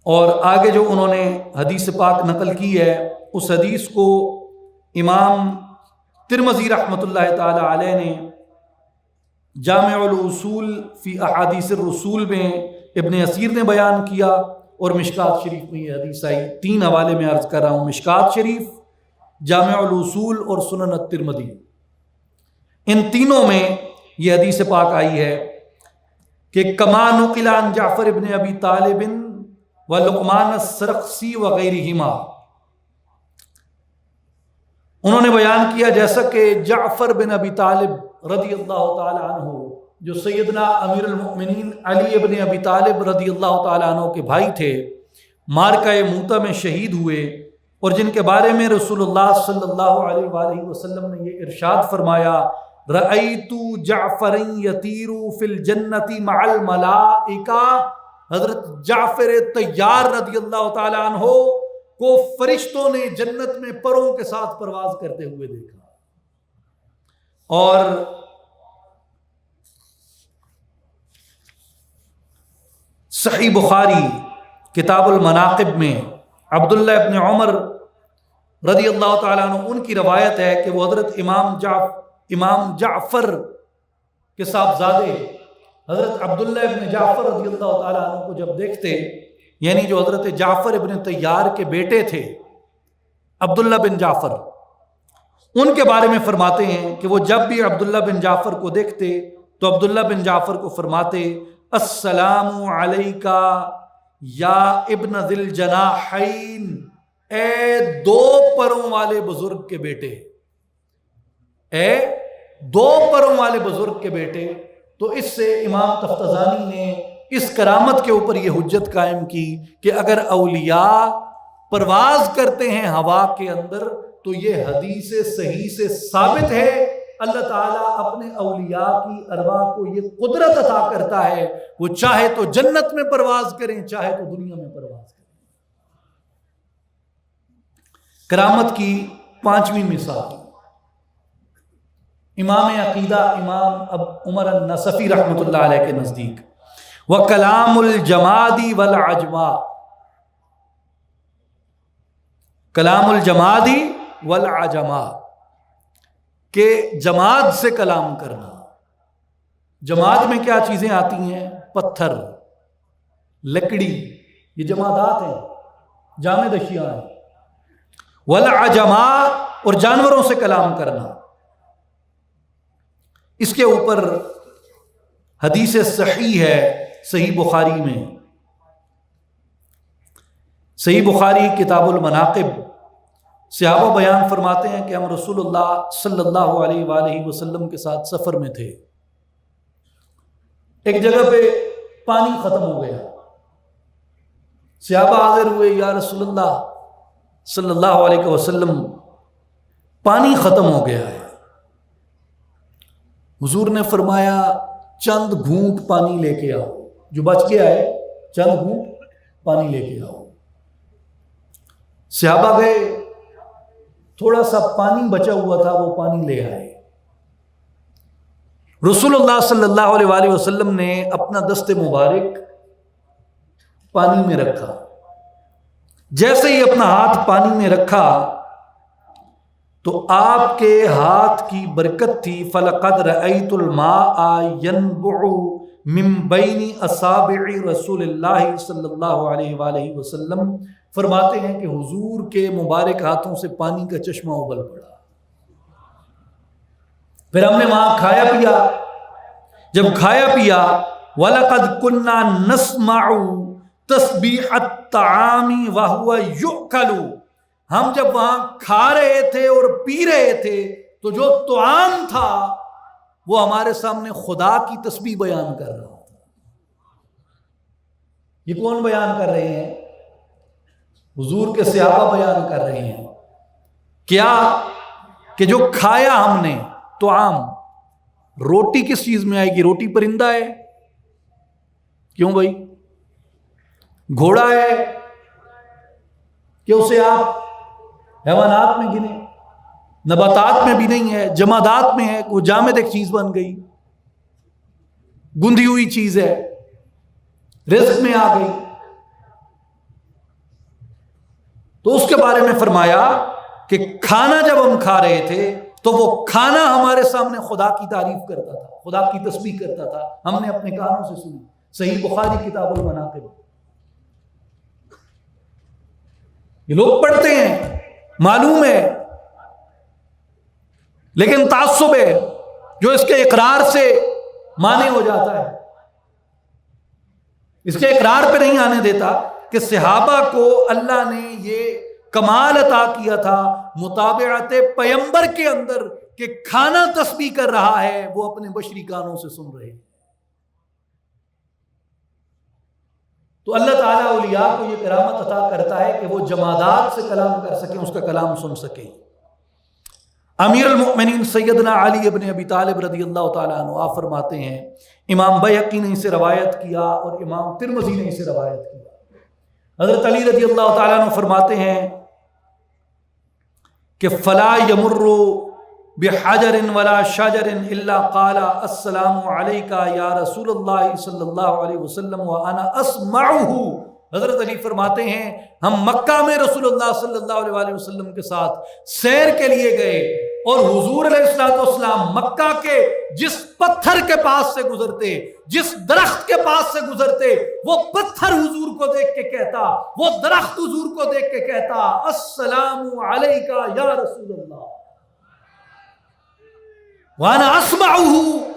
اور آگے جو انہوں نے حدیث پاک نقل کی ہے اس حدیث کو امام ترمذی رحمۃ اللہ تعالی علیہ نے جامع الاصول فی احادیث الرسول میں ابن اسیر نے بیان کیا، اور مشکات شریف میں یہ حدیث آئی. 3 حوالے میں عرض کر رہا ہوں، مشکات شریف، جامع الاصول اور سنن الترمذی. ان تینوں میں یہ حدیث پاک آئی ہے کہ کما نقل عن جعفر ابن ابی طالب و لقمان السرخسی وغیرہما، انہوں نے بیان کیا جیسا کہ جعفر بن ابی طالب رضی اللہ تعالی عنہ جو سیدنا امیر المؤمنین علی ابن ابی طالب رضی اللہ تعالی عنہ کے بھائی تھے، معرکہ موتہ میں شہید ہوئے، اور جن کے بارے میں رسول اللہ صلی اللہ علیہ وآلہ وسلم نے یہ ارشاد فرمایا، رأیت جعفر یطیر فی الجنت مع الملائکہ، حضرت جعفر طیار رضی اللہ تعالی عنہ کو فرشتوں نے جنت میں پروں کے ساتھ پرواز کرتے ہوئے دیکھا۔ اور صحیح بخاری کتاب المناقب میں عبداللہ ابن عمر رضی اللہ تعالیٰ عنہ ان کی روایت ہے کہ وہ حضرت امام جعفر کے صاحبزادے حضرت عبداللہ ابن جعفر رضی اللہ تعالیٰ عنہ کو جب دیکھتے، یعنی جو حضرت جعفر ابن طیار کے بیٹے تھے عبداللہ بن جعفر، ان کے بارے میں فرماتے ہیں کہ وہ جب بھی عبداللہ بن جعفر کو دیکھتے تو عبداللہ بن جعفر کو فرماتے، السلام علیکہ یا ابن ذی الجناحین، اے دو پروں والے بزرگ کے بیٹے، اے دو پروں والے بزرگ کے بیٹے۔ تو اس سے امام تفتزانی نے اس کرامت کے اوپر یہ حجت قائم کی کہ اگر اولیاء پرواز کرتے ہیں ہوا کے اندر تو یہ حدیث صحیح سے ثابت ہے، اللہ تعالیٰ اپنے اولیاء کی ارواح کو یہ قدرت عطا کرتا ہے، وہ چاہے تو جنت میں پرواز کریں، چاہے تو دنیا میں پرواز کریں۔ کرامت کی پانچویں مثال امام عقیدہ امام عمر النصفی رحمۃ اللہ علیہ کے نزدیک، وَكَلَامُ الْجَمَادِ وَالْعَجْمَا، کلام الجمادی والعجما، کہ جماد سے کلام کرنا۔ جماد میں کیا چیزیں آتی ہیں؟ پتھر، لکڑی، یہ جمادات ہیں، جامد اشیاء ہیں۔ والعجما، اور جانوروں سے کلام کرنا۔ اس کے اوپر حدیث صحیح ہے صحیح بخاری میں، صحیح بخاری کتاب المناقب، صحابہ بیان فرماتے ہیں کہ ہم رسول اللہ صلی اللہ علیہ وآلہ وسلم کے ساتھ سفر میں تھے، ایک جگہ پہ پانی ختم ہو گیا، صحابہ حاضر ہوئے، یا رسول اللہ صلی اللہ علیہ وسلم پانی ختم ہو گیا ہے۔ حضور نے فرمایا چند گھونٹ پانی لے کے آؤ، جو بچ گیا ہے چند گھونٹ پانی لے کے آؤ۔ صحابہ گئے، تھوڑا سا پانی بچا ہوا تھا، وہ پانی لے آئے۔ رسول اللہ صلی اللہ علیہ وآلہ وسلم نے اپنا دست مبارک پانی میں رکھا، جیسے ہی اپنا ہاتھ پانی میں رکھا تو آپ کے ہاتھ کی برکت تھی، فَلَقَدْ رَأَيْتُ الْمَاءَ يَنْبُعُ مِنْ بَيْنِ أَصَابِعِ رسول اللہ صلی اللہ علیہ وآلہ وسلم، فرماتے ہیں کہ حضور کے مبارک ہاتھوں سے پانی کا چشمہ ابل پڑا۔ پھر ہم نے وہاں کھایا پیا، جب کھایا پیا، وَلَقَدْ كُنَّا نَسْمَعُ تَسْبِيحَ الطَّعَامِ وَهُوَ يُؤْكَلُ، ہم جب وہاں کھا رہے تھے اور پی رہے تھے تو جو طعام تھا وہ ہمارے سامنے خدا کی تسبیح بیان کر رہا تھا۔ یہ کون بیان کر رہے ہیں؟ حضور کے صحابہ بیان کر رہے ہیں۔ کیا کہ جو کھایا ہم نے طعام، روٹی کس چیز میں آئے گی؟ روٹی پرندہ ہے، کیوں بھائی؟ گھوڑا ہے کہ اسے آپ حیوانات میں گنے، نباتات میں بھی نہیں ہے، جمادات میں ہے، وہ جامد ایک چیز بن گئی، گندھی ہوئی چیز ہے، رزق میں آ گئی۔ تو اس کے بارے میں فرمایا کہ کھانا جب ہم کھا رہے تھے تو وہ کھانا ہمارے سامنے خدا کی تعریف کرتا تھا، خدا کی تسبیح کرتا تھا، ہم نے اپنے کانوں سے سنی۔ صحیح بخاری کتاب المناقب۔ یہ لوگ پڑھتے ہیں، معلوم ہے، لیکن تعصب ہے جو اس کے اقرار سے مانے ہو جاتا ہے، اس کے اقرار پہ نہیں آنے دیتا کہ صحابہ کو اللہ نے یہ کمال عطا کیا تھا متابعت پیمبر کے اندر کہ کھانا تسبیح کر رہا ہے وہ اپنے بشری کانوں سے سن رہے ہیں۔ تو اللہ تعالیٰ اولیاء کو یہ کرامت عطا کرتا ہے کہ وہ جمادات سے کلام کر سکیں، اس کا کلام سن سکیں۔ امیر المؤمنین سیدنا علی ابن ابی طالب رضی اللہ تعالیٰ عنہ آپ فرماتے ہیں، امام بیہقی نے اسے روایت کیا اور امام ترمذی نے اسے روایت کیا، حضرت علی رضی اللہ تعالیٰ عنہ فرماتے ہیں کہ فلا یمر بحجر ولا شجر الا قال السلام علیک یا رسول اللہ صلی اللہ علیہ وسلم وانا اسمعہ۔ حضرت علی فرماتے ہیں ہم مکہ میں رسول اللہ صلی اللہ علیہ وسلم کے ساتھ سیر کے لیے گئے اور حضور علیہ السلام مکہ کے جس پتھر کے پاس سے گزرتے، جس درخت کے پاس سے گزرتے، وہ پتھر حضور کو دیکھ کے کہتا، وہ درخت حضور کو دیکھ کے کہتا السلام علیک یا رسول اللہ وانا اسمعہ،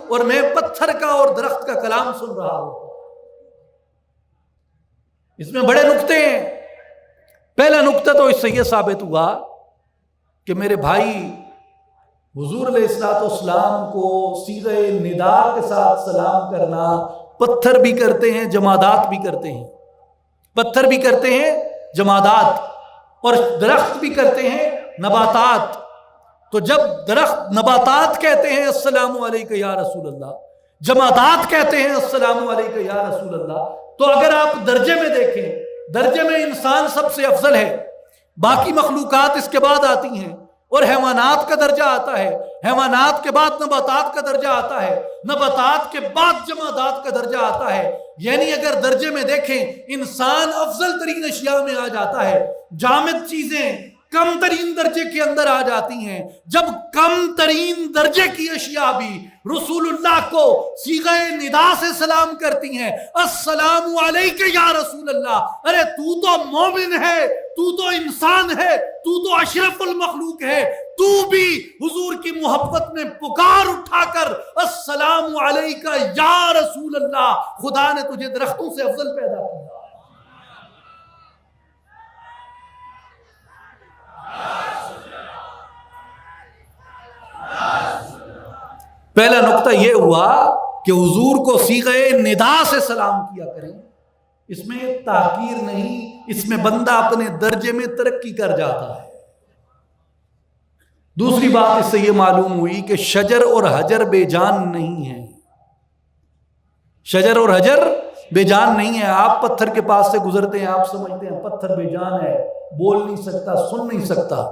اور میں پتھر کا اور درخت کا کلام سن رہا ہوں۔ اس میں بڑے نکتے ہیں۔ پہلا نکتہ تو اس سے یہ ثابت ہوا کہ میرے بھائی حضور علیہ السلام کو صیغہ ندا کے ساتھ سلام کرنا پتھر بھی کرتے ہیں، جمادات بھی کرتے ہیں، پتھر بھی کرتے ہیں جمادات، اور درخت بھی کرتے ہیں نباتات۔ تو جب درخت نباتات کہتے ہیں السلام علیکم یا رسول اللہ، جمادات کہتے ہیں السلام علیکم یا رسول اللہ، تو اگر آپ درجے میں دیکھیں، درجے میں انسان سب سے افضل ہے، باقی مخلوقات اس کے بعد آتی ہیں، اور حیوانات کا درجہ آتا ہے، حیوانات کے بعد نباتات کا درجہ آتا ہے، نباتات کے بعد جمادات کا درجہ آتا ہے۔ یعنی اگر درجے میں دیکھیں انسان افضل ترین اشیاء میں آ جاتا ہے، جامد چیزیں کم ترین درجے کے اندر آ جاتی ہیں۔ جب کم ترین درجے کی اشیاء بھی رسول اللہ کو صیغہ ندا سے سلام کرتی ہیں، السلام علیک یا رسول اللہ، ارے تو تو مومن ہے، تو تو انسان ہے، تو تو اشرف المخلوق ہے، تو بھی حضور کی محبت میں پکار اٹھا کر السلام علیک یا رسول اللہ، خدا نے تجھے درختوں سے افضل پیدا کیا۔ پہلا نقطہ یہ ہوا کہ حضور کو صیغہ ندا سے سلام کیا کریں، اس میں تحقیر نہیں، اس میں بندہ اپنے درجے میں ترقی کر جاتا ہے۔ دوسری بات اس سے یہ معلوم ہوئی کہ شجر اور حجر بے جان نہیں ہیں، شجر اور حجر بے جان نہیں ہے۔ آپ پتھر کے پاس سے گزرتے ہیں، آپ سمجھتے ہیں پتھر بے جان ہے، بول نہیں سکتا، سن نہیں سکتا۔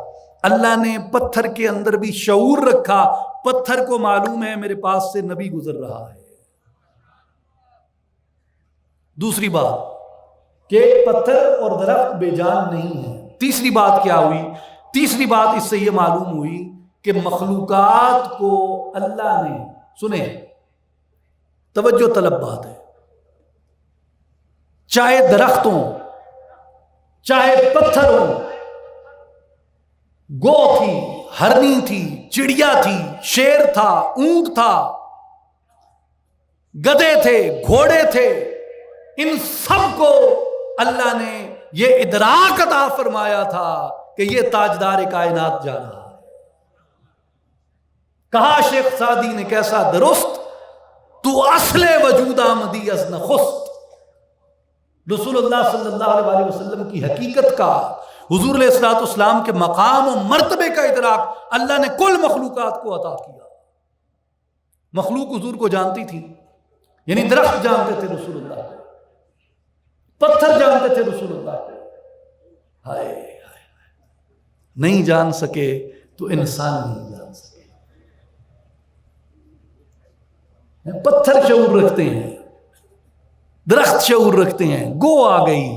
اللہ نے پتھر کے اندر بھی شعور رکھا، پتھر کو معلوم ہے میرے پاس سے نبی گزر رہا ہے۔ دوسری بات کہ پتھر اور درخت بے جان نہیں ہے۔ تیسری بات کیا ہوئی؟ تیسری بات اس سے یہ معلوم ہوئی کہ مخلوقات کو اللہ نے، سنیں توجہ طلب بات ہے، چاہے درخت ہوں، چاہے پتھر ہوں، گو تھی، ہرنی تھی، چڑیا تھی، شیر تھا، اونٹ تھا، گدھے تھے، گھوڑے تھے، ان سب کو اللہ نے یہ ادراک عطا فرمایا تھا کہ یہ تاجدار کائنات جا رہا ہے۔ کہا شیخ سعدی نے کیسا درست، تو اصل وجود آمدی از نخست۔ رسول اللہ صلی اللہ علیہ وسلم کی حقیقت کا، حضور علیہ السلام کے مقام و مرتبے کا ادراک اللہ نے کل مخلوقات کو عطا کیا۔ مخلوق حضور کو جانتی تھی، یعنی درخت جانتے تھے رسول اللہ کو، پتھر جانتے تھے رسول اللہ کو، ہائے نہیں جان سکے تو انسان نہیں جان سکے۔ پتھر شعور رکھتے ہیں، درخت شعور رکھتے ہیں۔ گو آ گئی،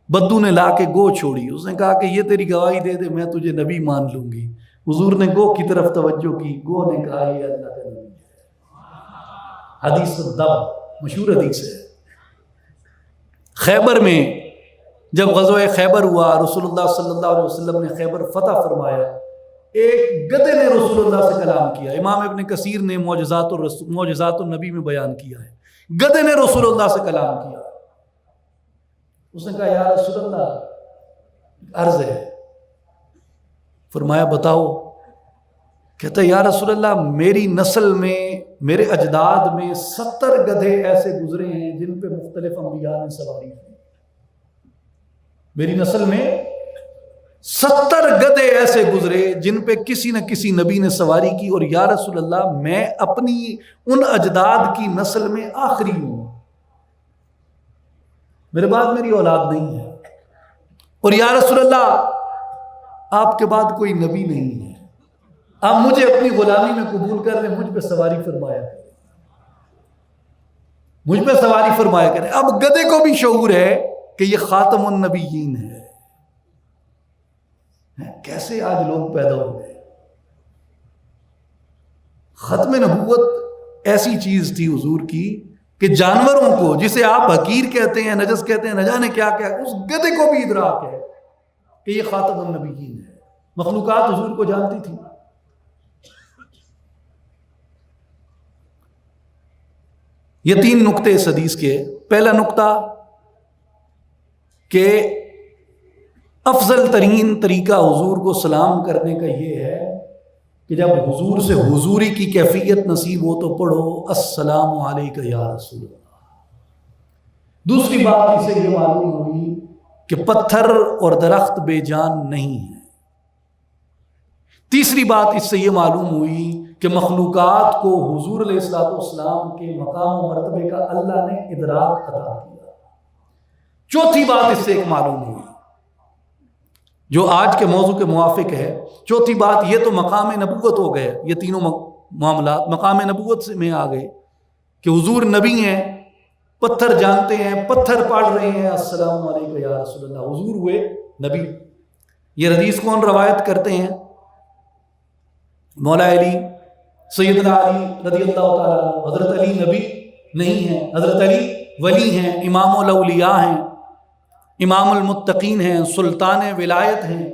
بدو نے لا کے گو چھوڑی، اس نے کہا کہ یہ تیری گواہی دے دے میں تجھے نبی مان لوں گی۔ حضور نے گو کی طرف توجہ کی، گو نے کہا یہ اللہ کا نبی ہے۔ حدیث الدب مشہور حدیث ہے۔ خیبر میں جب غزوہ خیبر ہوا، رسول اللہ صلی اللہ علیہ وسلم نے خیبر فتح فرمایا، ایک گدھے نے رسول اللہ سے کلام کیا۔ امام ابن کثیر نے معجزات النبی میں بیان کیا ہے، گدھے نے رسول اللہ سے کلام کیا۔ اس نے کہا یا رسول اللہ عرض ہے. فرمایا بتاؤ. کہتا ہے یا رسول اللہ میری نسل میں میرے اجداد میں 70 گدھے ایسے گزرے ہیں جن پہ مختلف انبیاء نے سواری کی. میری نسل میں 70 گدھے ایسے گزرے جن پہ کسی نہ کسی نبی نے سواری کی، اور یا رسول اللہ میں اپنی ان اجداد کی نسل میں آخری ہوں، میرے بعد میری اولاد نہیں ہے، اور یا رسول اللہ آپ کے بعد کوئی نبی نہیں ہے، آپ مجھے اپنی غلامی میں قبول کر لیں، مجھ پہ سواری فرمایا کریں، مجھ پہ سواری فرمایا کریں. اب گدھے کو بھی شعور ہے کہ یہ خاتم النبیین ہے. کیسے آج لوگ پیدا ہو گئے. ختم نبوت ایسی چیز تھی حضور کی کہ جانوروں کو، جسے آپ حقیر کہتے ہیں، نجس کہتے ہیں، نہ جانے کیا کیا، اس گدھے کو بھی ادراک ہے کہ یہ خاتم النبیین ہے. مخلوقات حضور کو جانتی تھی. یہ 3 نقطے اس حدیث کے. پہلا نقطہ کہ افضل ترین طریقہ حضور کو سلام کرنے کا یہ ہے کہ جب حضور سے حضوری کی کیفیت نصیب ہو تو پڑھو السلام علیکہ یا رسول اللہ. دوسری بات اس سے یہ معلوم ہوئی کہ پتھر اور درخت بے جان نہیں ہیں. تیسری بات اس سے یہ معلوم ہوئی کہ مخلوقات کو حضور علیہ السلام کے مقام و مرتبے کا اللہ نے ادراک عطا کیا. چوتھی بات اس سے ایک معلوم ہوئی جو آج کے موضوع کے موافق ہے. چوتھی بات یہ تو مقام نبوت ہو گئے، یہ تینوں معاملات مقام نبوت میں آ گئے کہ حضور نبی ہیں، پتھر جانتے ہیں، پتھر پڑھ رہے ہیں السلام علیکم یا رسول اللہ، حضور ہوئے نبی. یہ حدیث کون روایت کرتے ہیں؟ مولا علی، سیدنا علی رضی اللہ تعالیٰ عنہ. حضرت علی نبی نہیں ہیں، حضرت علی ولی ہیں، امام الاولیاء ہیں، امام المتقین ہیں، سلطان ولایت ہیں.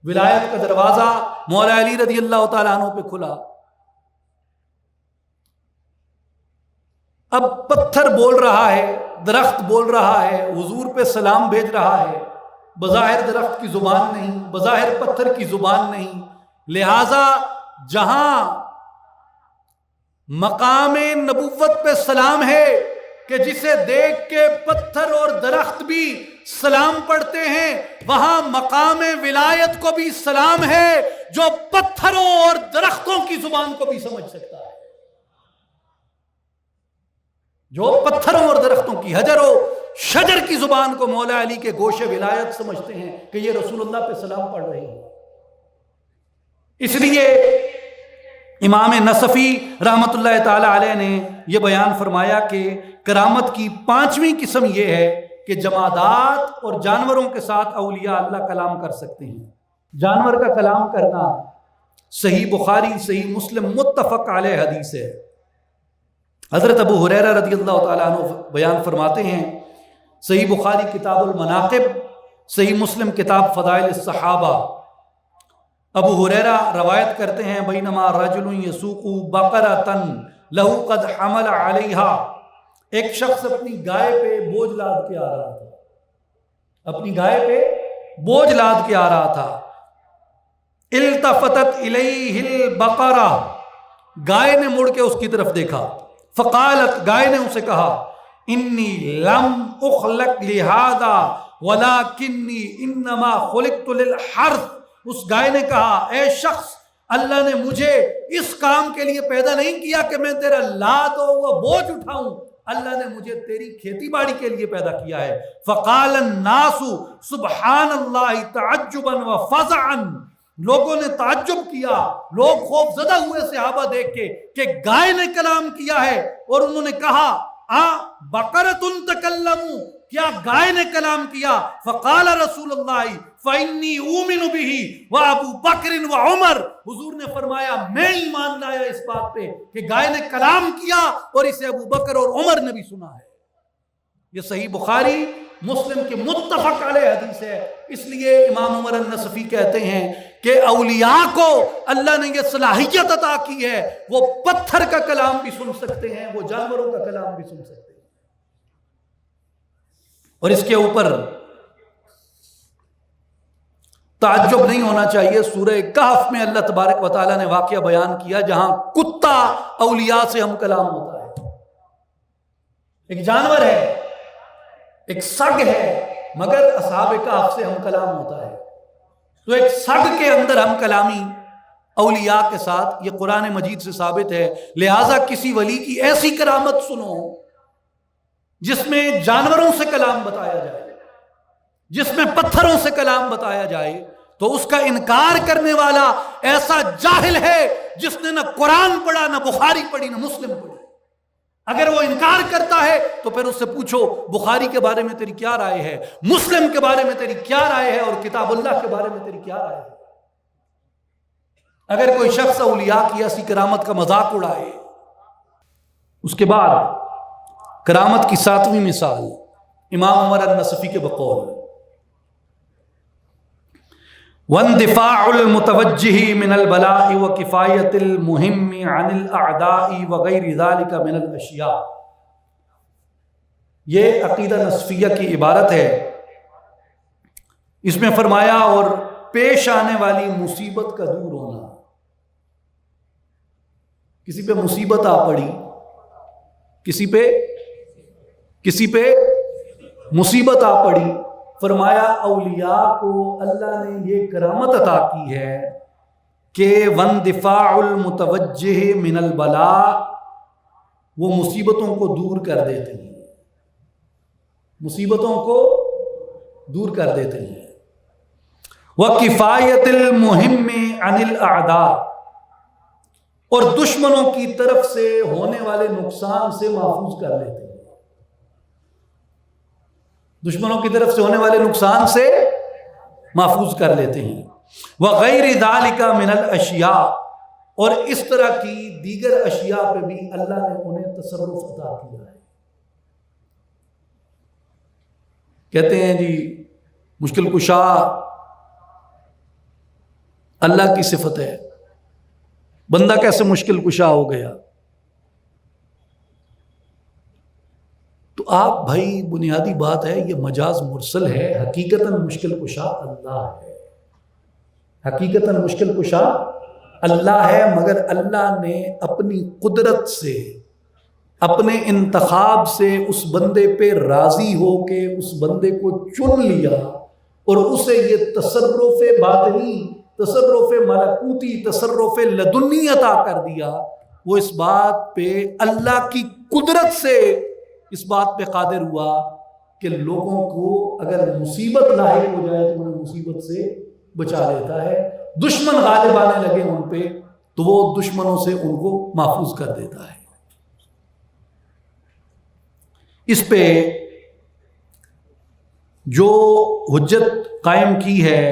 ولایت کا دروازہ مولا علی رضی اللہ تعالیٰ عنہ پہ کھلا. اب پتھر بول رہا ہے، درخت بول رہا ہے، حضور پہ سلام بھیج رہا ہے. بظاہر درخت کی زبان نہیں، بظاہر پتھر کی زبان نہیں، لہذا جہاں مقام نبوت پہ سلام ہے کہ جسے دیکھ کے پتھر اور درخت بھی سلام پڑھتے ہیں، وہاں مقام ولایت کو بھی سلام ہے جو پتھروں اور درختوں کی زبان کو بھی سمجھ سکتا ہے. جو پتھروں اور درختوں کی، حجر و شجر کی زبان کو مولا علی کے گوش ولایت سمجھتے ہیں کہ یہ رسول اللہ پہ سلام پڑھ رہے ہیں. اس لیے امام نصفی رحمت اللہ تعالی علیہ نے یہ بیان فرمایا کہ کرامت کی 5ویں قسم یہ ہے کہ جمادات اور جانوروں کے ساتھ اولیاء اللہ کلام کر سکتے ہیں. جانور کا کلام کرنا صحیح بخاری، صحیح مسلم متفق علیہ حدیث ہے. حضرت ابو ہریرہ رضی اللہ تعالیٰ عنہ بیان فرماتے ہیں، صحیح بخاری کتاب المناقب، صحیح مسلم کتاب فضائل الصحابہ. ابو ہریرہ روایت کرتے ہیں بینما رجل یسوق بقرۃ لہ قد حمل علیہا، ایک شخص اپنی گائے پہ بوجھ لاد کے آ رہا تھا، اپنی گائے پہ بوجھ لاد کے آ رہا تھا. التفتت الیہ البقرہ، گائے نے مڑ کے اس کی طرف دیکھا. فقالت، گائے نے اسے کہا، انی لم اخلق لہذا ولکنی انما خلقت للحرث. اس گائے نے کہا، اے شخص، اللہ نے مجھے اس کام کے لیے پیدا نہیں کیا کہ میں تیرا لاد و بوجھ اٹھاؤں، اللہ نے مجھے تیری کھیتی باڑی کے لیے پیدا کیا ہے. فقال الناس سبحان اللہ تعجبا وفزعا، لوگوں نے تعجب کیا، لوگ خوف زدہ ہوئے صحابہ دیکھ کے کہ گائے نے کلام کیا ہے، اور انہوں نے کہا بقرۃ تکلموا، کیا گائے نے کلام کیا؟ فقال رسول اللہ فإنی أؤمن به وأبو بکر وعمر، حضور نے فرمایا میں ایمان لایا اس بات پہ کہ گائے نے کلام کیا اور اسے ابو بکر اور عمر نے بھی سنا ہے. یہ صحیح بخاری مسلم کے متفق علیہ حدیث ہے. اس لیے امام عمر النصفی کہتے ہیں کہ اولیاء کو اللہ نے یہ صلاحیت عطا کی ہے، وہ پتھر کا کلام بھی سن سکتے ہیں، وہ جانوروں کا کلام بھی سن سکتے ہیں. اور اس کے اوپر تعجب نہیں ہونا چاہیے، سورہ کہف میں اللہ تبارک و تعالیٰ نے واقعہ بیان کیا جہاں کتا اولیاء سے ہم کلام ہوتا ہے. ایک جانور ہے، ایک سگ ہے، مگر اصحاب کہف سے ہم کلام ہوتا ہے. تو ایک سگ کے اندر ہم کلامی اولیاء کے ساتھ، یہ قرآن مجید سے ثابت ہے. لہٰذا کسی ولی کی ایسی کرامت سنو جس میں جانوروں سے کلام بتایا جائے، جس میں پتھروں سے کلام بتایا جائے، تو اس کا انکار کرنے والا ایسا جاہل ہے جس نے نہ قرآن پڑھا، نہ بخاری پڑھی، نہ مسلم پڑھی. اگر وہ انکار کرتا ہے تو پھر اس سے پوچھو بخاری کے بارے میں تیری کیا رائے ہے، مسلم کے بارے میں تیری کیا رائے ہے، اور کتاب اللہ کے بارے میں تیری کیا رائے ہے. اگر کوئی شخص اولیاء کی ایسی کرامت کا مذاق اڑائے. اس کے بعد کرامت کی 7ویں مثال امام عمر النصفی کے بقول وَانْدِفَاعُ الْمُتَوَجِّهِ مِنَ الْبَلَاءِ وَكِفَایَةِ الْمُهِمِّ عَنِ الْأَعْدَاءِ وَغَيْرِ ذَلِكَ مِنَ الْأَشْيَاءِ. یہ عقیدہ نصفیہ کی عبارت ہے. اس میں فرمایا اور پیش آنے والی مصیبت کا دور ہونا. کسی پہ مصیبت آ پڑی، کسی پہ مصیبت آ پڑی، فرمایا اولیاء کو اللہ نے یہ کرامت عطا کی ہے کہ وَانْدِفَاعُ الْمُتَوَجِّهِ مِنَ الْبَلَاءِ، وہ مصیبتوں کو دور کر دیتے ہیں، مصیبتوں کو دور کر دیتے ہیں. وَكِفَایَةِ الْمُهِمِّ عَنِ الْأَعْدَاءِ، اور دشمنوں کی طرف سے ہونے والے نقصان سے محفوظ کر لیتے ہیں. دشمنوں کی طرف سے ہونے والے نقصان سے محفوظ کر لیتے ہیں. وَغَيْرِ ذَلِكَ مِنَ الْأَشْيَاءِ، اور اس طرح کی دیگر اشیاء پہ بھی اللہ نے انہیں تصرف عطا کیا ہے. کہتے ہیں جی مشکل کشا اللہ کی صفت ہے، بندہ کیسے مشکل کشا ہو گیا؟ تو آپ بھائی بنیادی بات ہے یہ مجاز مرسل ہے. حقیقتاً مشکل کشا اللہ ہے، حقیقتاً مشکل کشا اللہ ہے، مگر اللہ نے اپنی قدرت سے، اپنے انتخاب سے اس بندے پہ راضی ہو کے اس بندے کو چن لیا اور اسے یہ تصرف باطنی، تصرف ملکوتی، تصرف لدنی عطا کر دیا. وہ اس بات پہ اللہ کی قدرت سے اس بات پہ قادر ہوا کہ لوگوں کو اگر مصیبت لاحق ہو جائے تو انہیں مصیبت سے بچا لیتا ہے. دشمن غالب آنے لگے ان پہ تو وہ دشمنوں سے ان کو محفوظ کر دیتا ہے. اس پہ جو حجت قائم کی ہے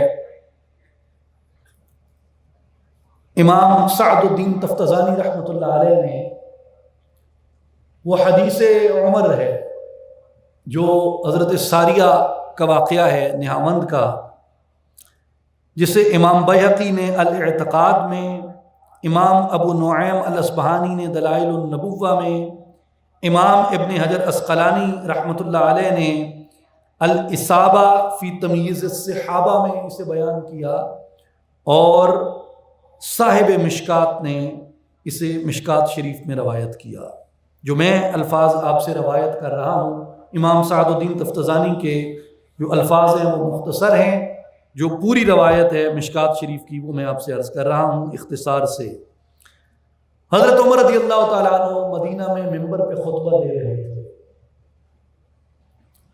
امام سعد الدین تفتزانی رحمۃ اللہ علیہ نے، وہ حدیث عمر ہے جو حضرت ساریہ کا واقعہ ہے نہاوند کا، جسے امام بیہقی نے الاعتقاد میں، امام ابو نعیم الاصبہانی نے دلائل النبوہ میں، امام ابن حجر عسقلانی رحمۃ اللہ علیہ نے الاصابہ فی تمییز الصحابہ میں اسے بیان کیا، اور صاحب مشکات نے اسے مشکات شریف میں روایت کیا. جو میں الفاظ آپ سے روایت کر رہا ہوں امام سعد الدین تفتزانی کے جو الفاظ ہیں وہ مختصر ہیں، جو پوری روایت ہے مشکات شریف کی وہ میں آپ سے عرض کر رہا ہوں اختصار سے. حضرت عمر رضی اللہ تعالیٰ عنہ مدینہ میں ممبر پہ خطبہ دے رہے تھے.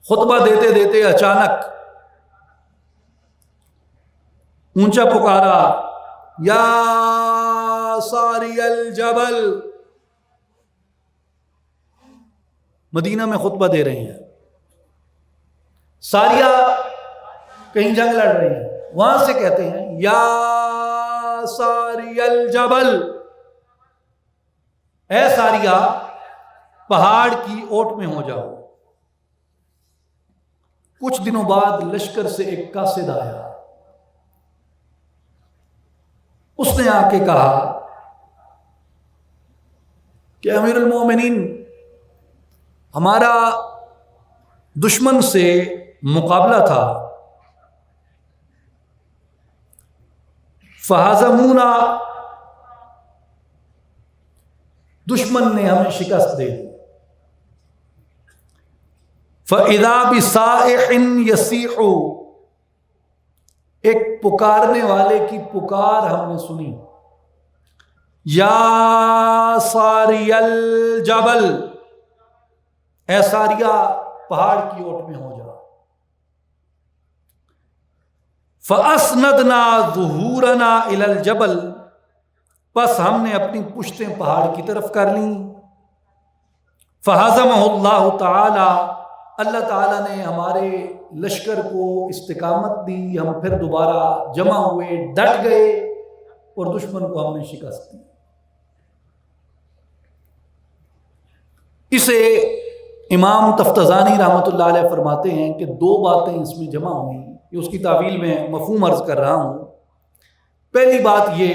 خطبہ دیتے دیتے اچانک اونچا پکارا، یا ساری الجبل. مدینہ میں خطبہ دے رہے ہیں، ساریہ کہیں جنگ لڑ رہی ہیں، وہاں سے کہتے ہیں یا ساری الجبل، اے ساریہ پہاڑ کی اوٹ میں ہو جاؤ. کچھ دنوں بعد لشکر سے ایک قاصد آیا، اس نے آ کے کہا کہ امیر المومنین ہمارا دشمن سے مقابلہ تھا، فہزمونا، دشمن نے ہمیں شکست دے دی. فَإِذَا بِصَائِحٍ يَصِيحُ، ایک پکارنے والے کی پکار ہم نے سنی، یا ساری الجبل، اے ساریہ پہاڑ کی اوٹ میں ہو جا. فَأَسْنَدْنَا ظُهُورَنَا إِلَى الْجَبَلِ، پس ہم نے اپنی پشتیں پہاڑ کی طرف کر لیں. فَهَزَمَهُ اللَّهُ تَعَالَى، اللہ تعالیٰ نے ہمارے لشکر کو استقامت دی، ہم پھر دوبارہ جمع ہوئے، ڈٹ گئے اور دشمن کو ہم نے شکست دی. اسے امام تفتزانی رحمۃ اللہ علیہ فرماتے ہیں کہ دو باتیں اس میں جمع ہوئیں، یہ اس کی تعویل میں مفہوم عرض کر رہا ہوں. پہلی بات یہ،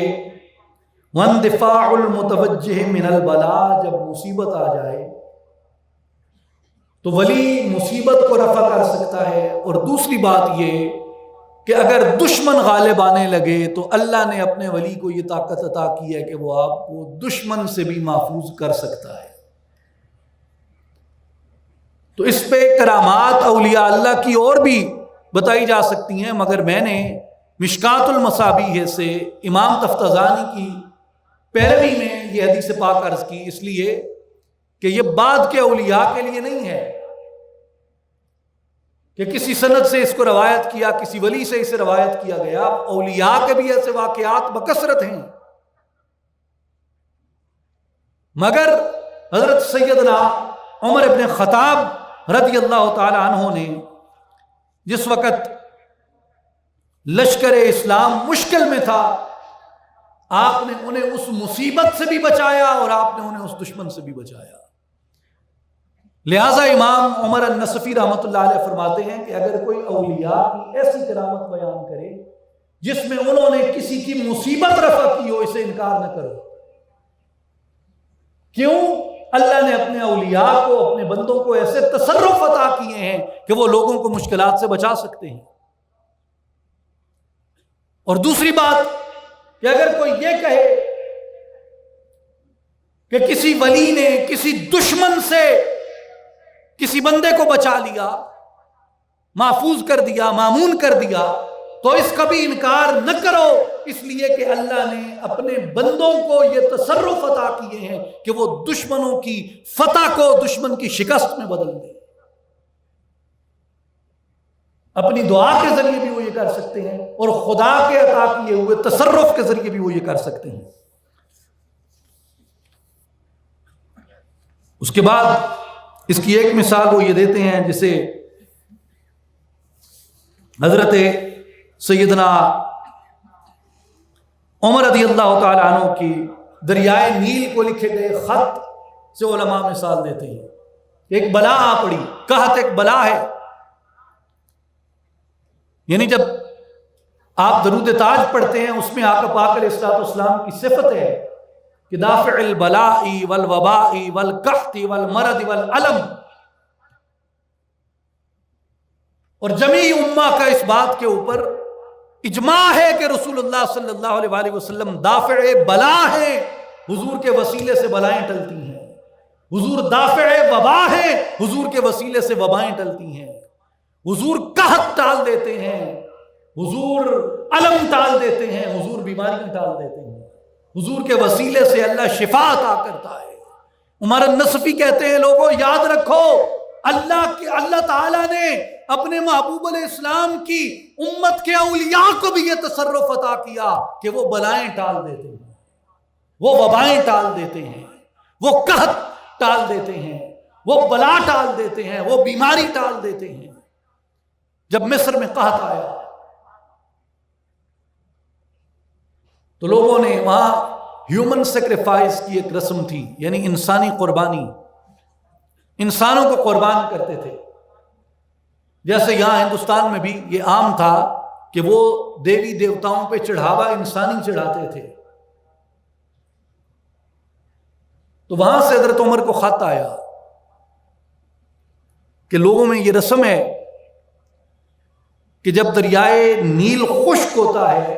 وَاندِفَاعُ الْمُتَوَجِّهِ مِنَ الْبَلَاءِ، جب مصیبت آ جائے تو ولی مصیبت کو رفع کر سکتا ہے. اور دوسری بات یہ کہ اگر دشمن غالب آنے لگے تو اللہ نے اپنے ولی کو یہ طاقت عطا کی ہے کہ وہ آپ کو دشمن سے بھی محفوظ کر سکتا ہے. تو اس پہ کرامات اولیاء اللہ کی اور بھی بتائی جا سکتی ہیں، مگر میں نے مشکات المصابیح سے امام تفتزانی کی پیروی میں یہ حدیث پاک عرض کی، اس لیے کہ یہ بعد کے اولیاء کے لیے نہیں ہے کہ کسی سند سے اس کو روایت کیا، کسی ولی سے اسے روایت کیا گیا. اولیاء کے بھی ایسے واقعات بکثرت ہیں، مگر حضرت سیدنا عمر ابن خطاب رضی اللہ تعالی عنہ نے جس وقت لشکر اسلام مشکل میں تھا، آپ نے انہیں اس مصیبت سے بھی بچایا اور آپ نے انہیں اس دشمن سے بھی بچایا. لہذا امام عمر النصفی رحمۃ اللہ علیہ فرماتے ہیں کہ اگر کوئی اولیاء کی ایسی کرامت بیان کرے جس میں انہوں نے کسی کی مصیبت رفع کی ہو، اسے انکار نہ کرو. کیوں؟ اللہ نے اپنے اولیاء کو، اپنے بندوں کو ایسے تصرف عطا کیے ہیں کہ وہ لوگوں کو مشکلات سے بچا سکتے ہیں. اور دوسری بات کہ اگر کوئی یہ کہے کہ کسی ولی نے کسی دشمن سے کسی بندے کو بچا لیا، محفوظ کر دیا، مامون کر دیا، تو اس کا بھی انکار نہ کرو، اس لیے کہ اللہ نے اپنے بندوں کو یہ تصرف عطا کیے ہیں کہ وہ دشمنوں کی فتح کو دشمن کی شکست میں بدل دیں. اپنی دعا کے ذریعے بھی وہ یہ کر سکتے ہیں اور خدا کے عطا کیے ہوئے تصرف کے ذریعے بھی وہ یہ کر سکتے ہیں. اس کے بعد اس کی ایک مثال وہ یہ دیتے ہیں جسے حضرت سیدنا عمر رضی اللہ تعالی عنہ کی دریائے نیل کو لکھے گئے خط سے علماء مثال دیتے ہیں. ایک بلا آ پڑی، قحط ایک بلا ہے. یعنی جب آپ درود تاج پڑھتے ہیں اس میں آقا پاک علیہ الصلوۃ والسلام کی صفت ہے کہ دافع البلاء والوباء والقحط والمرض والعلم، اور جمیع امہ کا اس بات کے اوپر اجماع ہے کہ رسول اللہ صلی اللہ علیہ وآلہ وسلم دافع بلا ہے. حضور کے وسیلے سے بلائیں ٹلتی ہیں. حضور دافع وبا ہے، حضور کے وسیلے سے وبائیں ٹلتی ہیں. حضور قحط ٹال دیتے ہیں، حضور علم ٹال دیتے ہیں، حضور بیماریاں ٹال دیتے ہیں. حضور کے وسیلے سے اللہ شفا عطا کرتا ہے. عمر النصفی کہتے ہیں لوگوں یاد رکھو، اللہ تعالیٰ نے اپنے محبوب علیہ السلام کی امت کے اولیاء کو بھی یہ تصرف عطا کیا کہ وہ بلائیں ٹال دیتے ہیں، وہ وبائیں ٹال دیتے ہیں، وہ قحط ٹال دیتے ہیں، وہ بلا ٹال دیتے ہیں، وہ بیماری ٹال دیتے ہیں. جب مصر میں قحط آیا تو لوگوں نے وہاں ہیومن سیکریفائس کی ایک رسم تھی، یعنی انسانی قربانی، انسانوں کو قربان کرتے تھے. جیسے یہاں ہندوستان میں بھی یہ عام تھا کہ وہ دیوی دیوتاؤں پہ چڑھاوا انسانی چڑھاتے تھے. تو وہاں سے حضرت عمر کو خط آیا کہ لوگوں میں یہ رسم ہے کہ جب دریائے نیل خشک ہوتا ہے